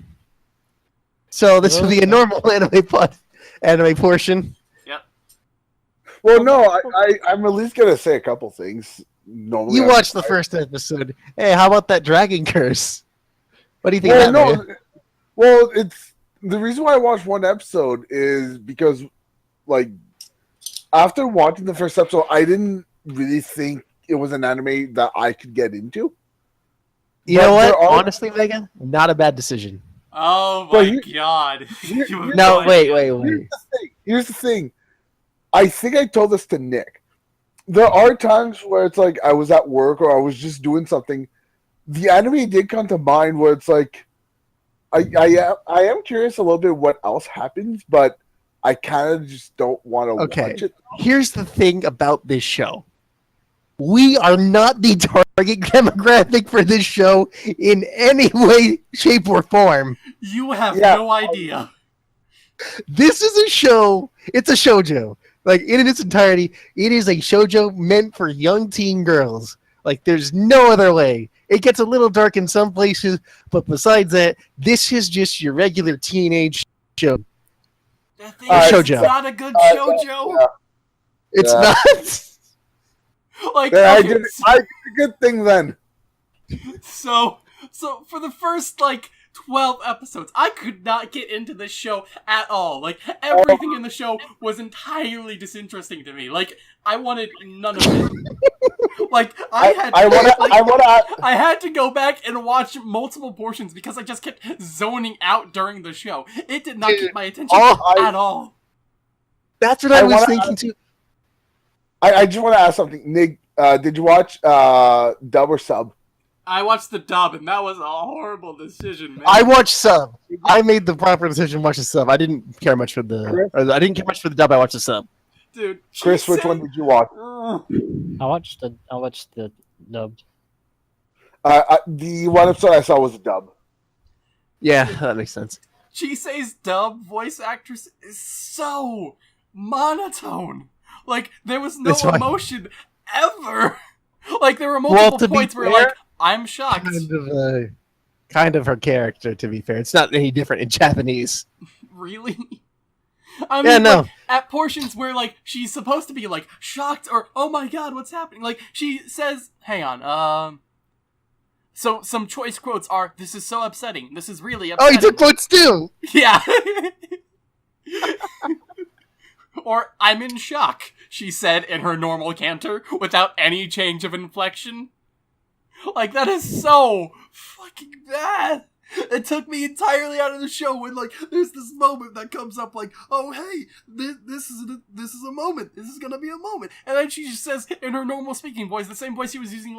So this will be a normal anime portion. Yep. Well, no, I'm at least gonna say a couple things. Normally, You I'm- watched the first episode. Hey, how about that dragon curse? What do you think Well, of that, no. man? Well, it's the reason why I watched one episode is because, like, after watching the first episode, I didn't really think it was an anime that I could get into. You But know what? there are- Honestly, Megan, not a bad decision. Oh Well, my god. here- You have No, idea. wait. Here's the thing. I think I told this to Nick. There are times where it's like I was at work or I was just doing something. The anime did come to mind where it's like I am curious a little bit what else happens, but I kind of just don't want to Okay. watch it. Here's the thing about this show. We are not the target demographic for this show in any way, shape, or form. You have Yeah. no idea. This is a show. It's a shoujo. Like, in its entirety, it is a shoujo meant for young teen girls. Like, there's no other way. It gets a little dark in some places, but besides that, this is just your regular teenage show. That thing Shoujo. is not a good shoujo. yeah. It's Yeah. not. Like, Yeah, I okay, did a good thing then. so for the first, 12 episodes, I could not get into this show at all. Like, everything in the show was entirely disinteresting to me. Like, I wanted none of it. Like, I had to go back and watch multiple portions because I just kept zoning out during the show. It did not keep my attention at all. That's what I was wanna- thinking too. I just want to ask something. Nick, did you watch dub or sub? I watched the dub, and that was a horrible decision, man. I watched sub. I made the proper decision to watch the sub. I didn't care much for the. Or I didn't care much for the dub. I watched the sub. Dude, Chris, which one did you watch? I watched the dub. The one episode I saw was a dub. Yeah, that makes sense. Chisei's dub voice actress is so monotone. Like, there was no That's why- emotion ever. Like, there were Well, multiple to be points where, fair, I'm shocked. Kind of her character. To be fair, it's not any different in Japanese. Really? I mean, Yeah, no. at portions where, she's supposed to be, shocked or, oh my god, what's happening? Like, she says, hang on, so some choice quotes are, this is so upsetting, this is really Oh, upsetting. you took quotes too. Yeah. Or, I'm in shock, she said in her normal canter, without any change of inflection. Like, that is so fucking bad. It took me entirely out of the show when, there's this moment that comes up, oh, hey, this is a moment. This is gonna be a moment. And then she just says, in her normal speaking voice, the same voice she was using,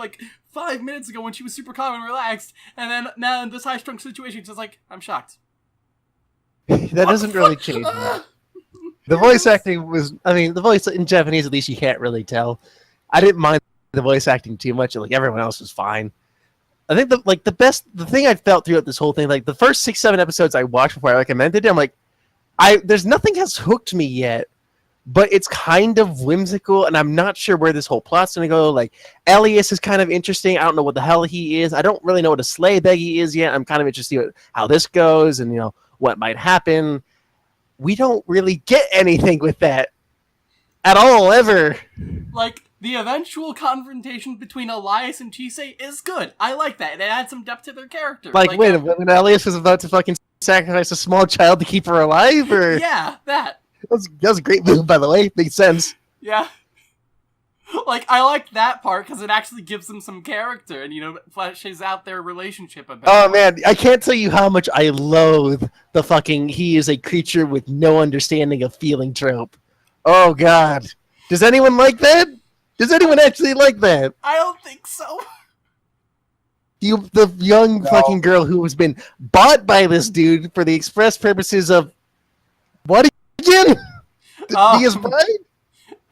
5 minutes ago when she was super calm and relaxed. And then, now in this high-strung situation, she's like, I'm shocked. That doesn't really change much. The voice acting was, the voice in Japanese, at least you can't really tell. I didn't mind the voice acting too much. Everyone else was fine. I think the thing I felt throughout this whole thing, like the first 6-7 episodes I watched before I recommended it, I'm like, there's nothing has hooked me yet, but it's kind of whimsical, and I'm not sure where this whole plot's gonna go. Like, Elias is kind of interesting. I don't know what the hell he is. I don't really know what a sleigh beggy is yet. I'm kind of interested in how this goes, and what might happen. We don't really get anything with that at all, ever. Like, the eventual confrontation between Elias and Chisei is good. I like that. It adds some depth to their character. Like when Elias was about to fucking sacrifice a small child to keep her alive? Or yeah, that. That was a great move, by the way. Makes sense. Yeah. Like, I like that part because it actually gives them some character and, fleshes out their relationship a bit. Oh, man. I can't tell you how much I loathe the fucking he is a creature with no understanding of feeling trope. Oh, God. Does anyone like that? Does anyone actually like that? I don't think so. The young fucking girl who has been bought by this dude for the express purposes of... What again? To be his bride?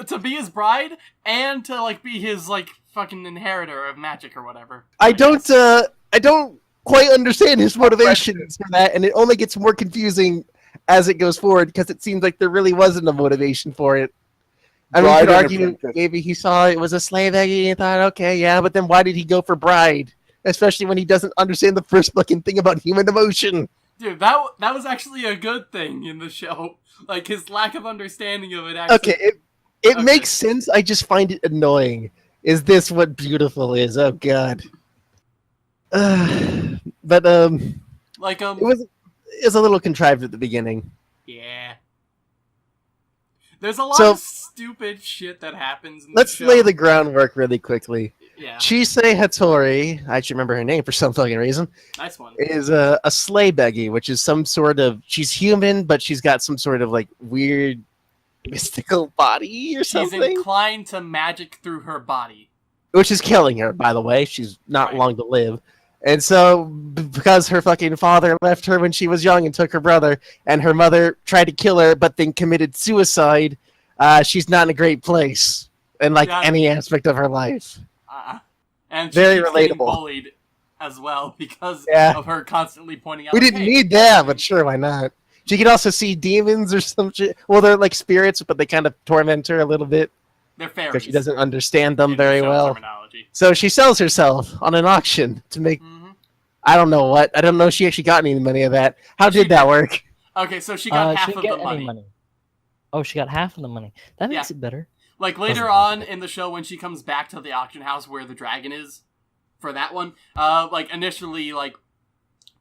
To be his bride, and to, like, be his, like, fucking inheritor of magic or whatever. I don't quite understand his motivations for that, and it only gets more confusing as it goes forward, because it seems like there really wasn't a motivation for it. I mean, you could argue maybe he saw it was a slave eggy and thought, okay, yeah, but then why did he go for bride? Especially when he doesn't understand the first fucking thing about human emotion. Dude, that was actually a good thing in the show. Like, his lack of understanding of it actually... Okay, it makes sense, I just find it annoying. Is this what beautiful is? Oh, God. But, Like, it was a little contrived at the beginning. Yeah. There's a lot of stupid shit that happens in the show. Let's lay the groundwork really quickly. Yeah. Chisei Hattori, I should remember her name for some fucking reason. Nice one. Is a sleigh beggy, which is some sort of... She's human, but she's got some sort of, like, weird mystical body or something. She's inclined to magic through her body. Which is killing her, by the way. She's not long to live. And so, because her fucking father left her when she was young and took her brother, and her mother tried to kill her, but then committed suicide, she's not in a great place in, like, any aspect of her life. And she very keeps relatable. Getting bullied as well because of her constantly pointing out. We didn't need that, but sure, why not? She can also see demons or some shit. Well, they're like spirits, but they kind of torment her a little bit. They're fairies. Because she doesn't understand them very well. So she sells herself on an auction to make... I don't know what. I don't know if she actually got any money of that. How did that work? Okay, so she got half of the money. Oh, she got half of the money. That makes it better. Like, later on in the show, when she comes back to the auction house where the dragon is, for that one, like, initially, like,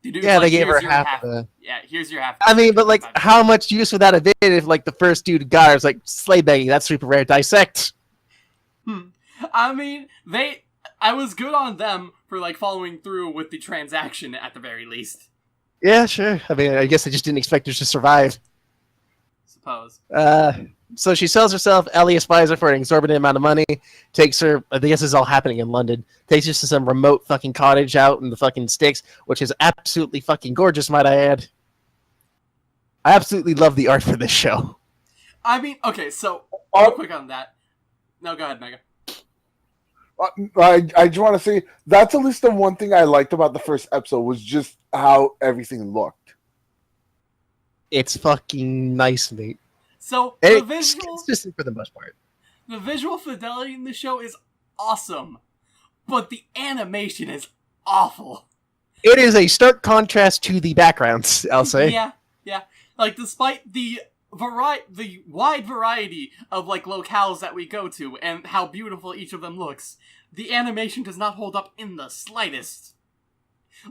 the dude's they like, gave her half of the... Yeah, here's your half. I mean, but, like, how much use would that have been if, like, the first dude got her was like, sleigh begging, that's super rare, dissect. I mean, I was good on them for, like, following through with the transaction, at the very least. Yeah, sure. I mean, I guess I just didn't expect her to survive. Suppose. So she sells herself, Elias buys her for an exorbitant amount of money, takes her, I guess this is all happening in London, takes her to some remote fucking cottage out in the fucking sticks, which is absolutely fucking gorgeous, might I add. I absolutely love the art for this show. I mean, okay, so, real quick on that. No, go ahead, Mega. I just want to say, that's at least the one thing I liked about the first episode, was just how everything looked. It's fucking nice, mate. So, the visual... It's consistent for the most part. The visual fidelity in the show is awesome, but the animation is awful. It is a stark contrast to the backgrounds, I'll say. Yeah. Like, despite the wide variety of, like, locales that we go to and how beautiful each of them looks, the animation does not hold up in the slightest.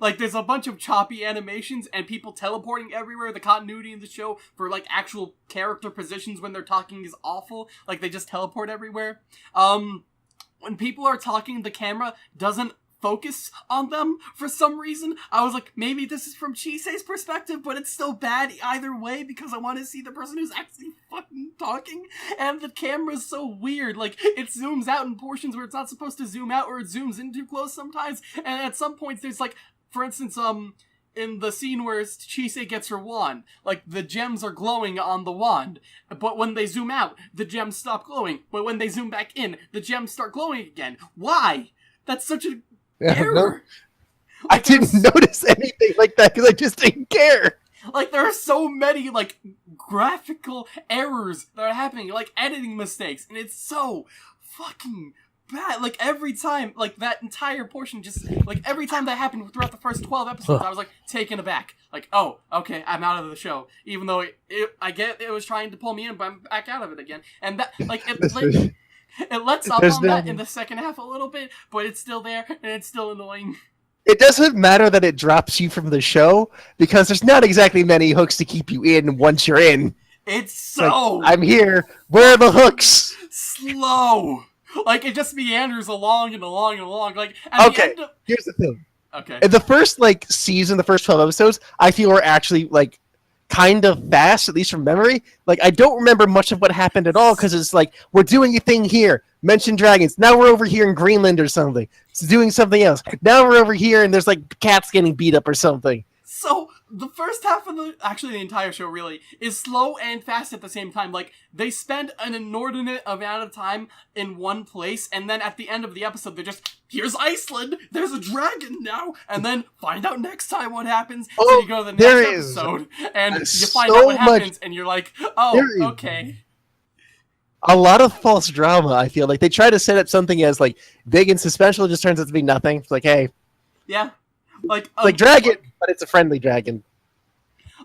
Like, there's a bunch of choppy animations and people teleporting everywhere. The continuity in the show for, like, actual character positions when they're talking is awful. Like, they just teleport everywhere. When people are talking, the camera doesn't focus on them for some reason. I was like, maybe this is from Chisei's perspective, but it's still bad either way because I want to see the person who's actually fucking talking. And the camera's so weird. Like, it zooms out in portions where it's not supposed to zoom out, or it zooms in too close sometimes. And at some points, there's, like, for instance, in the scene where Chisei gets her wand, like, the gems are glowing on the wand, but when they zoom out, the gems stop glowing, but when they zoom back in, the gems start glowing again. Why? That's such a error. I didn't notice anything like that because I just didn't care. Like, there are so many, like, graphical errors that are happening, like, editing mistakes, and it's so fucking bad. Like, every time, like, that entire portion just, like, every time that happened throughout the first 12 episodes, I was, like, taken aback. Like, oh, okay, I'm out of the show. Even though I get it was trying to pull me in, but I'm back out of it again. And that, like, it lets up on that in the second half a little bit, but it's still there, and it's still annoying. It doesn't matter that it drops you from the show, because there's not exactly many hooks to keep you in once you're in. It's so... Like, I'm here. Where are the hooks? Slow. Like, it just meanders along and along and along. Like, okay, here's the thing. Okay. In the first, like, season, the first 12 episodes, I feel are actually, like, kind of fast, at least from memory. Like, I don't remember much of what happened at all, because it's like, we're doing a thing here. Mention dragons. Now we're over here in Greenland or something. It's doing something else. Now we're over here and there's, like, cats getting beat up or something. So, the first half of the entire show, really, is slow and fast at the same time. Like, they spend an inordinate amount of time in one place, and then at the end of the episode, they're just, here's Iceland, there's a dragon now, and then find out next time what happens. Oh, so you go to the next episode, and you find out what happens, and you're like, oh, okay. A lot of false drama, I feel. Like, they try to set up something as, like, big and suspenseful, it just turns out to be nothing. It's like, hey. Yeah. Like dragon, but it's a friendly dragon.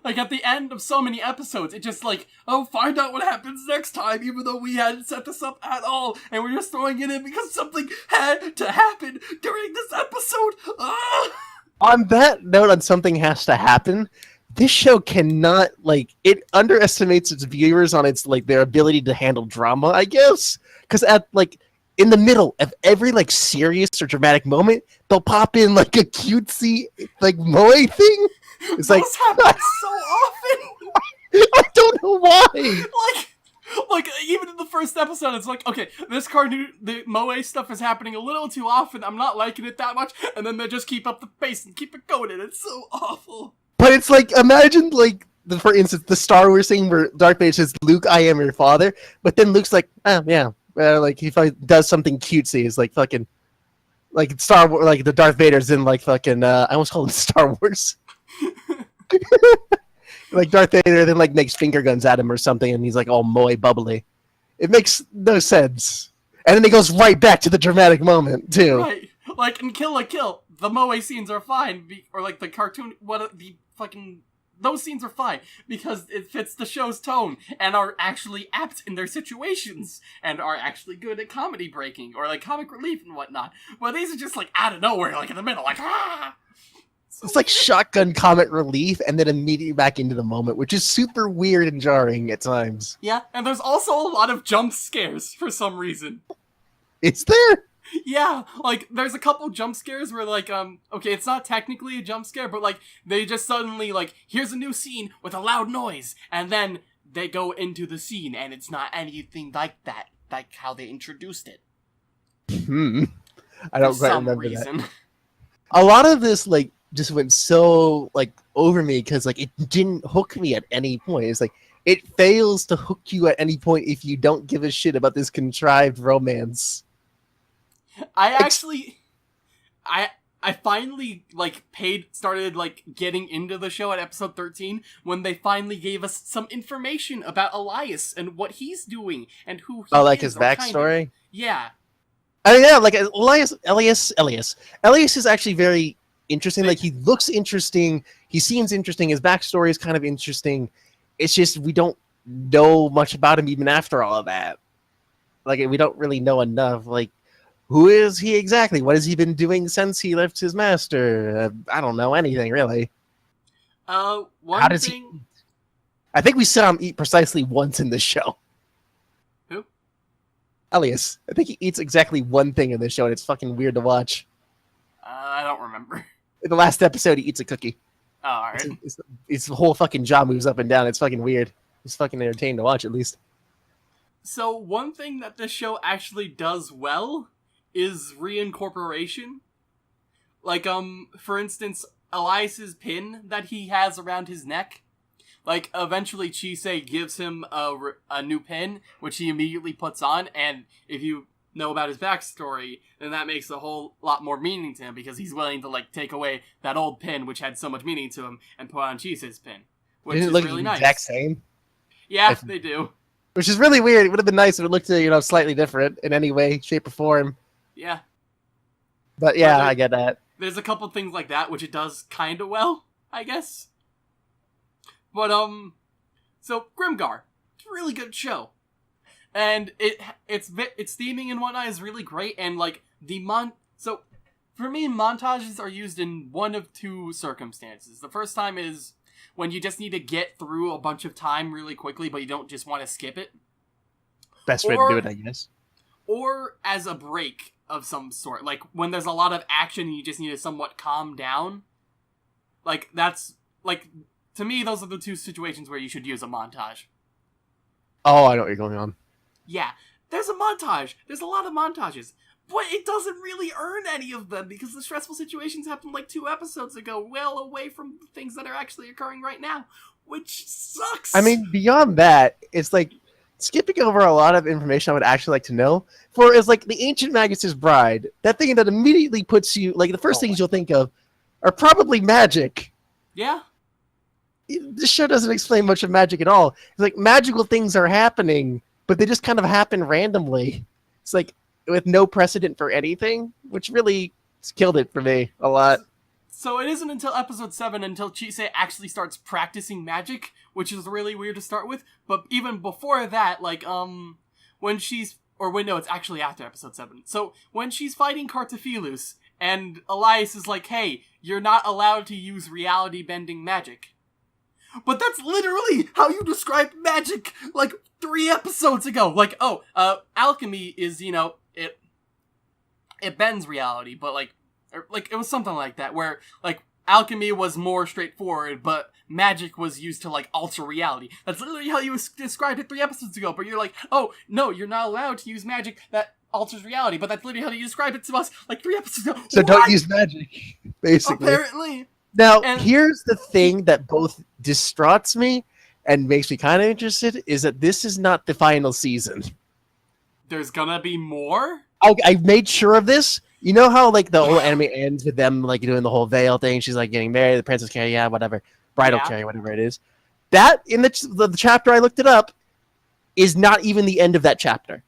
Like, at the end of so many episodes, it's just like, oh, find out what happens next time, even though we hadn't set this up at all, and we're just throwing it in because something had to happen during this episode. Ah! On that note, on something has to happen, this show cannot, like, it underestimates its viewers on its, like, their ability to handle drama, I guess. Because at, like, in the middle of every, like, serious or dramatic moment, they'll pop in, like, a cutesy, like, moe thing. It's Those like, happen so often! I don't know why! Like, even in the first episode, it's like, okay, this cartoon, the moe stuff is happening a little too often, I'm not liking it that much, and then they just keep up the pace and keep it going, and it's so awful. But it's like, imagine, like, for instance, the Star Wars thing where Darth Vader says, Luke, I am your father, but then Luke's like, oh, yeah. Like, if I does something cutesy, it's like fucking, like Star Wars, like the Darth Vader's in like fucking, I almost called him Star Wars. Like Darth Vader then like makes finger guns at him or something, and he's like all moe bubbly. It makes no sense. And then he goes right back to the dramatic moment too. Right, like in Kill la Kill, the moe scenes are fine, or like the cartoon, those scenes are fine because it fits the show's tone and are actually apt in their situations and are actually good at comedy breaking or like comic relief and whatnot. But these are just like out of nowhere, like in the middle, like ah. So it's like shotgun comic relief and then immediately back into the moment, which is super weird and jarring at times. Yeah, and there's also a lot of jump scares for some reason. Is there? Yeah, like, there's a couple jump scares where, like, okay, it's not technically a jump scare, but, like, they just suddenly, like, here's a new scene with a loud noise, and then they go into the scene, and it's not anything like that, like how they introduced it. I don't quite remember reason. that. A lot of this, like, just went so, like, over me, because, like, it didn't hook me at any point. It's like, it fails to hook you at any point if you don't give a shit about this contrived romance. I finally, like, started, like, getting into the show at episode 13 when they finally gave us some information about Elias and what he's doing and who he is. Oh, like his backstory? Yeah. I mean, yeah, like, Elias is actually very interesting. Like, he looks interesting. He seems interesting. His backstory is kind of interesting. It's just we don't know much about him even after all of that. Like, we don't really know enough. Like, who is he exactly? What has he been doing since he left his master? I don't know anything, really. How does he... I think we saw him eat precisely once in this show. Who? Elias. I think he eats exactly one thing in this show, and it's fucking weird to watch. I don't remember. In the last episode, he eats a cookie. Oh, alright. His whole fucking jaw moves up and down. It's fucking weird. It's fucking entertaining to watch, at least. So, one thing that this show actually does well is reincorporation. Like, for instance, Elias's pin that he has around his neck. Like, eventually Chisei gives him a new pin, which he immediately puts on, and if you know about his backstory, then that makes a whole lot more meaning to him, because he's willing to, like, take away that old pin, which had so much meaning to him, and put on Chisa's pin. Which Didn't is it look really the nice. exact same? Yeah, they do. Which is really weird. It would have been nice if it looked, slightly different in any way, shape, or form. Yeah. But yeah, I get that. There's a couple things like that, which it does kind of well, I guess. But, so, Grimgar. It's a really good show. And its theming and whatnot is really great, and, like, so, for me, montages are used in one of two circumstances. The first time is when you just need to get through a bunch of time really quickly, but you don't just want to skip it. Best way to do it, I guess. Or as a break of some sort. Like, when there's a lot of action and you just need to somewhat calm down. Like, that's, like, to me, those are the two situations where you should use a montage. Oh, I know what you're going on. Yeah, there's a montage. There's a lot of montages. But it doesn't really earn any of them, because the stressful situations happened like 2 episodes ago, well away from the things that are actually occurring right now, which sucks. I mean, beyond that, it's like skipping over a lot of information I would actually like to know. For is like the Ancient Magus's Bride, that thing that immediately puts you, like, the first things you'll think of are probably magic. Yeah. This show doesn't explain much of magic at all. It's like magical things are happening, but they just kind of happen randomly. It's like with no precedent for anything, which really killed it for me a lot. So it isn't until episode 7 until Chise actually starts practicing magic, which is really weird to start with. But even before that, like, when she's... Or wait, no, it's actually after episode 7. So when she's fighting Cartaphilus, and Elias is like, hey, you're not allowed to use reality-bending magic. But that's literally how you described magic, like, 3 episodes ago. Like, alchemy is, it bends reality, but, like, it was something like that, where, like, alchemy was more straightforward, but magic was used to, like, alter reality. That's literally how you described it 3 episodes ago, but you're like, oh, no, you're not allowed to use magic that alters reality, but that's literally how you described it to us, like, 3 episodes ago. So don't use magic, basically. Apparently. Now, here's the thing that both distraughts me and makes me kind of interested, is that this is not the final season. There's gonna be more? I made sure of this. You know how, like, the whole anime ends with them, like, doing the whole veil thing? She's, like, getting married, the princess carry, whatever. Bridal carry, whatever it is. That, in the chapter I looked it up, is not even the end of that chapter.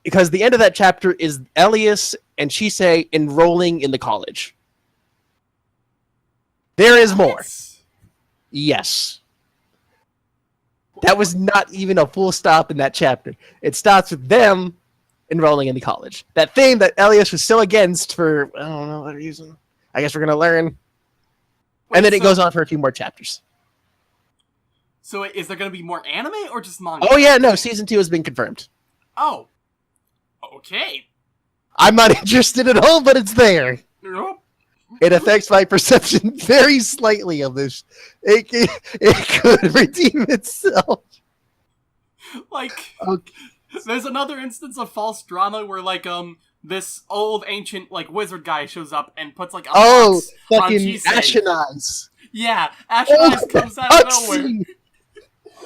Because the end of that chapter is Elias and Chise enrolling in the college. There is more. Yes. That was not even a full stop in that chapter. It starts with them enrolling in the college. That thing that Elias was so against for, I don't know what reason. I guess we're going to learn. Wait, and then it goes on for a few more chapters. So is there going to be more anime or just manga? Oh, yeah, no. Season 2 has been confirmed. Oh. Okay. I'm not interested at all, but it's there. Nope. It affects my perception very slightly of this. It could redeem itself. Like, okay. There's another instance of false drama where, like, this old ancient, like, wizard guy shows up and puts, like, a fox on Chise. Ashen Eyes. Yeah, Ashen Eyes comes out of nowhere.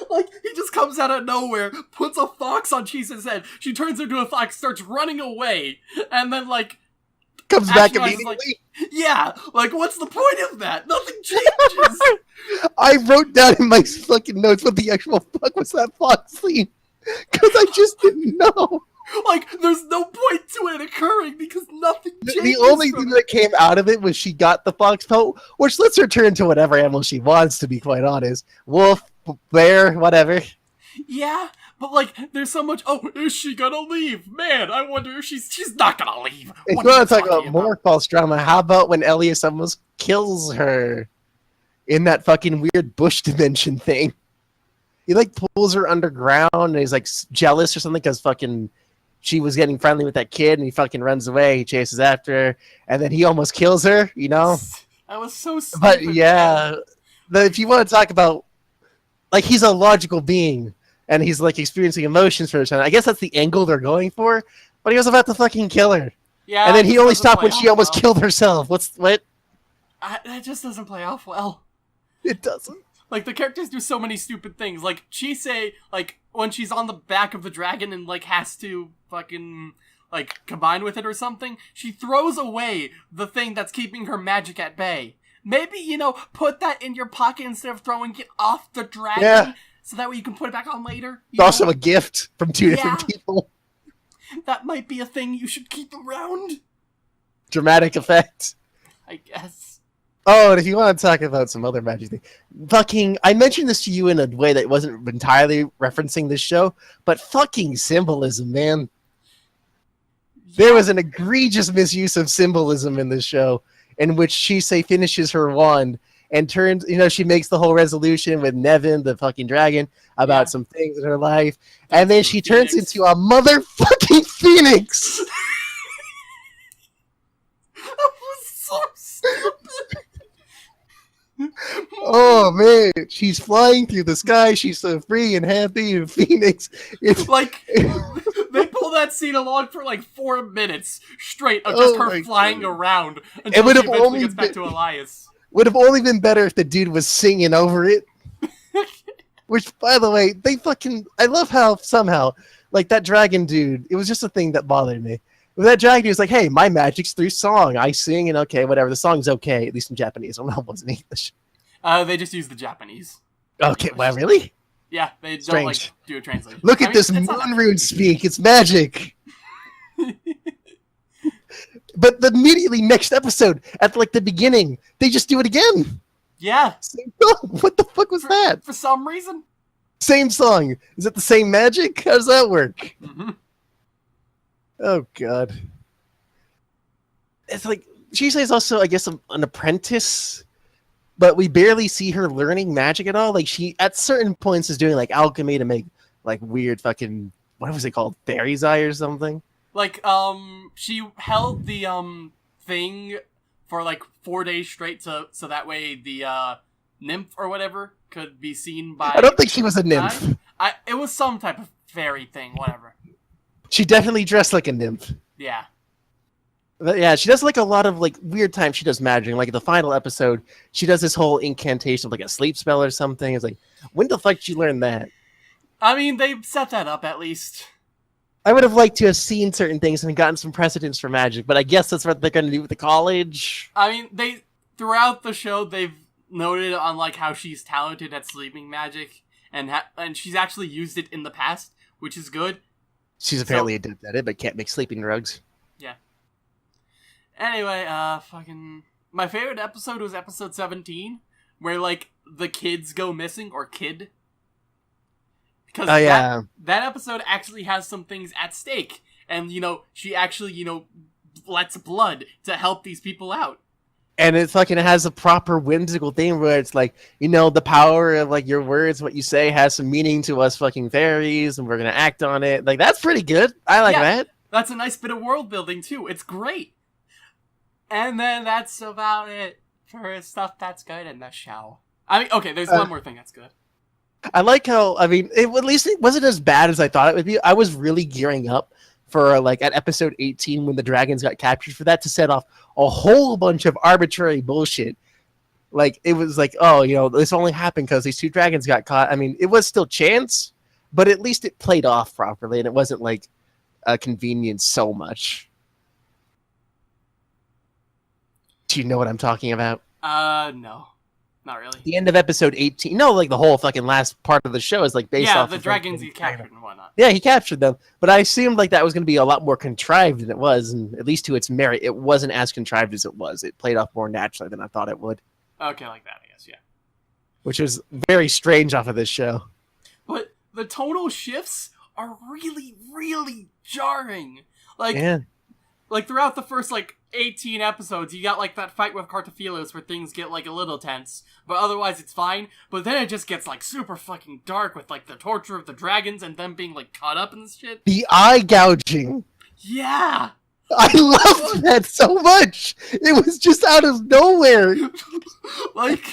Like, he just comes out of nowhere, puts a fox on Chise's head, she turns into a fox, starts running away, and then, like... Comes back immediately? Like, yeah, like, what's the point of that? Nothing changes! I wrote down in my fucking notes what the actual fuck was that fox scene. Because I just didn't know. Like, there's no point to it occurring because nothing changes. The only thing that came out of it was she got the fox pelt, which lets her turn into whatever animal she wants, to be quite honest. Wolf, bear, whatever. Yeah, but, like, there's so much, oh, is she gonna leave? Man, I wonder if she's not gonna leave. If you want to talk about more false drama, how about when Elias almost kills her in that fucking weird bush dimension thing? He, like, pulls her underground, and he's, like, jealous or something because fucking she was getting friendly with that kid, and he fucking runs away. He chases after her, and then he almost kills her, you know? That was so stupid. But, yeah, if you want to talk about, like, he's a logical being, and he's, like, experiencing emotions for the time. I guess that's the angle they're going for, but he was about to fucking kill her. Yeah, and then he only stopped when she almost killed herself. What? That just doesn't play off well. It doesn't. Like, the characters do so many stupid things. Like, Chisei, like, when she's on the back of the dragon and, like, has to fucking, like, combine with it or something, she throws away the thing that's keeping her magic at bay. Maybe, you know, put that in your pocket instead of throwing it off the dragon. Yeah. So that way you can put it back on later. It's also a gift from two different people. That might be a thing you should keep around. Dramatic effect. I guess. Oh, and if you want to talk about some other magic thing, fucking, I mentioned this to you in a way that wasn't entirely referencing this show, but fucking symbolism, man. There was an egregious misuse of symbolism in this show, in which Chisei finishes her wand and turns, you know, she makes the whole resolution with Nevin, the fucking dragon, about some things in her life, and then she turns into a motherfucking phoenix! That was so stupid! Oh man, she's flying through the sky. She's so free and happy and Phoenix. It's like they pull that scene along for like 4 minutes straight of just her flying around until she eventually gets back to Elias. Would have only been better if the dude was singing over it. Which, by the way, they fucking... I love how somehow, like that dragon dude, it was just a thing that bothered me. That dragon dude was like, hey, my magic's through song. I sing and okay, whatever. The song's okay, at least in Japanese. I don't know if it was in English. They just use the Japanese. Okay, well, really? Yeah, they Strange. don't like do a translation. Look at this moon rune speak. It's magic. But immediately next episode, at like the beginning, they just do it again. Yeah. Same song. What the fuck was that? For some reason. Same song. Is it the same magic? How does that work? Mm-hmm. Oh, God. It's like, Chisei's also, I guess, an apprentice, but we barely see her learning magic at all. Like, she, at certain points, is doing, like, alchemy to make, like, weird fucking, what was it called? Fairy's Eye or something? Like, she held the, thing for, like, 4 days straight so that way the, nymph or whatever could be seen by... I don't think she was a nymph. It was some type of fairy thing, whatever. She definitely dressed like a nymph. Yeah. But yeah, she does like a lot of like weird times she does magic. Like the final episode, she does this whole incantation of like a sleep spell or something. It's like, when the fuck did you learn that? I mean, they set that up at least. I would have liked to have seen certain things and gotten some precedents for magic, but I guess that's what they're going to do with the college. I mean, throughout the show, they've noted on like how she's talented at sleeping magic, and she's actually used it in the past, which is good. She's apparently adept at it, but can't make sleeping drugs. Yeah. Anyway, fucking... My favorite episode was episode 17, where, like, the kids go missing, or kid. Because that episode actually has some things at stake. And, you know, she actually, you know, lets blood to help these people out. And it fucking has a proper whimsical thing where it's like, you know, the power of like your words, what you say has some meaning to us fucking fairies and we're going to act on it. Like, that's pretty good. I like that. That's a nice bit of world building too. It's great. And then that's about it for stuff that's good in the show. I mean, okay, there's one more thing that's good. I like how, I mean, at least it wasn't as bad as I thought it would be. I was really gearing up for like at episode 18 when the dragons got captured for that to set off a whole bunch of arbitrary bullshit. Like, it was like, oh, you know, this only happened because these two dragons got caught. I mean, it was still chance, but at least it played off properly, and it wasn't like a convenience so much. Do you know what I'm talking about? No. Not really. The end of episode 18. No, like the whole fucking last part of the show is like based off the dragons he captured and whatnot. Yeah, he captured them. But I assumed like that was going to be a lot more contrived than it was, and at least to its merit, it wasn't as contrived as it was. It played off more naturally than I thought it would. Okay, like that, I guess, yeah. Which was very strange off of this show. But the tonal shifts are really, really jarring. Like, like throughout the first, like, 18 episodes, you got, like, that fight with Cartophilos where things get, like, a little tense, but otherwise it's fine. But then it just gets, like, super fucking dark with, like, the torture of the dragons and them being, like, caught up in this shit. The eye gouging. Yeah! I loved that so much! It was just out of nowhere! Like,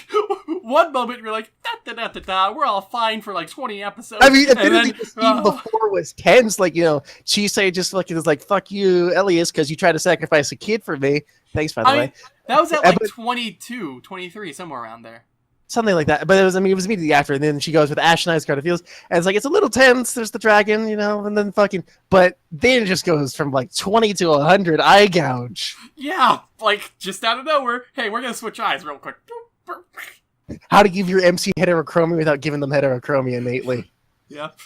one moment you're like, da-da-da-da-da, we're all fine for, like, 20 episodes. I mean, admittedly, the scene before was tense. Like, you know, Chisei just like, it was like, fuck you, Elias, because you tried to sacrifice a kid for me. Thanks, by the way. That was at, like, 22, 23, somewhere around there. Something like that. But it was immediately after. And then she goes with Ash and Ice Cartafilos. And it's like, it's a little tense. There's the dragon, and then fucking... But then it just goes from like 20 to 100 eye gouge. Yeah, like just out of nowhere. Hey, we're going to switch eyes real quick. How to give your MC heterochromia without giving them heterochromia innately. Yep.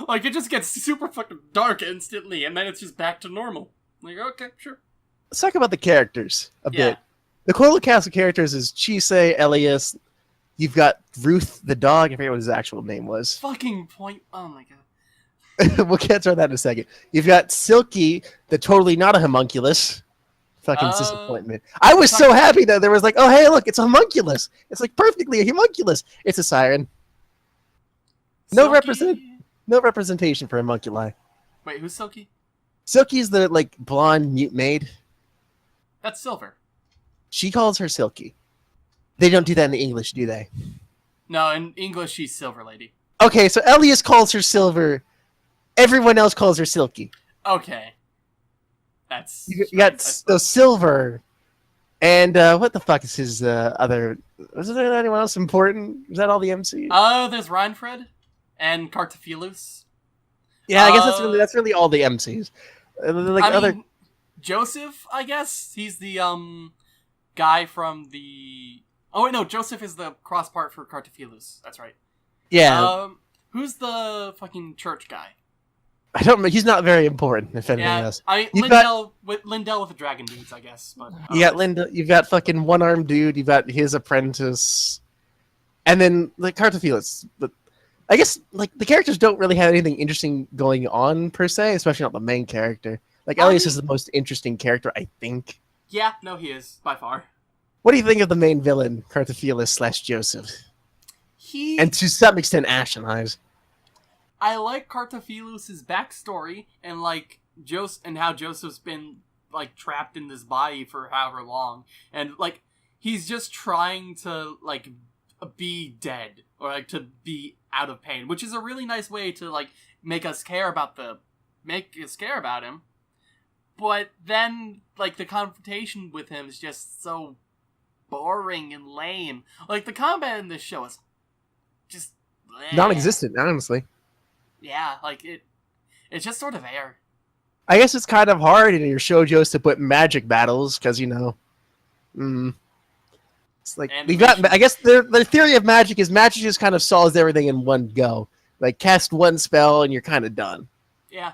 Like, it just gets super fucking dark instantly, and then it's just back to normal. Like, okay, sure. Let's talk about the characters a bit. The core cast of characters is Chisei, Elias. You've got Ruth the dog. I forget what his actual name was. Fucking point. Oh my god. We'll get to that in a second. You've got Silky, the totally not a homunculus. Fucking disappointment. I was so happy that there was like, oh, hey, look, it's a homunculus. It's like perfectly a homunculus. It's a siren. No representation for homunculi. Wait, who's Silky? Silky's the like blonde mute maid. That's Silver. She calls her Silky. They don't do that in the English, do they? No, in English she's Silver Lady. Okay, so Elias calls her Silver. Everyone else calls her Silky. Okay. That's... You got Silver. And what the fuck is his other... Was there anyone else important? Is that all the MCs? There's Rhinefred and Cartaphilus. Yeah, I guess that's really all the MCs. I mean, Joseph, I guess? He's the guy from the... Oh, wait, no, Joseph is the cross part for Cartaphilus. That's right. Yeah. Who's the fucking church guy? I don't know. He's not very important, if anything else. I mean, Lindell with the dragon dudes, I guess. But you got Linda. You've got fucking one-armed dude. You've got his apprentice. And then, like, Cartaphilus. But I guess, like, the characters don't really have anything interesting going on, per se, especially not the main character. Like, Elias is the most interesting character, I think. Yeah, no, he is, by far. What do you think of the main villain, Cartaphilus/Joseph? And to some extent, Ash and Ives. I like Cartaphilus' backstory and like and how Joseph's been like trapped in this body for however long, and like he's just trying to like be dead or like to be out of pain, which is a really nice way to like make us care about him. But then like the confrontation with him is just so boring and lame. Like the combat in this show is just non-existent, honestly. Yeah, like it's just sort of there. I guess it's kind of hard in your shoujos to put magic battles because it's like we got. I guess their theory of magic is magic just kind of solves everything in one go. Like cast one spell and you're kind of done. Yeah.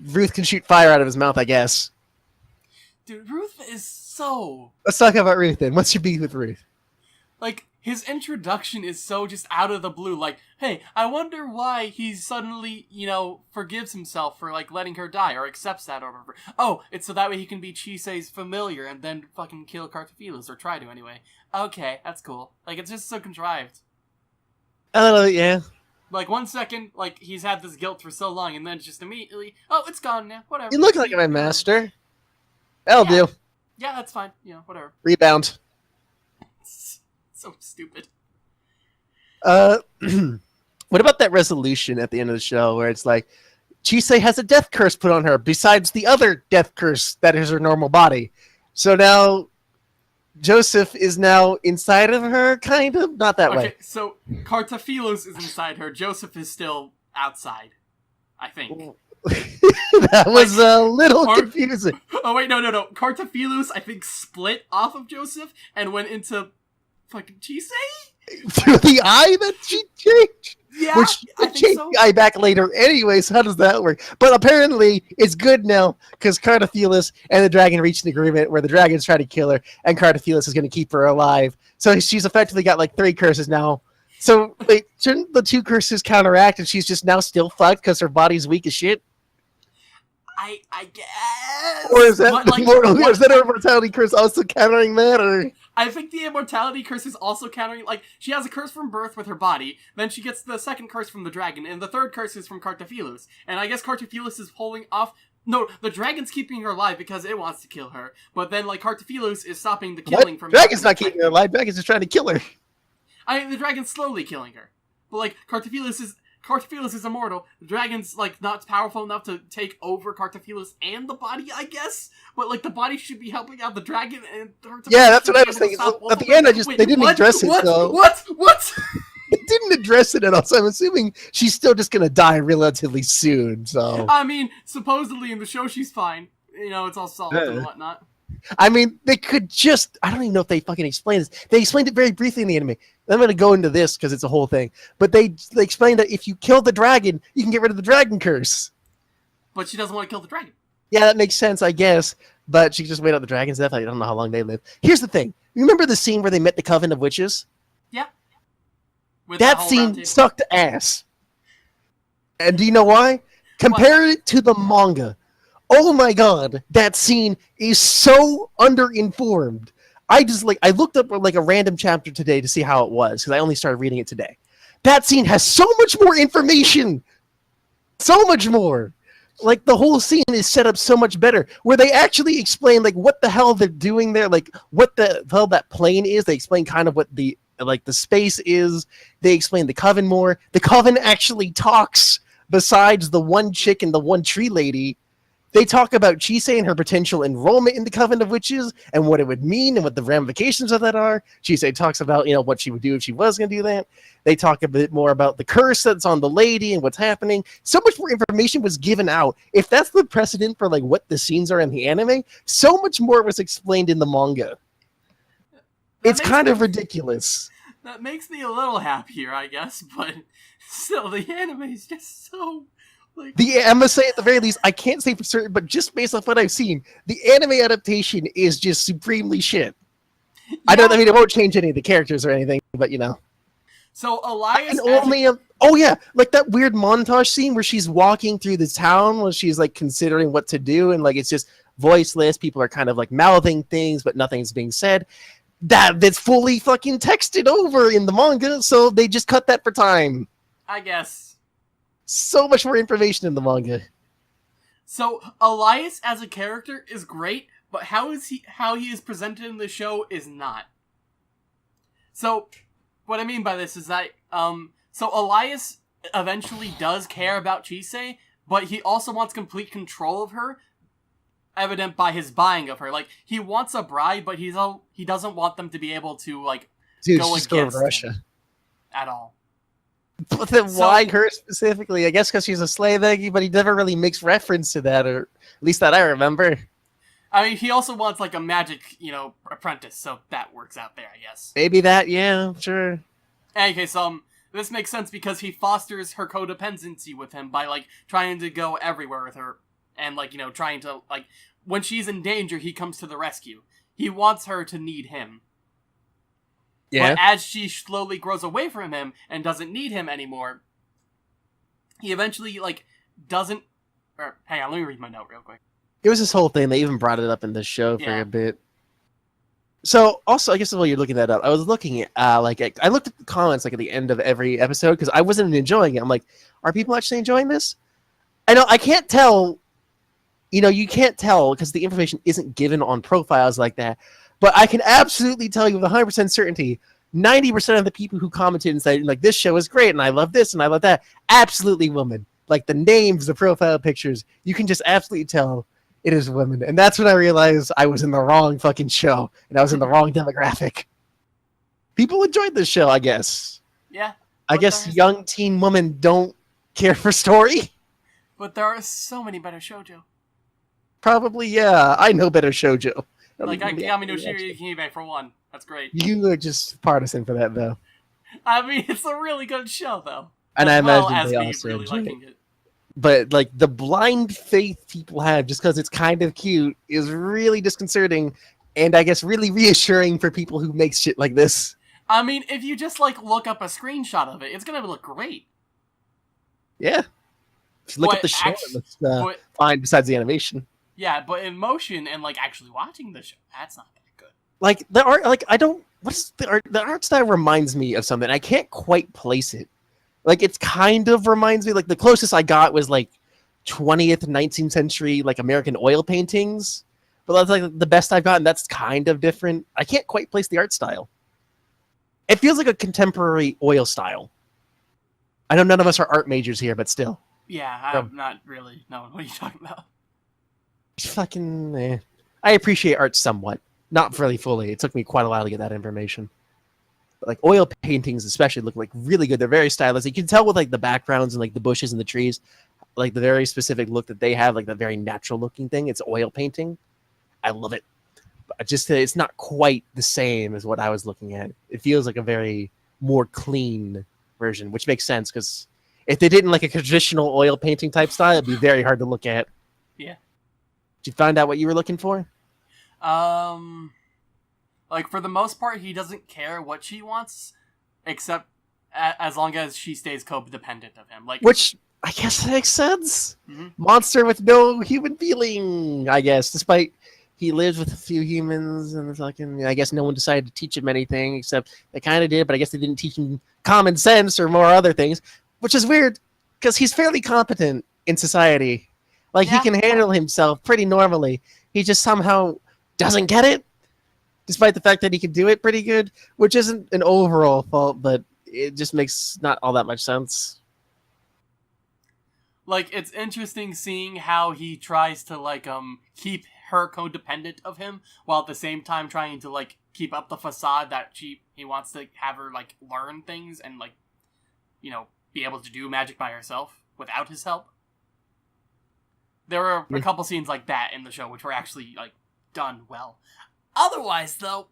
Ruth can shoot fire out of his mouth, I guess. Dude, Ruth is so... Let's talk about Ruth then. What's your beef with Ruth? Like, his introduction is so just out of the blue. Like, hey, I wonder why he suddenly, forgives himself for, like, letting her die or accepts that or whatever. Oh, it's so that way he can be Chisei's familiar and then fucking kill Cartaphilus, or try to anyway. Okay, that's cool. Like, it's just so contrived. Yeah. Like, 1 second, like, he's had this guilt for so long, and then just immediately, oh, it's gone now, whatever. You look like my master. That'll do. Yeah, that's fine. Whatever. Rebound. So stupid. What about that resolution at the end of the show where it's like, Chisei has a death curse put on her besides the other death curse that is her normal body. So now Joseph is now inside of her, kind of? Not that way. Okay, so Cartaphilus is inside her. Joseph is still outside, I think. That was a little confusing. Oh, wait, no. Cartaphilus, I think, split off of Joseph and went into fucking Chisei? Through the eye that she changed? Yeah, which I think so. The eye back later anyways. How does that work? But apparently it's good now because Cartaphilus and the dragon reached an agreement where the dragon's trying to kill her and Cartaphilus is going to keep her alive. So she's effectively got like 3 curses now. So wait, shouldn't the 2 curses counteract and she's just now still fucked because her body's weak as shit? I guess. Or is that is that her immortality curse also countering that? Or I think the immortality curse is also countering. Like, she has a curse from birth with her body, then she gets the second curse from the dragon, and the third curse is from Cartaphilus. And I guess Cartaphilus is holding off. No, the dragon's keeping her alive because it wants to kill her. But then, like, Cartaphilus is stopping the killing from. The dragon's not keeping her alive. The dragon's just trying to kill her. I mean, the dragon's slowly killing her. But like, Cartaphilus Cartaphilus is immortal. The dragon's, like, not powerful enough to take over Cartaphilus and the body, I guess. But, like, the body should be helping out the dragon and... Yeah, that's what I was thinking. At the end, they didn't address it, though. What? They didn't address it at all, so I'm assuming she's still just gonna die relatively soon, so... I mean, supposedly in the show she's fine. You know, it's all solid and whatnot. I mean, they could just... I don't even know if they fucking explained this. They explained it very briefly in the anime. I'm going to go into this because it's a whole thing. But they explained that if you kill the dragon, you can get rid of the dragon curse. But she doesn't want to kill the dragon. Yeah, that makes sense, I guess. But she can just wait out the dragon's death. I don't know how long they live. Here's the thing. Remember the scene where they met the Coven of Witches? Yeah. With that scene sucked ass. And do you know why? Compare it to the manga. Oh my god, that scene is so underinformed. I looked up like a random chapter today to see how it was, because I only started reading it today. That scene has so much more information! So much more! Like, the whole scene is set up so much better, where they actually explain, like, what the hell they're doing there, like, what the hell that plane is. They explain kind of what the space is. They explain the Coven more. The Coven actually talks, besides the one chick and the one tree lady. They talk about Chisei and her potential enrollment in the Coven of Witches and what it would mean and what the ramifications of that are. Chisei talks about, what she would do if she was going to do that. They talk a bit more about the curse that's on the lady and what's happening. So much more information was given out. If that's the precedent for, like, what the scenes are in the anime, so much more was explained in the manga. It's kind of ridiculous. That makes me a little happier, I guess, but still, the anime is just so... I'm gonna say at the very least, I can't say for certain, but just based off what I've seen, the anime adaptation is just supremely shit. Yeah. I mean, it won't change any of the characters or anything, but So Elias... oh yeah, like that weird montage scene where she's walking through the town while she's like considering what to do, and like it's just voiceless. People are kind of like mouthing things, but nothing's being said. That's fully fucking texted over in the manga, so they just cut that for time. I guess. So much more information in the manga. So Elias as a character is great, but how he is presented in the show is not. So what I mean by this is that so Elias eventually does care about Chisei, but he also wants complete control of her, evident by his buying of her. Like, he wants a bride, but he doesn't want them to be able to go against Russia at all. But then why her specifically? I guess because she's a slave egg, but he never really makes reference to that, or at least that I remember. I mean, he also wants, like, a magic, apprentice, so that works out there, I guess. Maybe that, yeah, sure. Okay, so, this makes sense because he fosters her codependency with him by, like, trying to go everywhere with her, and, like, trying to, like, when she's in danger, he comes to the rescue. He wants her to need him. Yeah. But as she slowly grows away from him and doesn't need him anymore, he eventually, like, doesn't... Or, hang on, let me read my note real quick. It was this whole thing. They even brought it up in the show for a bit. So, also, I guess while you're looking that up, I was looking at, I looked at the comments, like, at the end of every episode, because I wasn't enjoying it. I'm like, are people actually enjoying this? I know, I can't tell... you can't tell, because the information isn't given on profiles like that. But I can absolutely tell you with 100% certainty, 90% of the people who commented and said, like, this show is great, and I love this, and I love that, absolutely women. Like, the names, the profile pictures, you can just absolutely tell it is women. And that's when I realized I was in the wrong fucking show, and I was in the wrong demographic. People enjoyed this show, I guess. Yeah. I guess young teen women don't care for story. But there are so many better shoujo. Probably, yeah. I know better shoujo. Like, Akiyami no Shirihime, for one. That's great. You are just partisan for that, though. I mean, it's a really good show, though. And I imagine they also really liking it. But, like, the blind faith people have, just because it's kind of cute, is really disconcerting, and I guess really reassuring for people who make shit like this. I mean, if you just, like, look up a screenshot of it, it's gonna look great. Yeah. If you look at the show, it looks fine besides the animation. Yeah, but in motion and, like, actually watching the show, that's not that good. Like, the art, like, what's the art? The art style reminds me of something. I can't quite place it. Like, it's kind of reminds me, like, the closest I got was, like, 20th, 19th century, like, American oil paintings. But that's, like, the best I've gotten. That's kind of different. I can't quite place the art style. It feels like a contemporary oil style. I know none of us are art majors here, but still. Yeah, I'm not really knowing what you're talking about. Fucking, I appreciate art somewhat. Not really fully. It took me quite a while to get that information. But like oil paintings especially look like really good. They're very stylistic. You can tell with like the backgrounds and like the bushes and the trees, like the very specific look that they have, like the very natural looking thing. It's oil painting. I love it. But just it's not quite the same as what I was looking at. It feels like a very more clean version, which makes sense because if they didn't like a traditional oil painting type style, it'd be very hard to look at. Yeah. Did you find out what you were looking for? Like for the most part, he doesn't care what she wants, except as long as she stays codependent of him. Like, which I guess makes sense. Mm-hmm. Monster with no human feeling, I guess, despite he lives with a few humans and fucking, I guess no one decided to teach him anything, except they kind of did, but I guess they didn't teach him common sense or more other things, which is weird because he's fairly competent in society. Like, he can handle himself pretty normally. He just somehow doesn't get it, despite the fact that he can do it pretty good, which isn't an overall fault, but it just makes not all that much sense. Like, it's interesting seeing how he tries to, like, keep her codependent of him, while at the same time trying to, like, keep up the facade that he wants to have her, like, learn things and, like, you know, be able to do magic by herself without his help. There were a couple scenes like that in the show, which were actually, like, done well. Otherwise, though,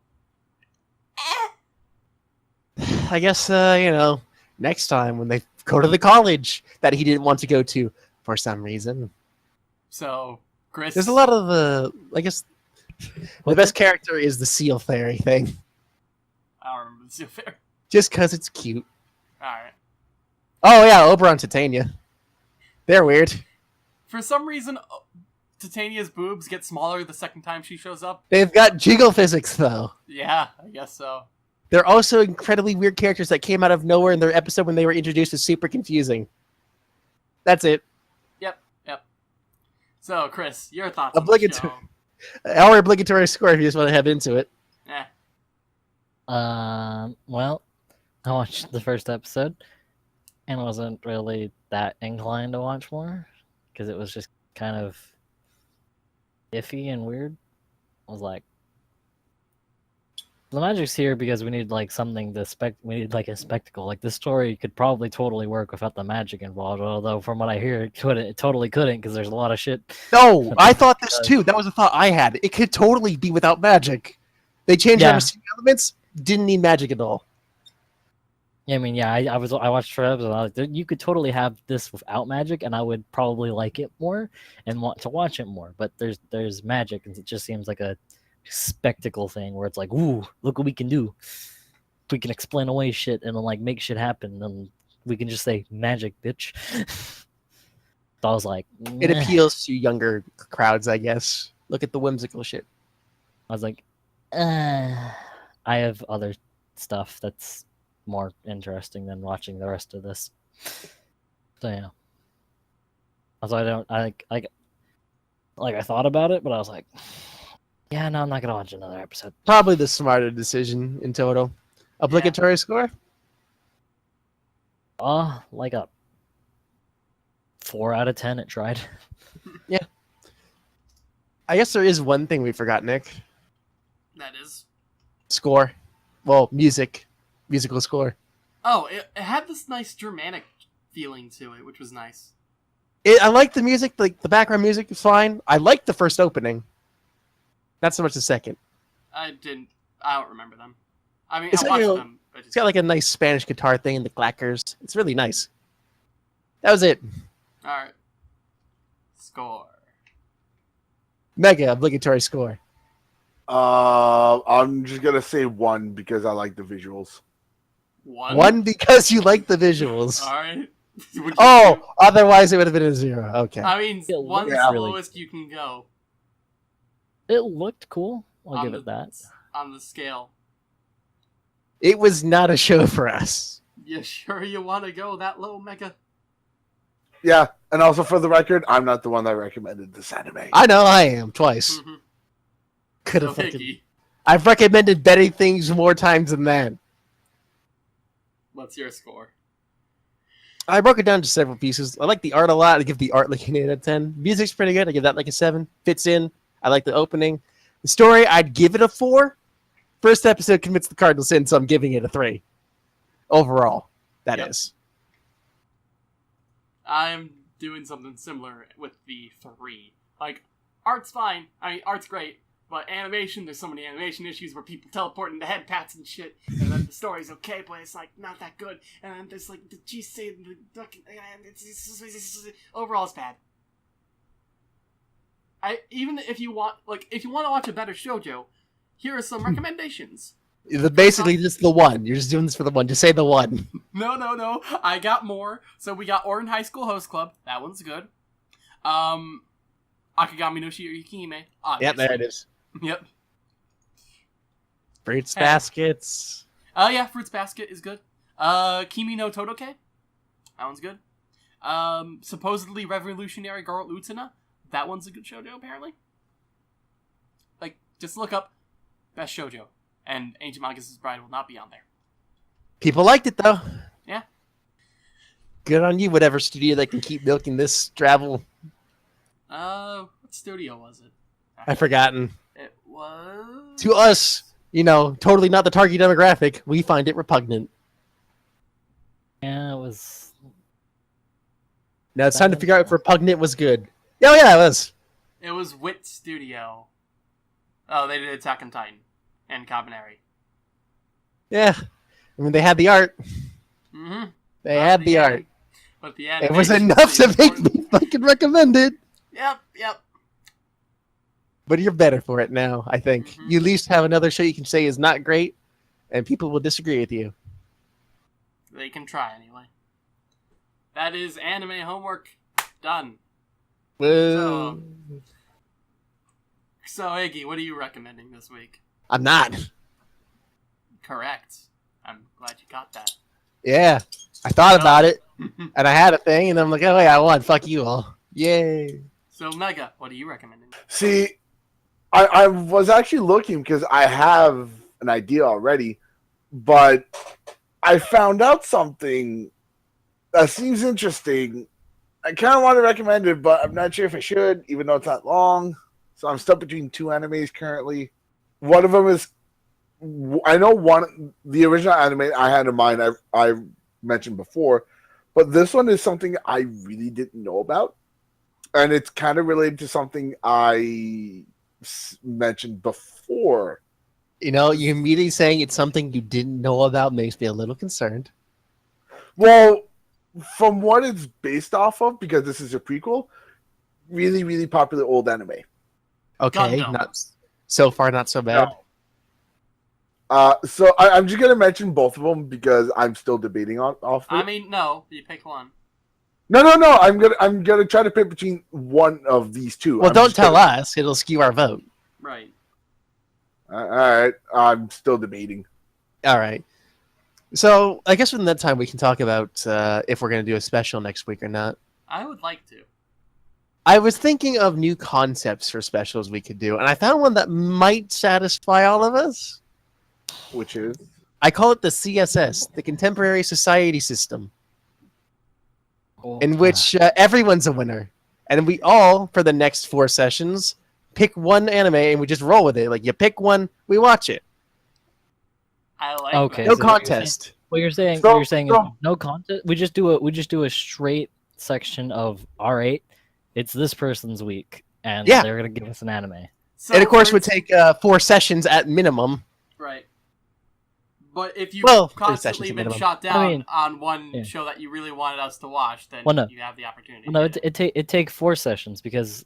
I guess, you know, next time when they go to the college that he didn't want to go to for some reason. So, Chris... There's a lot of the, I guess, the best character is the seal fairy thing. I don't remember the seal fairy. Just because it's cute. Alright. Oh, yeah, Oberon Titania. They're weird. For some reason, Titania's boobs get smaller the second time she shows up. They've got jiggle physics, though. Yeah, I guess so. They're also incredibly weird characters that came out of nowhere in their episode when they were introduced as super confusing. That's it. Yep. So, Chris, your thoughts on the show? Our obligatory score if you just want to head into it. Well, I watched the first episode and wasn't really that inclined to watch more because it was just kind of iffy and weird. I was like, the magic's here because we need like something to we need like a spectacle. Like this story could probably totally work without the magic involved. Although from what I hear, it totally couldn't because there's a lot of shit. No, I thought this too. That was a thought I had. It could totally be without magic. They changed elements. Didn't need magic at all. Yeah, I mean, yeah, I watched for episodes. I was like, you could totally have this without magic, and I would probably like it more and want to watch it more. But there's magic, and it just seems like a spectacle thing where it's like, ooh, look what we can do. We can explain away shit and then like make shit happen, and we can just say magic, bitch. So I was like, it appeals to younger crowds, I guess. Look at the whimsical shit. I was like, I have other stuff that's more interesting than watching the rest of this. So yeah. Also, I thought about it, but I was like, yeah, no, I'm not gonna watch another episode. Probably the smarter decision in total. Obligatory score? Like a 4 out of 10. It tried. Yeah. I guess there is one thing we forgot, Nick. That is? Score. Well, musical score. Oh, it had this nice Germanic feeling to it, which was nice. I like the music, like the background music is fine. I like the first opening. Not so much the second. I don't remember them. I mean, I watched them. It's got like a nice Spanish guitar thing and the clackers. It's really nice. That was it. Alright. Score. Mega obligatory score. I'm just gonna say 1 because I like the visuals. 1? 1 because you like the visuals. Alright. Otherwise it would have been a 0. Okay. I mean, 1's the lowest you can go. It looked cool. I'll give it that. On the scale. It was not a show for us. You sure you want to go that low, Mega? Yeah, and also for the record, I'm not the one that recommended this anime. I know I am, twice. Mm-hmm. Could have I've recommended better things more times than that. What's your score? I broke it down to several pieces. I like the art a lot. I give the art like an 8 out of 10. Music's pretty good. I give that like a 7. Fits in. I like the opening. The story, I'd give it a 4. First episode commits the cardinal sin, so I'm giving it a 3. Overall, that is. I'm doing something similar with the 3. Like, art's fine. I mean, art's great. But animation, there's so many animation issues where people teleport into head pats and shit, and then the story's okay, but it's like not that good. And then there's like the G say the fucking, overall it's bad. Even if you want to watch a better shoujo, here are some recommendations. Basically, just the one. You're just doing this for the one. Just say the one. No. I got more. So we got Orin High School Host Club. That one's good. Akagami no Shirihime. Yep, there it is. Yep. Fruits Baskets. Yeah, Fruits Basket is good. Kimi no Todoke. That one's good. Supposedly Revolutionary Girl Utena. That one's a good shoujo, apparently. Like, just look up Best Shoujo, and Ancient Magus' Bride will not be on there. People liked it, though. Yeah. Good on you, whatever studio that can keep milking this travel. What studio was it? I've forgotten. It was... To us, totally not the target demographic, we find it repugnant. Yeah, it was... Now it's time to figure out if repugnant was good. Oh, yeah, it was. It was Wit Studio. Oh, they did Attack on Titan and Cabaneri. Yeah. I mean, they had the art. Mm-hmm. They had the art. But the it was enough to make me fucking recommend it. Yep. But you're better for it now, I think. Mm-hmm. You at least have another show you can say is not great, and people will disagree with you. They can try anyway. That is anime homework done. Whoa. So, Iggy, what are you recommending this week? I'm not. Correct. I'm glad you got that. Yeah. I thought about it, and I had a thing, and I'm like, oh, yeah, I won. Fuck you all. Yay. So, Mega, what are you recommending? See, I was actually looking because I have an idea already, but I found out something that seems interesting. I kind of want to recommend it, but I'm not sure if I should, even though it's not long. So I'm stuck between 2 animes currently. One of them is, I know the original anime I had in mind, I mentioned before, but this one is something I really didn't know about. And it's kind of related to something I mentioned before. You immediately saying it's something you didn't know about makes me a little concerned. Well, from what it's based off of, because this is a prequel, really, really popular old anime. Okay, not so far, not so bad. No. So I'm just gonna mention both of them because I'm still debating off of it. I mean, no, you pick one. No. I'm gonna try to pick between one of these two. Well, don't tell us; it'll skew our vote. Right. All right, I'm still debating. All right. So I guess within that time we can talk about if we're gonna do a special next week or not. I would like to. I was thinking of new concepts for specials we could do, and I found one that might satisfy all of us. Which is? I call it the CSS, the Contemporary Society System, in which everyone's a winner. And we all, for the next 4 sessions, pick one anime and we just roll with it. Like, you pick one, we watch it. I like okay, that. No so contest. What you're saying So- is no contest. We just do a straight section of R8. It's this person's week, and Yeah. they're gonna give us an anime. So, And of course, for would take 4 sessions at minimum. Right. But if you've 3 constantly sessions at been minimum. shot down I mean, on one yeah. show that you really wanted us to watch, then Well, no. you have the opportunity. Well, no, to it take 4 sessions because,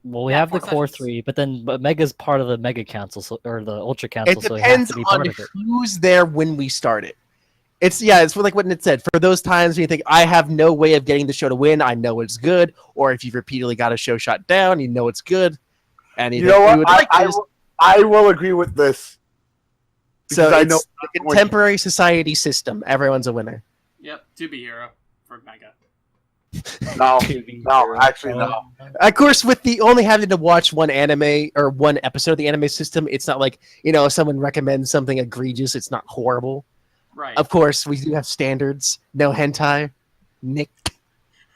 we Yeah, have the 4 core sessions. 3, but Mega's part of the Mega Council, or the Ultra Council, It so he has depends to be part on of it. who's there when we start it. It's like what Nit said. For those times when you think, I have no way of getting the show to win, I know it's good. Or if you've repeatedly got a show shot down, you know it's good. And You know what? would like this. I will agree with this. So Because I it's know the Contemporary Society System. Everyone's a winner. Yep, to be hero for Mega. No, actually no. Of course, with the only having to watch one anime or one episode of the anime system, it's not like, if someone recommends something egregious, it's not horrible. Right. Of course, we do have standards. No hentai. Nick.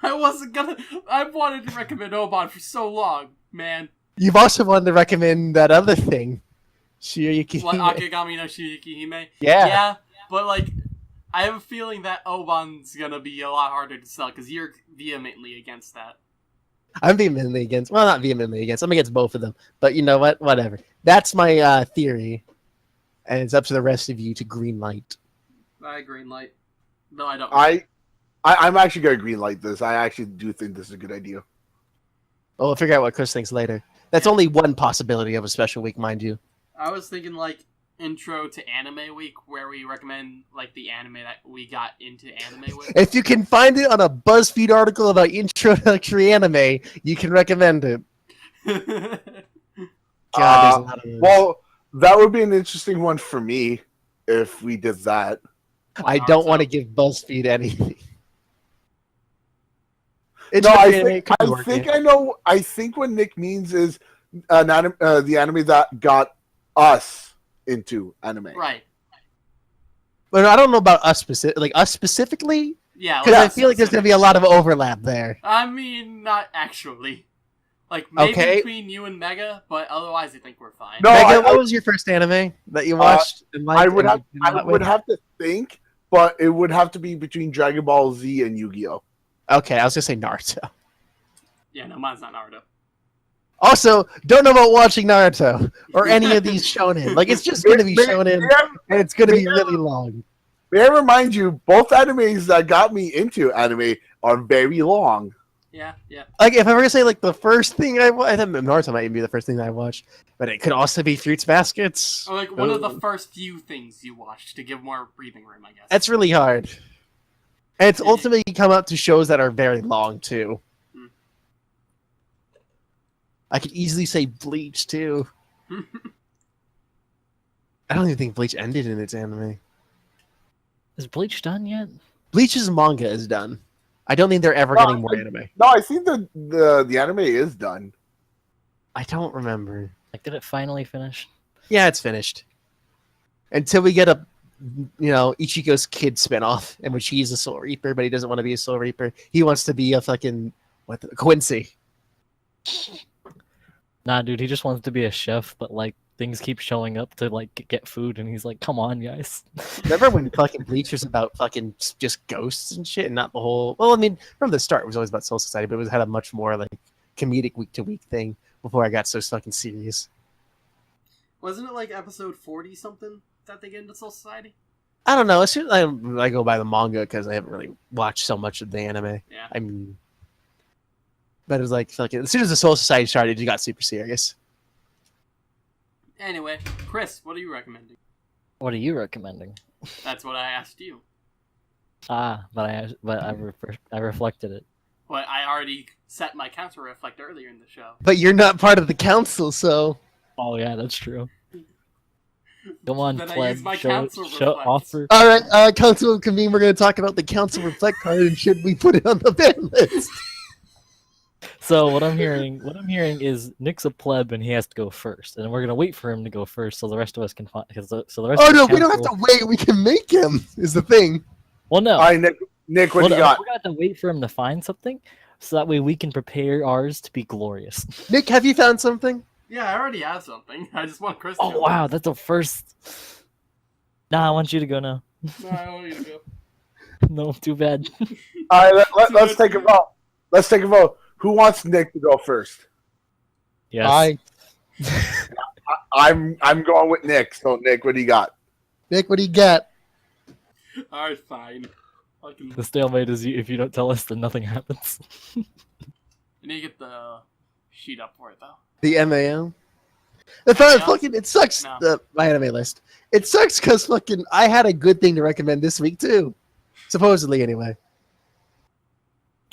I wanted to recommend Oban for so long, man. You've also wanted to recommend that other thing. Shirayuki What, Hime. Akegami no Shirayuki Hime? Yeah. Yeah, but like, I have a feeling that Oban's gonna be a lot harder to sell, because you're vehemently against that. I'm vehemently against... Well, not vehemently against. I'm against both of them. But you know what? Whatever. That's my theory. And it's up to the rest of you to green light. I green light. No, I don't. I'm actually going to green light this. I actually do think this is a good idea. Well, we'll figure out what Chris thinks later. That's only one possibility of a special week, mind you. I was thinking, like, intro to anime week, where we recommend, like, the anime that we got into anime with. If you can find it on a BuzzFeed article about introductory anime, you can recommend it. God, there's a lot of those. Well, that would be an interesting one for me if we did that. I don't want to give BuzzFeed anything. No, I think what Nick means is the anime that got us into anime. Right. But I don't know about us specifically. Yeah. Because I feel like there's going to be a lot of overlap there. I mean, not actually. Like, maybe Okay. between you and Mega, but otherwise I think we're fine. No, Mega, what was your first anime that you watched? I would have to think, but it would have to be between Dragon Ball Z and Yu-Gi-Oh! Okay, I was going to say Naruto. Yeah, no, mine's not Naruto. Also, don't know about watching Naruto or any of these shonen. Like, it's just going to be shonen, and it's going to be really long. May I remind you, both animes that got me into anime are very long. Yeah, yeah. Like, if I were to say, like, the first thing I thought Naruto might even be the first thing that I watched, but it could also be Fruits Baskets. Or, like, one of the first few things you watched to give more breathing room, I guess. That's really hard. And it's ultimately come up to shows that are very long, too. I could easily say Bleach, too. I don't even think Bleach ended in its anime. Is Bleach done yet? Bleach's manga is done. I don't think they're ever getting more anime. No, I think the anime is done. I don't remember. Like, did it finally finish? Yeah, it's finished. Until we get a, Ichigo's kid spinoff, in which he's a Soul Reaper, but he doesn't want to be a Soul Reaper. He wants to be a fucking, Quincy. Nah, dude, he just wants to be a chef, but, like, things keep showing up to, like, get food, and he's like, come on, guys. Remember when fucking Bleach was about fucking just ghosts and shit, and not the whole... Well, I mean, from the start, it was always about Soul Society, but it had a much more, like, comedic week-to-week thing before I got so fucking serious. Wasn't it, like, episode 40-something that they get into Soul Society? I don't know. As soon as I go by the manga, because I haven't really watched so much of the anime. Yeah. I mean... But it was like, as soon as the Soul Society started, you got super serious. Anyway, Chris, what are you recommending? What are you recommending? That's what I asked you. Ah, but I reflected it. Well, I already set my counter reflect earlier in the show. But you're not part of the council, so... Oh yeah, that's true. Come on, Then I pleb. use my Show council reflect. offer. All right, Council Convene, we're going to talk about the Council Reflect card, and should we put it on the ban list? So what I'm hearing is Nick's a pleb and he has to go first, and we're gonna wait for him to go first so the rest of us can find. So the rest. Oh of no, the we don't have council... to wait. We can make him. Is the thing. Well, no. All right, Nick, what do you got? We're gonna have to wait for him to find something, so that way we can prepare ours to be glorious. Nick, have you found something? Yeah, I already have something. I just want Chris to Oh go. wow, that's a first. Nah, I want you to go now. No, I want you to go. No, too bad. All right, let's take a vote. Let's take a vote. Who wants Nick to go first? Yes. I'm going with Nick. So Nick, what do you got? Nick, what do you got? Alright, fine. The stalemate is if you don't tell us, then nothing happens. You need to get the sheet up for it, though. The MAO? It sucks, No. my anime list. It sucks because fucking I had a good thing to recommend this week, too. Supposedly, anyway.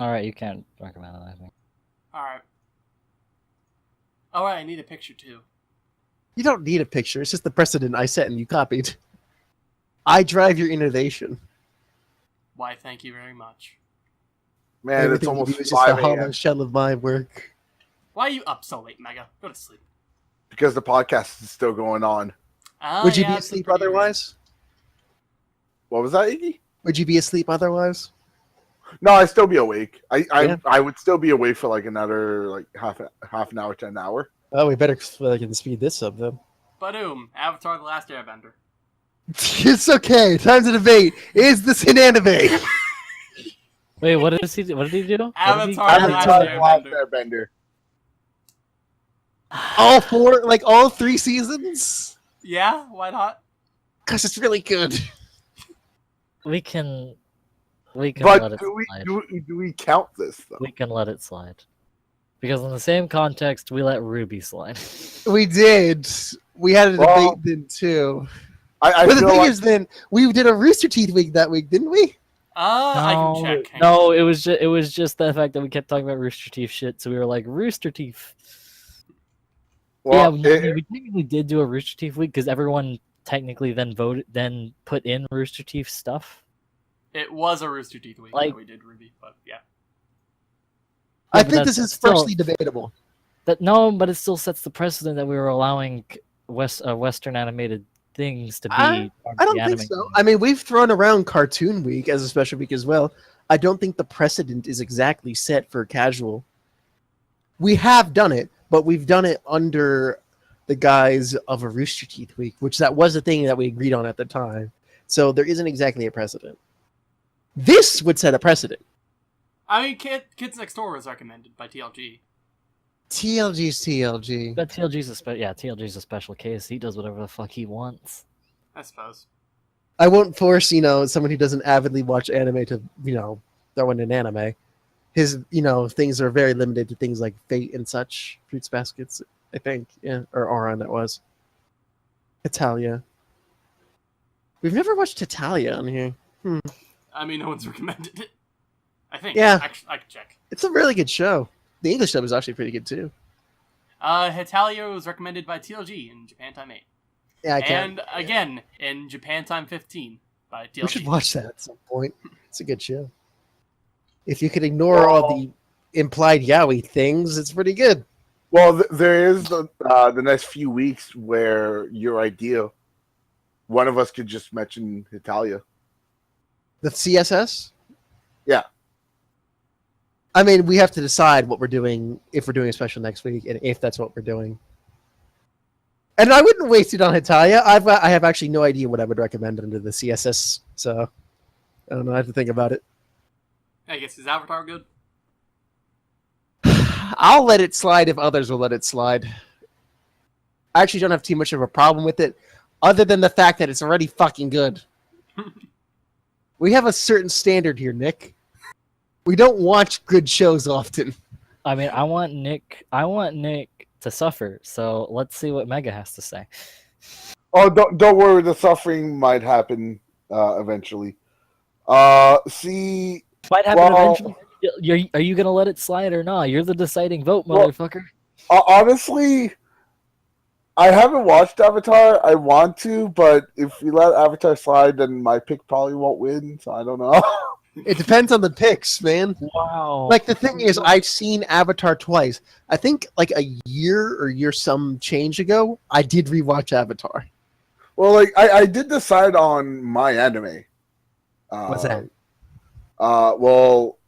Alright, you can't recommend it, I think. Alright. Alright, I need a picture, too. You don't need a picture. It's just the precedent I set and you copied. I drive your innovation. Why, thank you very much. Man, Everything it's you almost do is just a 5 hollow a.m. shell of my work. Why are you up so late, Mega? Go to sleep. because the podcast is still going on. Would you be it's asleep pretty otherwise? What was that, Iggy? Would you be asleep otherwise? No, I'd still be awake. Yeah. I would still be awake for like another like half an hour to an hour. Oh, we better fucking speed this up then. Ba-doom. Avatar: The Last Airbender. It's okay. Time to debate. Is this an anime? Wait, what did he do? What did he do? Avatar: The Last Airbender. Airbender. All four, like all 3 seasons? Yeah, why not? Because it's really good. We can let But it slide. do we count this though? We can let it slide. Because in the same context, we let Ruby slide. We did. We had a debate then too. I But the feel thing like, is, then we did a Rooster Teeth week that week, didn't we? I can check. Hang No, on. it was just the fact that we kept talking about Rooster Teeth shit, so we were like, Rooster Teeth. well, Yeah, we technically did do a Rooster Teeth week because everyone technically then put in Rooster Teeth stuff. It was a Rooster Teeth week Like- that we did Ruby, but yeah. I but think that's this is still- firstly debatable. But it still sets the precedent that we were allowing Western animated things to be. I don't think so. I mean, we've thrown around Cartoon Week as a special week as well. I don't think the precedent is exactly set for casual. We have done it, but we've done it under the guise of a Rooster Teeth week, which that was a thing that we agreed on at the time. So there isn't exactly a precedent. This would set a precedent. I mean, Kids Next Door was recommended by TLG. TLG's TLG. But TLG's a special case. He does whatever the fuck he wants. I suppose. I won't force, someone who doesn't avidly watch anime to, throw in an anime. His, things are very limited to things like Fate and such. Fruits Baskets, I think. Yeah, or Auron, that was. Italia. We've never watched Italia on here. I mean, no one's recommended it. I think. Yeah. Actually, I can check. It's a really good show. The English dub is actually pretty good, too. Hitalia was recommended by TLG in Japan Time 8. Yeah, I can't. And again, in Japan Time 15 by TLG. We should watch that at some point. It's a good show. If you could ignore all the implied yaoi things, it's pretty good. well, there is the next few weeks where your idea, one of us could just mention Italia. The CSS? Yeah. I mean, we have to decide what we're doing, if we're doing a special next week, and if that's what we're doing. And I wouldn't waste it on Hitalia. I have actually no idea what I would recommend under the CSS, so I don't know. I have to think about it. I guess, is Avatar good? I'll let it slide if others will let it slide. I actually don't have too much of a problem with it, other than the fact that it's already fucking good. We have a certain standard here, Nick. We don't watch good shows often. I mean, I want Nick to suffer. So let's see what Mega has to say. Oh, don't worry. The suffering might happen eventually. See, Might happen well, eventually. Are you gonna let it slide or not? You're the deciding vote, motherfucker. honestly, I haven't watched Avatar. I want to, but if we let Avatar slide, then my pick probably won't win. So I don't know. It depends on the picks, man. Wow. Like, the thing is, I've seen Avatar twice. I think, like, a year some change ago, I did rewatch Avatar. Well, like I did decide on my anime. What's that? Well,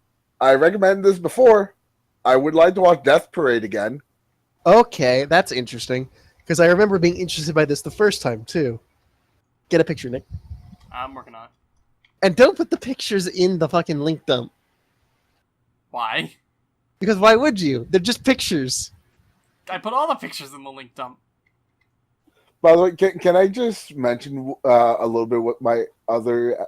I recommended this before. I would like to watch Death Parade again. Okay, that's interesting. Because I remember being interested by this the first time, too. Get a picture, Nick. I'm working on it. And don't put the pictures in the fucking link dump. Why? Because why would you? They're just pictures. I put all the pictures in the link dump. By the way, can I just mention a little bit what my other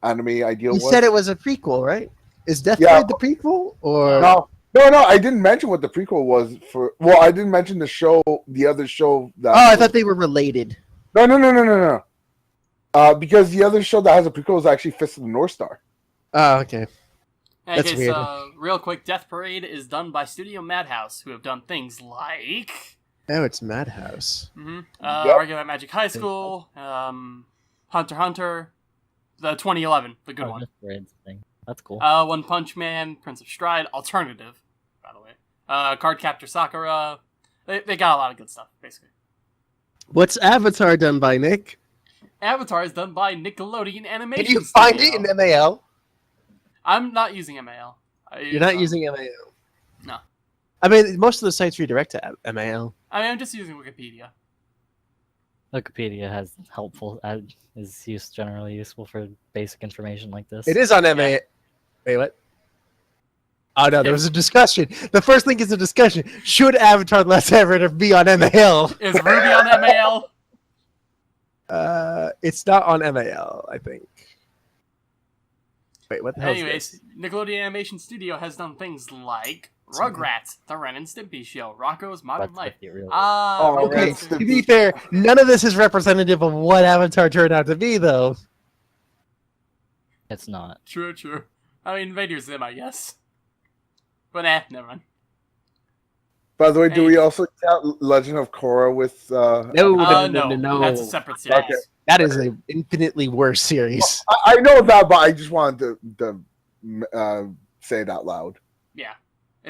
anime idea You was? said it was a prequel, right? Is Death Yeah. Parade the prequel? Or No, I didn't mention what the prequel was for. Well, I didn't mention the other show. That I thought they were related. No. Because the other show that has a prequel is actually Fist of the North Star. Oh, okay. That's Okay, weird. so real quick, Death Parade is done by Studio Madhouse, who have done things like Oh, it's Madhouse. Regular Magic High School, Hunter x Hunter, the 2011, the good one. Thing. That's cool. One Punch Man, Prince of Stride, Alternative, by the way. Card Captor Sakura. They got a lot of good stuff, basically. What's Avatar done by, Nick? Avatar is done by Nickelodeon Animation Can you find Studio. it in MAL? I'm not using MAL. You're not using MAL? No. I mean, most of the sites redirect to MAL. I mean, I'm just using Wikipedia. Wikipedia has helpful is generally useful for basic information like this. It is on MAL. Yeah. Wait, what? Oh no, there was a discussion. The first thing is a discussion. Should Avatar: The Last Airbender be on MAL? Is Ruby on MAL? It's not on MAL, I think. Wait, what the hell? Anyways, Nickelodeon Animation Studio has done things like Rugrats, The Ren and Stimpy Show, Rocko's Modern Life. Okay, Rugrats, to be fair, none of this is representative of what Avatar turned out to be, though. It's not. True. I mean, Invader Zim, I guess. But never mind. By the way, do we also count Legend of Korra with... No. That's a separate series. Okay. That is an infinitely worse series. I know that, but I just wanted to say it out loud. Yeah.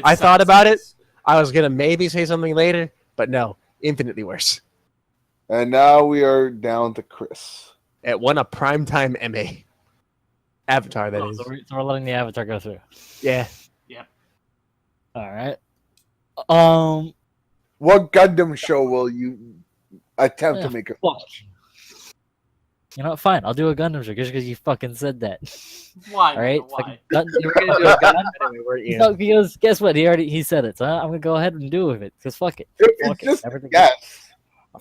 I thought about it. I was going to maybe say something later, but no. Infinitely worse. And now we are down to Chris. It won a primetime Emmy. Avatar, that is. So we're letting the Avatar go through. Yeah. All right. What Gundam show will you attempt to make a watch? You know what? Fine. I'll do a Gundam show just because you fucking said that. Why? All right. Why? You're gonna do a Gundam. No, because guess what? He said it. So I'm gonna go ahead and do with it. Because fuck it. It's just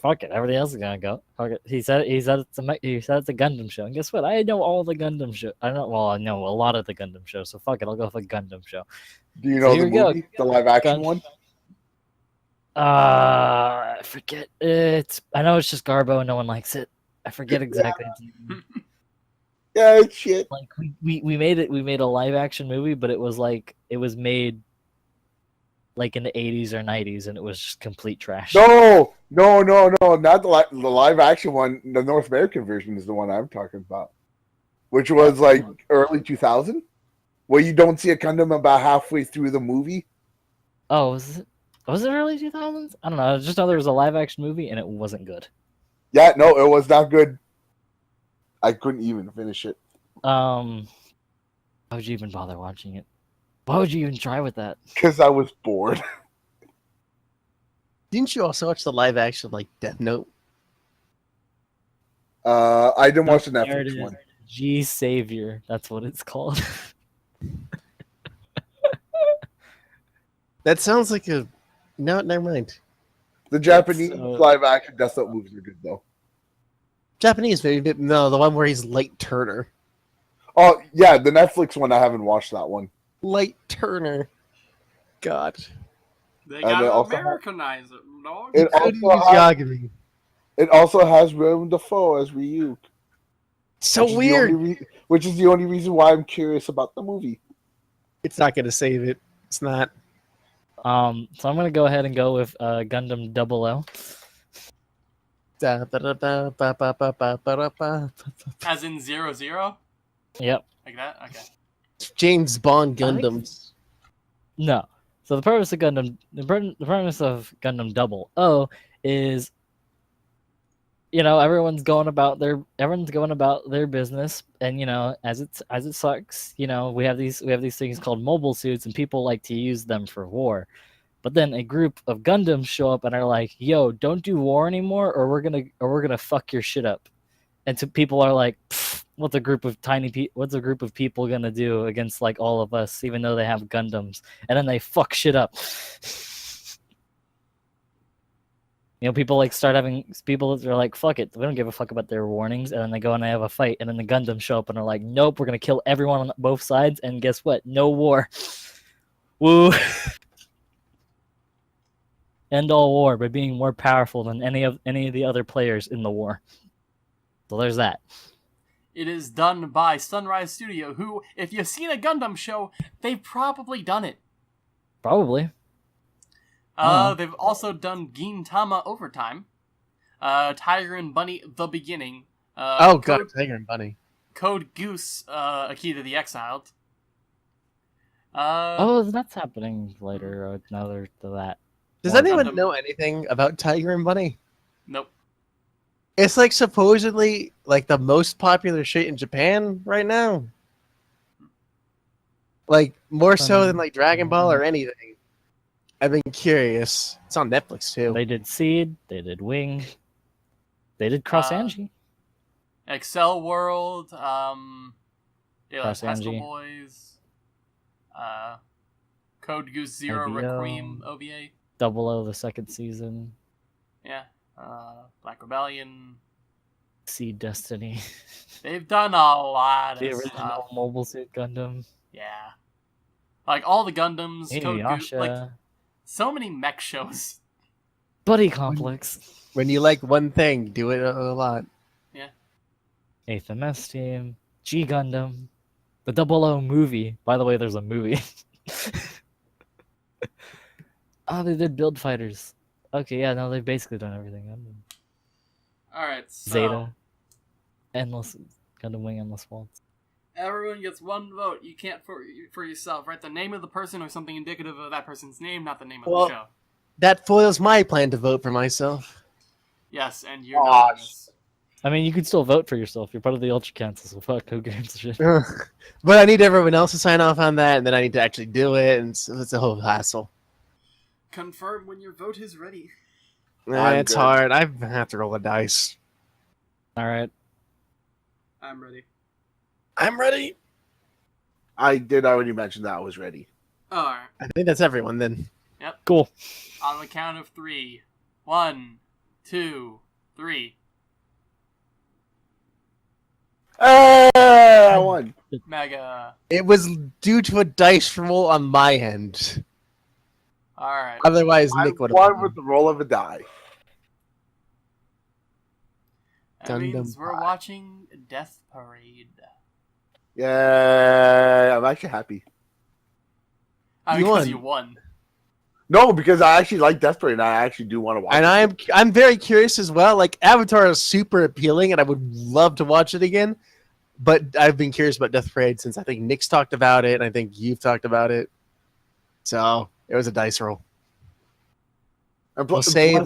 Fuck it. Everything else is gonna go. Fuck it. He said it's a Gundam show. And guess what? I know all the Gundam show. I know a lot of the Gundam shows. So fuck it. I'll go with a Gundam show. Do you know the movie, the live action one? I forget. I know it's just Garbo and no one likes it. I forget exactly. Yeah, it's shit. Like we made it. We made a live action movie, but it was made like in the 80s or 90s, and it was just complete trash. No, not the live action one. The North American version is the one I'm talking about, which was like early 2000, where you don't see a Gundam about halfway through the movie. Oh, was it early 2000s? I don't know. I just know there was a live action movie, and it wasn't good. Yeah, no, it was not good. I couldn't even finish it. Why would you even bother watching it? Why would you even try with that? Because I was bored. Didn't you also watch the live action like Death Note? I didn't watch the Netflix one. G Savior, that's what it's called. That sounds like a... No, never mind. The Japanese live action Death Note movies are good though. Japanese maybe, no, the one where he's Light Turner. Oh yeah, the Netflix one. I haven't watched that one. Light Turner. God. They gotta Americanize it, dog. It also has Willem Dafoe as Ryuk. So weird. Which is the only reason why I'm curious about the movie. It's not going to save it. It's not. So I'm going to go ahead and go with Gundam 00. As in 00? Yep. Like that? Okay. James Bond Gundams. No. So the purpose of Gundam, the premise of Gundam 00 is, you know, everyone's going about their business, and you know, as it sucks, you know, we have these things called mobile suits, and people like to use them for war. But then a group of Gundams show up and are like, "Yo, don't do war anymore, or we're gonna fuck your shit up." And so people are like, "What's a group of people gonna do against like all of us, even though they have Gundams?" And then they fuck shit up. You know, people like start having people that are like, "Fuck it, we don't give a fuck about their warnings," and then they go and they have a fight, and then the Gundams show up and are like, "Nope, we're gonna kill everyone on both sides," and guess what? No war. Woo. End all war by being more powerful than any of the other players in the war. So there's that. It is done by Sunrise Studio, who, if you've seen a Gundam show, they've probably done it. Probably. They've also done Gintama Overtime, Tiger and Bunny: The Beginning. God, Tiger and Bunny. Code Goose, A Key to the Exiled. That's happening later. Another to that. Does anyone know anything about Tiger and Bunny? Nope. It's like supposedly like the most popular shit in Japan right now. Like, more so than like Dragon Ball or anything. I've been curious. It's on Netflix too. They did Seed. They did Wing. They did Cross Angie. Excel World. Cross Pestle Angie. Boys. Code Goose Zero OVO. Requiem OVA. 00 the second season. Yeah. Black Rebellion. Seed Destiny. They've done a lot The of original stuff. Mobile Suit Gundam. Yeah. Like all the Gundams, Code Goose, Inuyasha. like so many mech shows. Buddy Complex. When you like one thing, do it a lot. 8th MS Team. G Gundam. The 00 movie. By the way, there's a movie. Oh, they did Build Fighters. Okay, yeah, no, they've basically done everything. Alright, so Zeta. Endless. Gundam Wing Endless Waltz. everyone gets one vote. You can't for yourself. Write the name of the person or something indicative of that person's name, not the name of the show. That foils my plan to vote for myself. Yes, and you're not. I mean, you can still vote for yourself. You're part of the Ultra Council, so fuck, who gives a shit? But I need everyone else to sign off on that, and then I need to actually do it, and so it's a whole hassle. Confirm when your vote is ready. It's hard. I have to roll a dice. Alright. I'm ready. I'm ready. I did already mention that I was ready. Alright. I think that's everyone then. Yep. Cool. On the count of 3. 1, 2, 3. I won. Mega. It was due to a dice roll on my end. Alright. Otherwise, I Nick would won have with the roll of a die. That means Gundam we're Pie. watching Death Parade. Yeah, I'm actually happy. I You because won. you won. No, because I actually like Death Parade, and I actually do want to watch And it. I'm very curious as well. Like, Avatar is super appealing, and I would love to watch it again. But I've been curious about Death Parade since I think Nick's talked about it, and I think you've talked about it. So it was a dice roll. And We'll save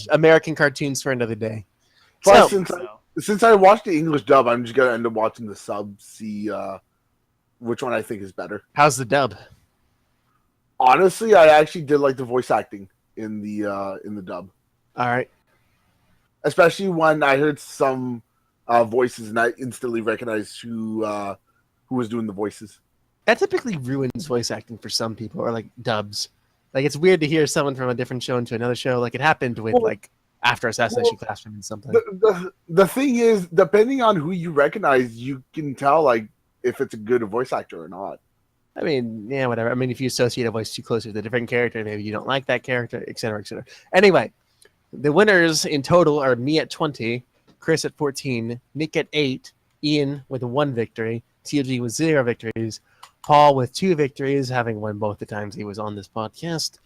American cartoons for another day. Plus, So, since I watched the English dub, I'm just gonna end up watching the sub. See which one I think is better. how's the dub? Honestly, I actually did like the voice acting in the dub, All right. especially when I heard some voices and I instantly recognized who was doing the voices. That typically ruins voice acting for some people, or like dubs. Like, it's weird to hear someone from a different show into another show. Like, it happened with like After Assassination Classroom and something. The thing is, depending on who you recognize, you can tell like if it's a good voice actor or not. I mean, yeah, whatever. I mean, if you associate a voice too closely with a different character, maybe you don't like that character, et cetera, et cetera. Anyway, the winners in total are me at 20, Chris at 14, Nick at 8, Ian with 1 victory, TLG with 0 victories, Paul with 2 victories, having won both the times he was on this podcast,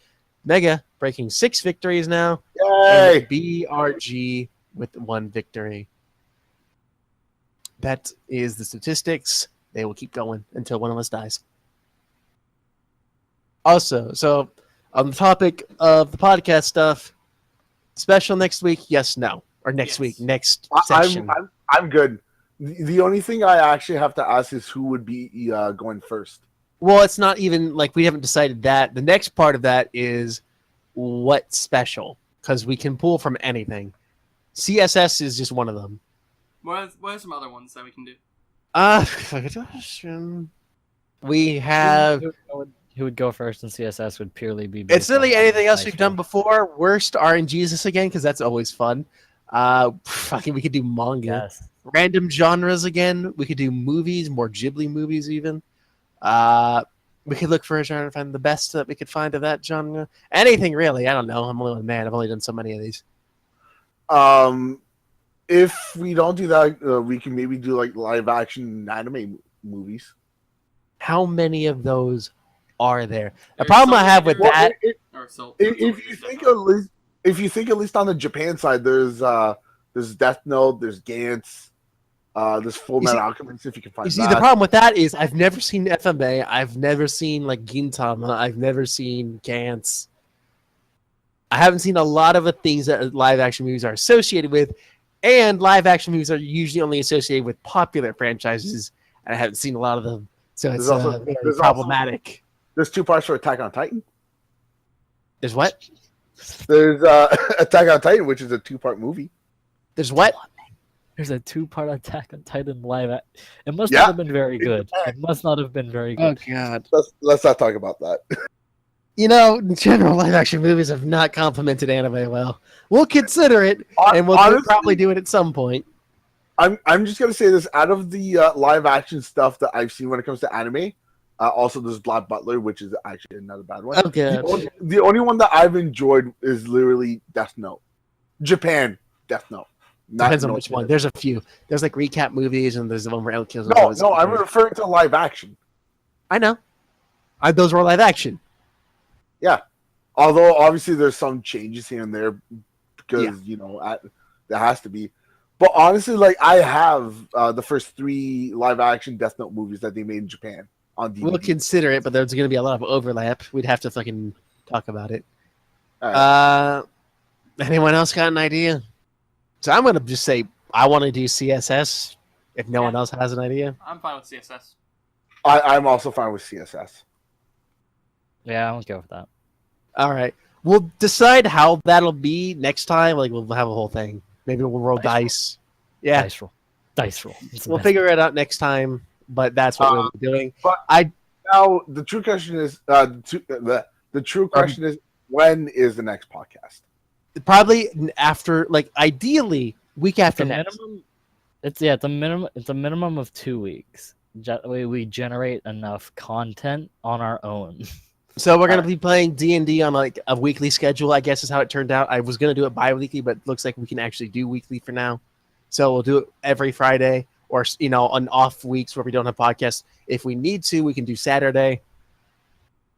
Mega breaking 6 victories now, Yay! and BRG with 1 victory. That is the statistics. They will keep going until one of us dies. Also, so on the topic of the podcast stuff, special next week, yes, no. Or next week, next session. I'm good. The only thing I actually have to ask is who would be going first. Well, it's not even like we haven't decided that. The next part of that is what special, because we can pull from anything. CSS is just one of them. What are some other ones that we can do? We have... Who would go first in CSS would purely be... It's really anything else nice we've done before. Worst RNGs again, because that's always fun. Fucking, we could do manga. Yes. Random genres again. We could do movies, more Ghibli movies even. We could look for a genre, find the best that we could find of that genre. Anything really. I don't know. I'm only one man. I've only done so many of these. If we don't do that, we can maybe do like live action anime movies. How many of those are there? The There's problem so I have with many that... If you think at least on the Japan side, there's Death Note, there's Gantz, there's Full Metal Alchemist. If you can find You see, that. the problem with that is I've never seen FMA. I've never seen like Gintama. I've never seen Gantz. I haven't seen a lot of the things that live action movies are associated with, and live action movies are usually only associated with popular franchises. And I haven't seen a lot of the So it's very there's problematic. There's 2 parts for Attack on Titan. There's what? There's Attack on Titan, which is a 2-part movie. There's what? There's a 2-part Attack on Titan live. It must Yeah. not have been very good. It must not have been very good. God. Let's not talk about that. You know, in general, live-action movies have not complimented anime well. We'll consider it, and we'll Honestly, probably do it at some point. I'm just gonna say this: out of the live action stuff that I've seen when it comes to anime, also there's Black Butler, which is actually not a bad one. Okay. The only one that I've enjoyed is literally Death Note. Japan Death Note. Depends on which one. There's a few. There's like recap movies, and there's the one where El kills. No, I'm referring to live action. I know. Those were live action. Yeah, although obviously there's some changes here and there because there has to be. But honestly, like I have the first 3 live action Death Note movies that they made in Japan on DVD. We'll consider it, but there's going to be a lot of overlap. We'd have to fucking talk about it. Right. Anyone else got an idea? So I'm going to just say I want to do CSS. If no one else has an idea, I'm fine with CSS. I'm also fine with CSS. Yeah, I'll go with that. all right. We'll decide how that'll be next time. Like we'll have a whole thing. Maybe we'll roll dice. Yeah, Dice roll. Dice roll. It's the we'll best. figure it out next time. But that's what we'll be doing. But now the true question is the true question is when is the next podcast? Probably after, like, ideally week after The next. minimum. It's a minimum of 2 weeks. We generate enough content on our own. So we're gonna be playing D&D on like a weekly schedule, I guess is how it turned out. I was gonna do it bi-weekly, but it looks like we can actually do weekly for now. So we'll do it every Friday, or on off weeks where we don't have podcasts. If we need to, we can do Saturday.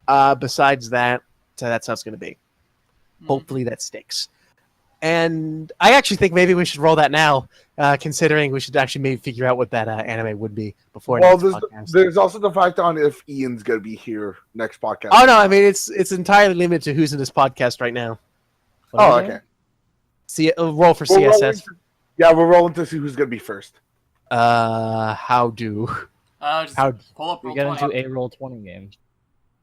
Besides that, so that's how it's gonna be. Hopefully that sticks. And I actually think maybe we should roll that now, considering we should actually maybe figure out what that anime would be before Well, next podcast. there's also the fact on if Ian's gonna be here next podcast. Oh no, I mean it's entirely limited to who's in this podcast right now. Oh, okay. See, roll for We're CSS. we're rolling to see who's gonna be first. How do Just How- pull up We roll get 20. into a roll 20 game.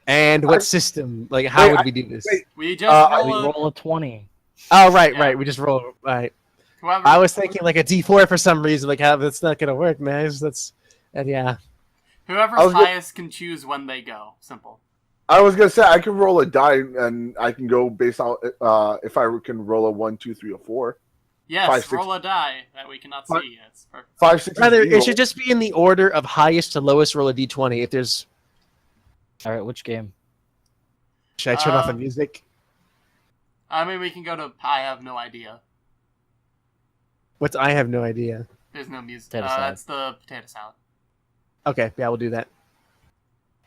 and what system? Like how would we do this? wait. We just We roll a, roll a 20. Oh right, Yeah. right. We just roll. Right. whoever. I was thinking like a D4 for some reason. Like how that's not gonna work, man. Yeah. Whoever's I was gonna- highest can choose when they go. Simple. I was gonna say I can roll a die and I can go based on if I can roll a 1, 2, 3, or 4. Yes, 5, 6. roll a die that we cannot Five- see. It's perfect. 5, 6. Rather, is it zero. should just be in the order of highest to lowest. Roll a D20. If there's, All right, which game? should I turn off the music? I mean, we can go to. I have no idea. What's I have no idea. There's no music. Potato salad. That's the potato salad. Okay, yeah, we'll do that.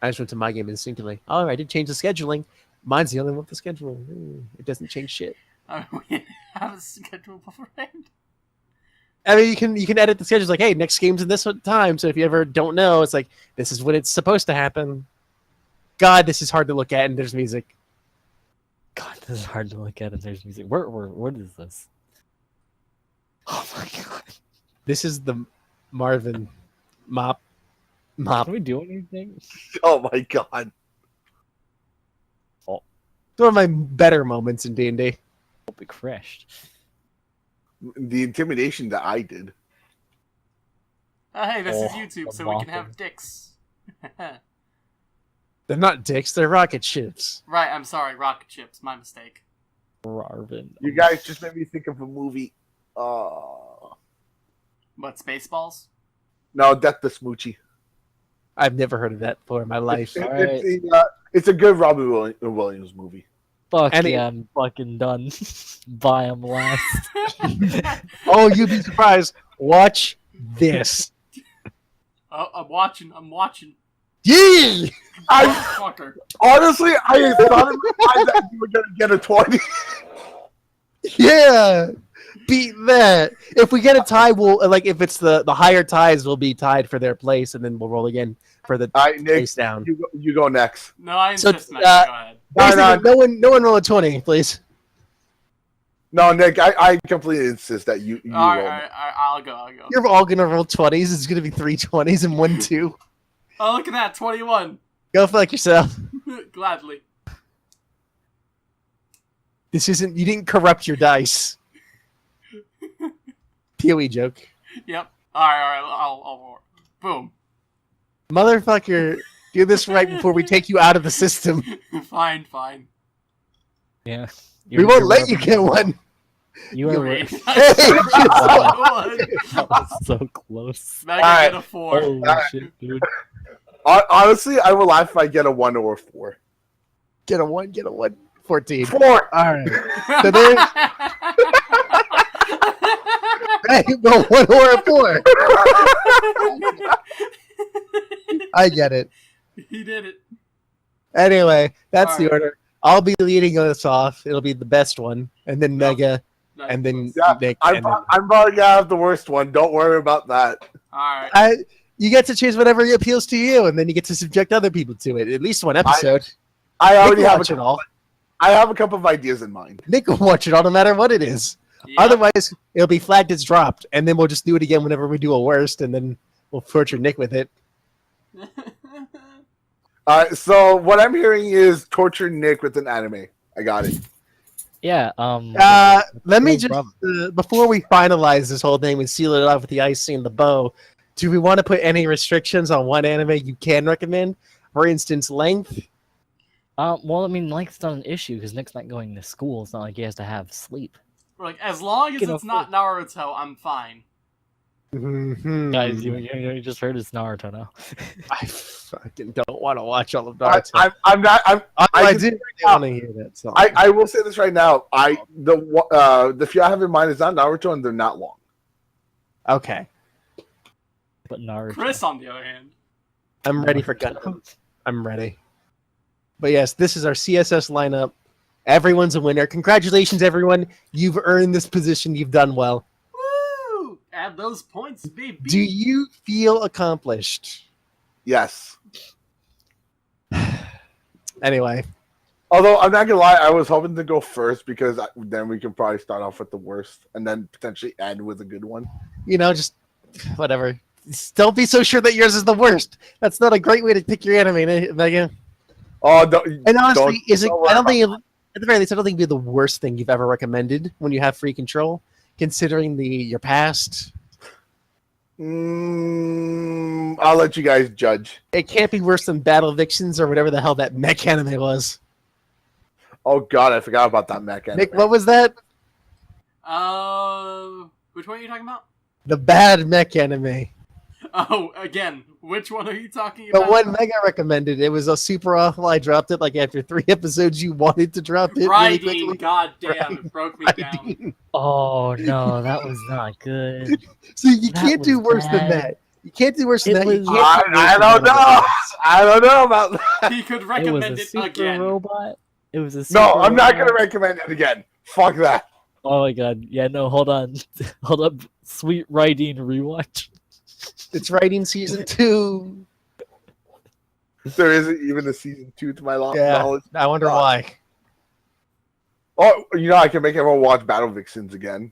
I just went to my game instinctively. Oh, I did change the scheduling. Mine's the only one with the scheduling. It doesn't change shit. I mean, we have a schedule beforehand. I mean, you can edit the schedules like, hey, next game's in this time. So if you ever don't know, it's like this is when it's supposed to happen. God, this is hard to look at, and there's music. God, this is hard to look at and there's music. What is this? Oh my god. This is the Marvin mop. Can we do anything? Oh my god. It's one of my better moments in D&D. Hope it crashed. The intimidation that I did. Hey, this is Oh, YouTube, the so we can mopping. have dicks. They're not dicks, they're rocket ships. Right, I'm sorry, rocket chips. My mistake. Marvin. You guys just made me think of a movie. What, Spaceballs? No, Death the Smoochie. I've never heard of that before in my life. It's a good Robin Williams movie. Fuck And yeah, I'm fucking done. Buy him last. Oh, you'd be surprised. Watch this. Oh, I'm watching. Yee! Fucker. Honestly, I thought in my mind that you were gonna get a 20. Yeah! Beat that. If we get a tie, we'll, like, if it's the higher ties, will be tied for their place, and then we'll roll again for the All right, Nick, face down. you go next. No, I So, insist, Matt. Go ahead. Basically, no one roll a 20, please. No, Nick, I completely insist that you All roll. right, I'll go. You're all gonna roll 20s. It's gonna be 3 20s and 1 2. Oh, look at that, 21. Go fuck yourself. Gladly. This isn't. You didn't corrupt your dice. POE joke. Yep. Alright, I'll boom. Motherfucker, do this right before we take you out of the system. Fine. Yeah. We won't let you get one. You are Great. right. That That was so close. Mega Alright. get a 4. Holy shit, dude. Honestly, I will laugh if I get a 1 or a 4. Get a 1, get a 1. 14. 4! Alright. So there's hey, well, 1 or a 4. I get it. He did it. Anyway, that's the Alright. order. I'll be leading us off. It'll be the best one. And then No. Mega. Nice. And then Yeah, Nick. I'm And then... probably gonna have the worst one. Don't worry about that. Alright. You get to choose whatever appeals to you, and then you get to subject other people to it. At least one episode. I Nick already will have watch it all. I have a couple of ideas in mind. Nick will watch it all no matter what it is. Yeah. Otherwise, it'll be flagged as dropped, and then we'll just do it again whenever we do a worst, and then we'll torture Nick with it. So what I'm hearing is torture Nick with an anime. I got it. Yeah. Let me No just, problem. before we finalize this whole thing and seal it off with the icing and the bow, do we want to put any restrictions on what anime you can recommend? For instance, length? Well, I mean, length's not an issue because Nick's not going to school. It's not like he has to have sleep. Like, as long as Get it's off not Naruto, I'm fine. Mhm. Guys, you just heard it's Naruto now. I fucking don't want to watch all of Naruto. I'm not. I just- do really want to hear that song. I will say this right now. The few I have in mind is not Naruto, and they're not long. Okay. But Naruto. Chris, on the other hand. I'm ready for Gundam. I'm ready. But yes, this is our CSS lineup. Everyone's a winner. Congratulations, everyone. You've earned this position. You've done well. Woo! Add those points, baby. Do you feel accomplished? Yes. Anyway, Although I'm not gonna lie, I was hoping to go first because then we can probably start off with the worst and then potentially end with a good one. you know, just whatever. Just don't be so sure that yours is the worst. That's not a great way to pick your anime, Megan. Oh, don't, And honestly, don't I don't worry think, at the very least, I don't think it'd be the worst thing you've ever recommended when you have free control, considering your past. I'll let you guys judge. It can't be worse than Battle Evictions or whatever the hell that mech anime was. Oh God, I forgot about that mech anime. Nick, what was that? Which one are you talking about? The bad mech anime. Oh, again, which one are you talking The about? one Mega recommended. It was a super awful. I dropped it like after 3 episodes. You wanted to drop it really Riding, quickly. god damn, it broke me down. Riding. Oh no, that was not good. So you That can't do was worse than bad. that. You can't do worse than It that. You was- can't do worse I than don't that. know. I don't know about that. He could It was recommend a it super again. robot. It was a super No, I'm not robot. gonna recommend it again. Fuck that. Oh my god. Yeah, no, hold on. Hold up. Sweet writing rewatch. It's writing season 2. There isn't even a season 2 to my Yeah, knowledge. I wonder why. Oh, you know, I can make everyone watch Battle Vixens again.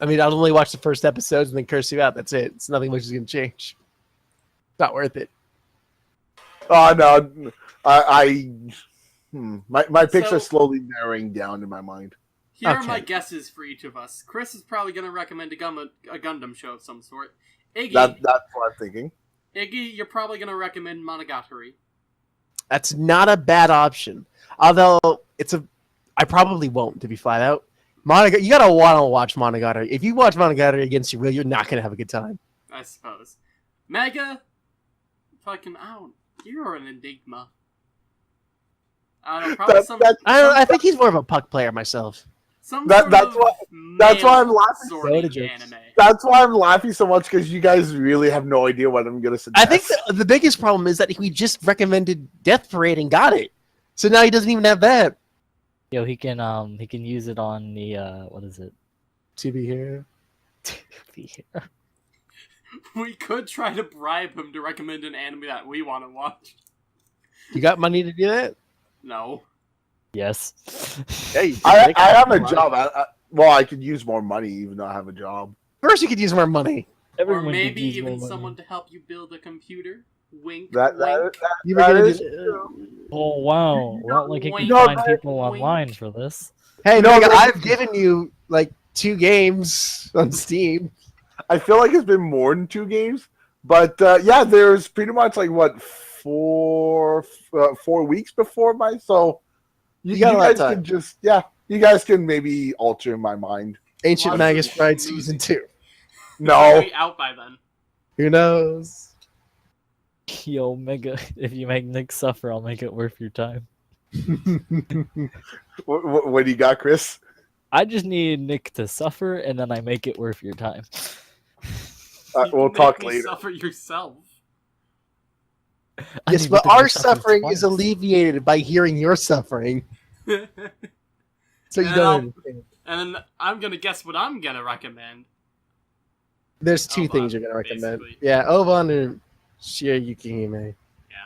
I mean, I'll only watch the first episodes and then curse you out. That's it. It's nothing much is going to change. It's not worth it. Oh no, my picks So- are slowly narrowing down in my mind. Here are Okay. my guesses for each of us. Chris is probably going to recommend a Gundam show of some sort. Iggy, That's what I'm thinking. you're probably going to recommend Monogatari. That's not a bad option. Although, I probably won't, to be flat out. You gotta want to watch Monogatari. If you watch Monogatari against your will, you're not going to have a good time. I suppose. Mega, fucking out. You're an enigma. I don't know, probably That- some. that- I think he's more of a puck player myself. some that- sort that's of why- that's why I'm laughing. sorting Soda jokes. anime. That's why I'm laughing so much because you guys really have no idea what I'm gonna suggest. I think the biggest problem is that we just recommended Death Parade and got it. So now he doesn't even have that. Yo, he can use it on the what is it? To be here. We could try to bribe him to recommend an anime that we want to watch. You got money to do that? No. Yes. Hey, I have a job. Well, I could use more money even though I have a job. First, you could use more money. Or Everyone maybe could use even more money. someone to help you build a computer. Wink, That wink. You were gonna is do- true. Oh wow! Not like you can Wink, find wink, people wink. online for this. Hey, No, Mega, no. I've given you like 2 games on Steam. I feel like it's been more than 2 games, but yeah, there's pretty much like what 4 weeks before my so You got a lot of guys time. can just you guys can maybe alter my mind. Ancient Lots Magus of Pride schmoozing. Season 2. It'll No, be out by then. Who knows? Yo, Mega, if you make Nick suffer, I'll make it worth your time. what do you got, Chris? I just need Nick to suffer, and then I make it worth your time. You We'll can talk make me later. Suffer yourself. I Yes, need but to make our you suffer suffering twice. is alleviated by hearing your suffering. So you And don't I'll- understand. And then I'm gonna guess what I'm gonna recommend. There's 2 Oban, things you're gonna recommend. basically. Yeah, Oban and Shiryukihime. Yeah.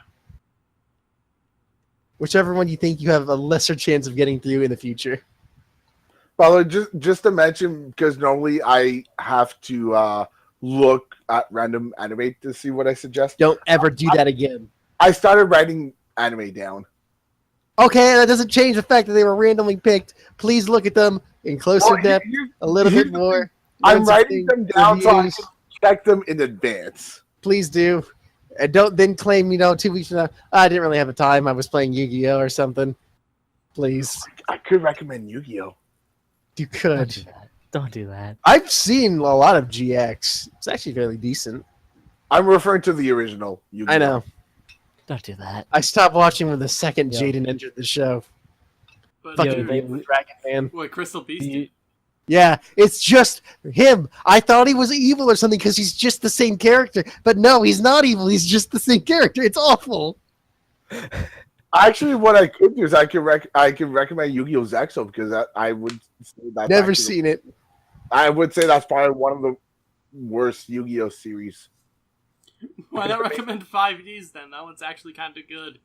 Whichever one you think you have a lesser chance of getting through in the future. Well, just to mention, because normally I have to look at random anime to see what I suggest. Don't ever do that again. I started writing anime down. Okay, that doesn't change the fact that they were randomly picked. Please look at them in closer Well, depth, a little here's bit the more. I'm learn some writing things, them down so I reviews. can check them in advance. Please do. And don't then claim, 2 weeks from now, I didn't really have the time. I was playing Yu-Gi-Oh! Or something. Please. I could recommend Yu-Gi-Oh! You Don't could. do that. Don't do that. I've seen a lot of GX. It's actually fairly decent. I'm referring to the original Yu-Gi-Oh! I know. Don't do that. I stopped watching when the second Yeah. Jaden entered the show. But Fucking they- Dragon Man. what, Crystal Beast? You- Yeah, it's just him. I thought he was evil or something because he's just the same character. But no, he's not evil. He's just the same character. It's awful. Actually, what I could do is I can recommend Yu-Gi-Oh! Zexo because I would say that's Never actually- seen it. I would say that's probably one of the worst Yu-Gi-Oh! series Why not recommend 5Ds then? That one's actually kind of good.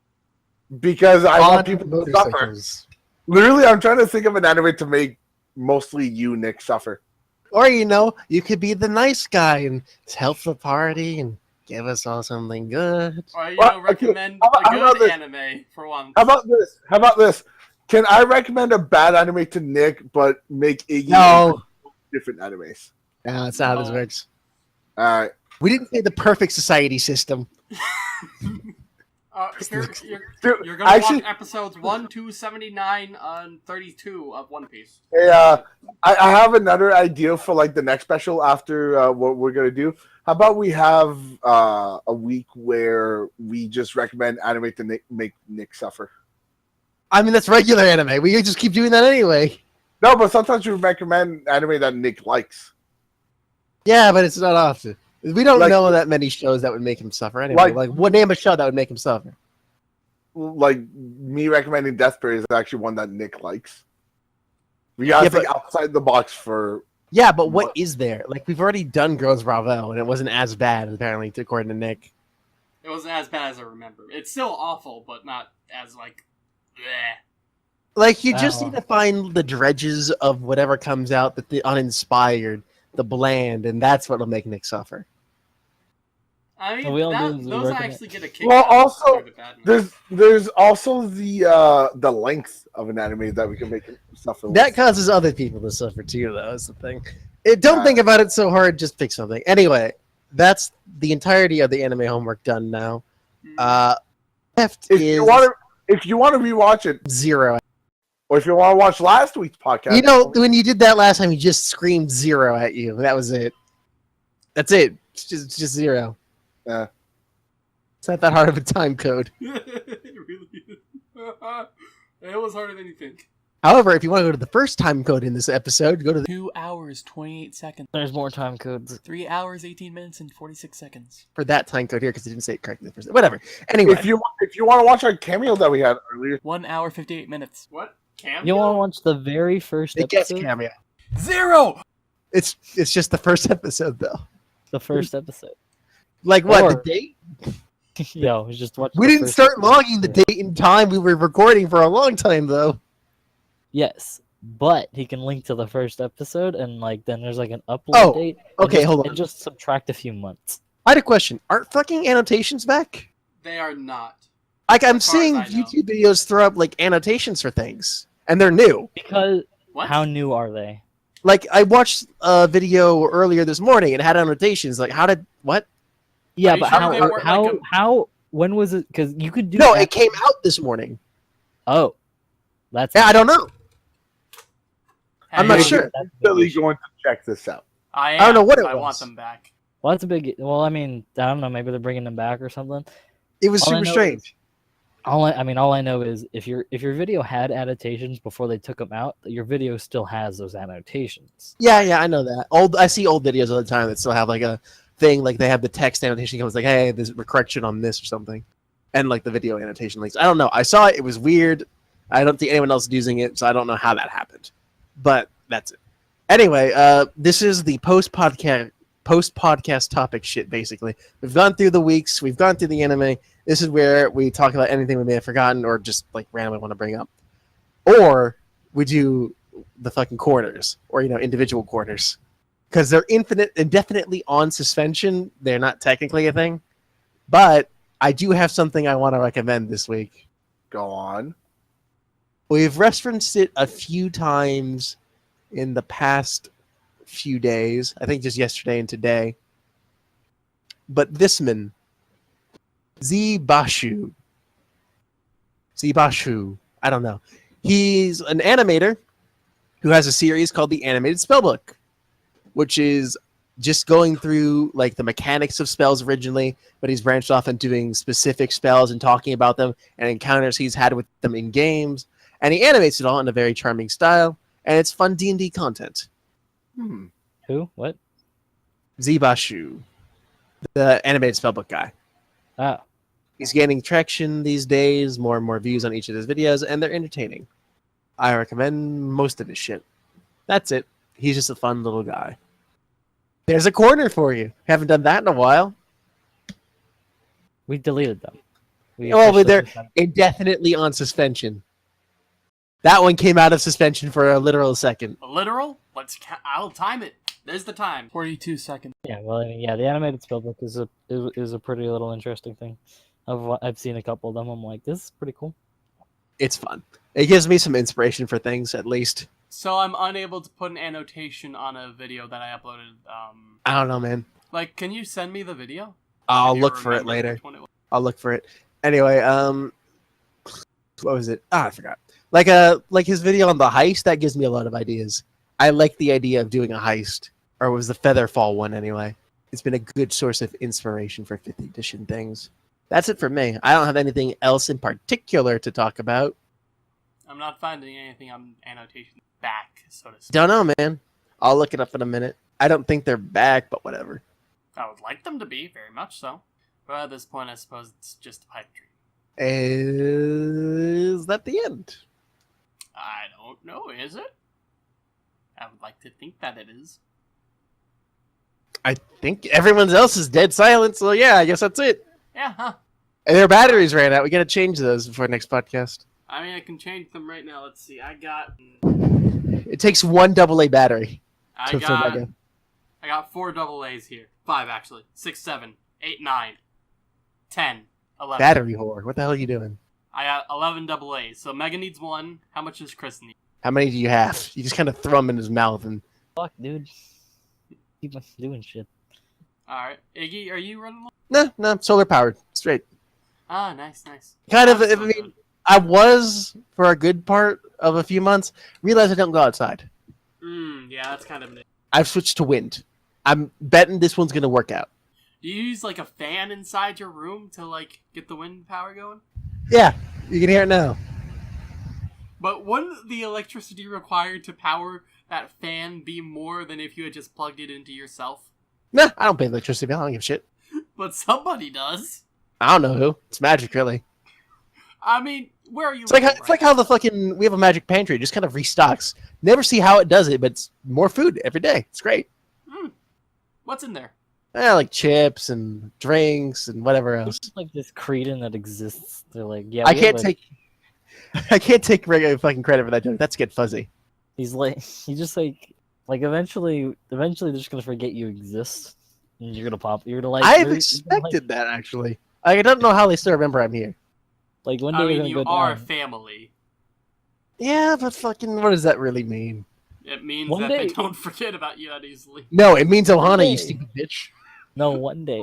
because I want On people to suffer. motorcycles. Literally, I'm trying to think of an anime to make mostly you, Nick, suffer. Or, you could be the nice guy and help the party and give us all something good. Or, Well, okay, recommend how about- a how about good this? anime for once. How about this? Can I recommend a bad anime to Nick, but make Iggy No. different animes? No, that's not how this No. works. All right. We didn't say the perfect society system. You're Dude, gonna actually, watch episodes 1, 2, 79, and 32 of One Piece. hey, I have another idea for like the next special after what we're gonna do. How about we have a week where we just recommend anime to make Nick suffer? I mean, that's regular anime. We just keep doing that anyway. No, but sometimes we recommend anime that Nick likes. Yeah, but it's not often. We don't Like- know that many shows that would make him suffer anyway. Like- What name a show that would make him suffer? Like me recommending Death Parade is actually one that Nick likes. We gotta Yeah, think outside the box for. Yeah, but what is there? Like, we've already done Girls Bravo, and it wasn't as bad, apparently, according to Nick. It wasn't as bad as I remember. It's still awful, but not as, like, bleh. Like, you just Oh. need to find the dredges of whatever comes out, the uninspired, the bland, and that's what'll make Nick suffer. I mean, We all do is we those I recommend- actually get a kick Well, out of also, compared to bad ones. There's also the length of an anime that we can make him suffer. with. That causes other people to suffer too, though, is the thing. Don't Yeah. think about it so hard, just pick something. Anyway, that's the entirety of the anime homework done now. Left if is you want to rewatch it, 0. or if you want to watch last week's podcast, When you did that last time, you just screamed 0 at you. That was it. That's it. It's just 0. Yeah. It's not that hard of a time code. It really is. It was harder than you think. However, if you want to go to the first time code in this episode, go to the 2 hours, 28 seconds. There's more time codes. 3 hours, 18 minutes, and 46 seconds. for that time code here because it didn't say it correctly the first time. Whatever. Anyway, if you want to watch our cameo that we had earlier, 1 hour, 58 minutes. What? Cameo? You want to watch the very first it gets episode? cameo. 0! It's just the first episode though. The first episode. Like what? Or- The date? Yo, just watch. We the didn't first start episode. logging the date and time we were recording for a long time though. Yes, but he can link to the first episode, and then there's an upload Oh, date. and okay, just- hold on. And just subtract a few months. I had a question. Aren't fucking annotations back? They are not. Like, I'm As far as seeing I know. YouTube videos throw up, like, annotations for things. And they're new. Because What? how new are they? Like, I watched a video earlier this morning and it had annotations. Like, what? Yeah, you but sure they weren't like how when was it? Because you could do. No, it came out this morning. Oh, that's Yeah, I don't know. Hey, I'm not Hey, sure. that's a big Really issue. going to check this out. I don't know what it I want was. them back. Well, that's a big. Well, I mean, I don't know. Maybe they're bringing them back or something. It was All I super know strange. All I know is if your video had annotations before they took them out, your video still has those annotations. Yeah, I know that. I see old videos all the time that still have like a thing, like they have the text annotation comes like, hey, there's a correction on this or something. And like the video annotation links. I don't know. I saw it. It was weird. I don't think anyone else is using it, so I don't know how that happened. But that's it. Anyway, this is the post-podcast topic shit, basically. We've gone through the weeks. We've gone through the anime. This is where we talk about anything we may have forgotten or just like randomly want to bring up. Or we do the fucking corners or, individual corners. Because they're indefinitely on suspension. They're not technically a thing. But I do have something I want to recommend this week. Go on. We've referenced it a few times in the past few days. I think just yesterday and today. But this man, Zibashu, I don't know. He's an animator who has a series called The Animated Spellbook, which is just going through like the mechanics of spells originally, but he's branched off and doing specific spells and talking about them and encounters he's had with them in games. And he animates it all in a very charming style, and it's fun D&D content. Who? What? Zibashu, the animated spellbook guy. Oh, He's gaining traction these days, more and more views on each of his videos, and they're entertaining. I recommend most of his shit. That's it. He's just a fun little guy. There's a corner for you. Haven't done that in a while. we deleted them. Well, officially they're suspended- indefinitely on suspension. That one came out of suspension for a literal second. A literal? I'll time it. There's the time. 42 seconds. Yeah, well, I mean, yeah, the animated spellbook is a pretty little interesting thing. I've seen a couple of them. I'm like, this is pretty cool. It's fun. It gives me some inspiration for things, at least. So I'm unable to put an annotation on a video that I uploaded. I don't know, man. Like, can you send me the video? I'll If you look for it remember later. which one it was. I'll look for it. Anyway, what was it? I forgot. Like his video on the heist, that gives me a lot of ideas. I like the idea of doing a heist. Or it was the Featherfall one anyway. It's been a good source of inspiration for 5th edition things. That's it for me. I don't have anything else in particular to talk about. I'm not finding anything on annotation back, so to speak. Don't know, man. I'll look it up in a minute. I don't think they're back, but whatever. I would like them to be, very much so. But at this point, I suppose it's just a pipe dream. Is that the end? I don't know, is it? I would like to think that it is. I think everyone else is dead silent, so yeah, I guess that's it. Yeah, huh? And their batteries ran out. We gotta change those before next podcast. I mean, I can change them right now. Let's see. I got It takes one AA battery to fill that in. I got 4 double A's here. 5, actually. 6, 7, 8, 9, 10, 11. Battery whore. What the hell are you doing? I got 11 double A's. So Mega needs 1. How much does Chris need? How many do you have? You just kind of throw them in his mouth and... Fuck, dude. Keep on doing shit. Alright. Iggy, are you running? No, solar powered. Straight. Ah, nice, nice. Kind of, That's I so mean, good. I was, for a good part of a few months, realized I don't go outside. Yeah, that's kind of... I've switched to wind. I'm betting this one's going to work out. Do you use, like, a fan inside your room to, like, get the wind power going? Yeah, you can hear it now. But wouldn't the electricity required to power that fan be more than if you had just plugged it into yourself? Nah, I don't pay electricity bill. I don't give a shit. But somebody does. I don't know who. It's magic, really. I mean, where are you? It's like living, it's like how the fucking we have a magic pantry. It just kind of restocks. Never see how it does it, but it's more food every day. It's great. What's in there? Like chips and drinks and whatever else. It's like this cretin that exists. They're like, yeah. I we can't have a- take I can't take regular fucking credit for that joke. That's get fuzzy. He's like, he just like eventually they're just gonna forget you exist, and you're gonna pop. You're gonna like. I've you're gonna, expected that actually. I don't know how they still remember I'm here. Like one day I you're mean, gonna you go are down. family. Yeah, but fucking, what does that really mean? It means One that day- they don't forget about you that easily. No, it means Ohana, you day. stupid bitch. No, one day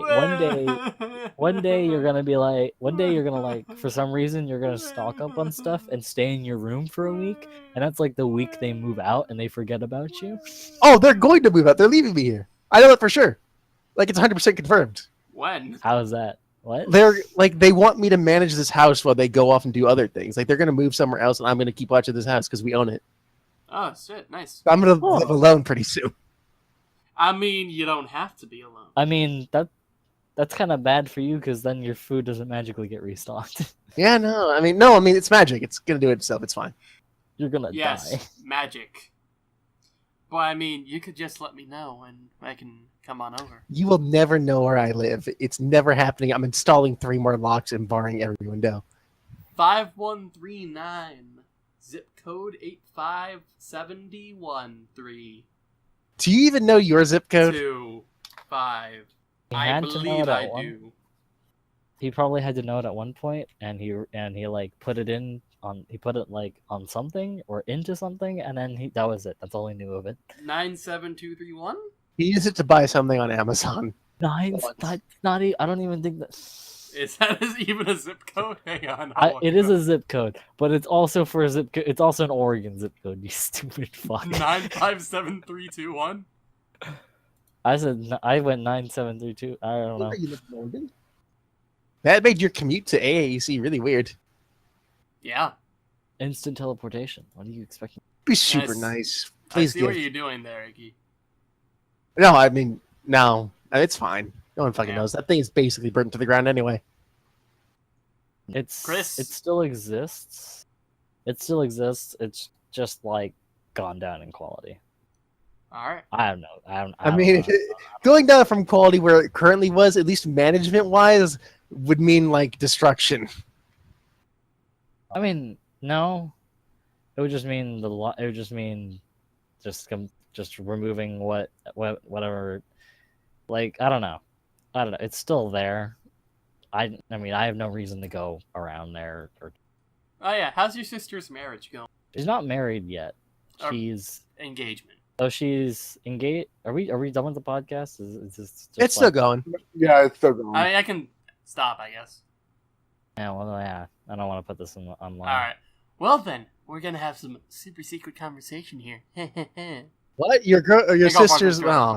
you're gonna be like, one day you're gonna like, for some reason you're gonna stock up on stuff and stay in your room for a week, and that's like the week they move out and they forget about you. Oh, they're going to move out. They're leaving me here. I know it for sure. Like, it's 100% confirmed. When? How is that? What? They're like, they want me to manage this house while they go off and do other things. Like, they're going to move somewhere else, and I'm going to keep watching this house because we own it. Oh, shit, nice. I'm going to live alone pretty soon. I mean, you don't have to be alone. I mean, that's kind of bad for you because then your food doesn't magically get restocked. Yeah, no. I mean, it's magic. It's going to do it itself. It's fine. You're gonna Yes, die. magic. But I mean, you could just let me know and I can come on over. You will never know where I live. It's never happening. I'm installing 3 more locks and barring every window. 5139. Zip code 85713. Do you even know your zip code? 25. He I had to know believe it at I one- do. He probably had to know it at one point, and he like put it in on like on something or into something, and then that was it. That's all he knew of it. 97231? He used it to buy something on Amazon. Nine. That's not. I don't even think that. Is that even a zip code? Hang on. It is a zip code, but it's also for a zip code. It's also an Oregon zip code. You stupid fuck. 957321? I went 9732. I don't know. You live in Oregon? That made your commute to AAC really weird. Yeah. Instant teleportation. What are you expecting? Be super Yes. nice. I Please see give. what you're doing there, Iggy. No, I mean, no. It's fine. No one fucking Yeah. knows. That thing is basically burnt to the ground anyway. Chris? It still exists. It still exists. It's just like gone down in quality. Alright. I don't know. I mean, going down from quality where it currently was, at least management-wise, would mean, like, destruction. I mean, no. It would just mean it would just mean just removing whatever. Like, I don't know. It's still there. I mean, I have no reason to go around there. Oh yeah, how's your sister's marriage going? She's not married yet. Or- She's Engagement. she's engaged. Are we done with the podcast? Is this just It's still going. Yeah, it's still going. I mean, I can stop, I guess. Yeah, well, yeah. I don't want to put this online. Alright. Well then, we're gonna have some super secret conversation here. What? Your Hey, go for it, sister's... go for it. Oh.